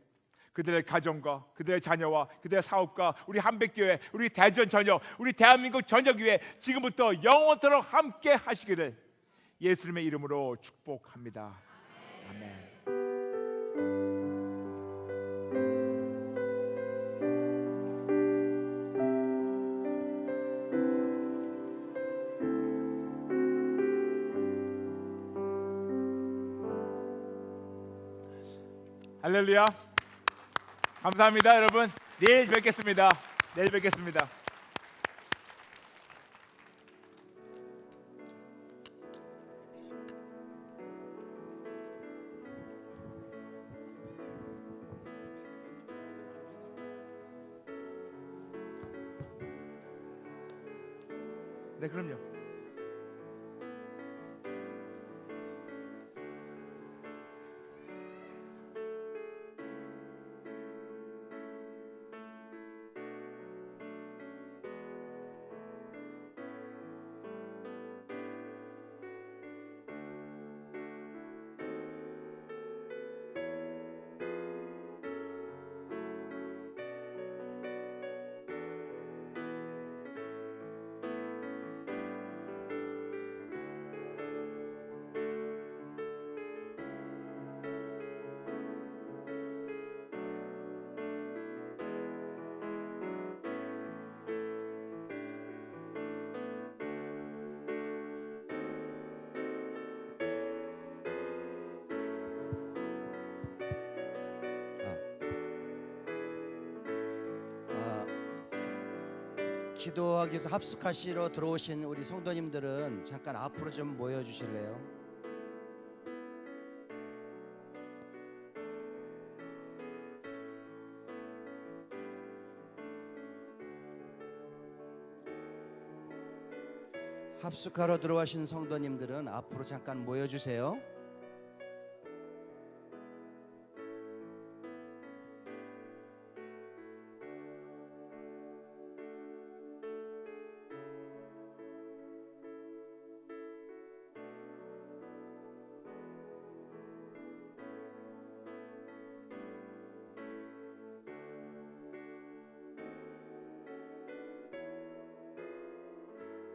그들의 가정과 그들의 자녀와 그들의 사업과 우리 한백교회, 우리 대전 전역, 우리 대한민국 전역 위에 지금부터 영원토록 함께 하시기를 예수님의 이름으로 축복합니다. 아멘. 할렐루야. 감사합니다, 여러분. 내일 뵙겠습니다. 내일 뵙겠습니다. 네, 그럼요. 기도하기 위해서 합숙하시러 들어오신 우리 성도님들은 잠깐 앞으로 좀 모여 주실래요? 합숙하러 들어오신 성도님들은 앞으로 잠깐 모여 주세요.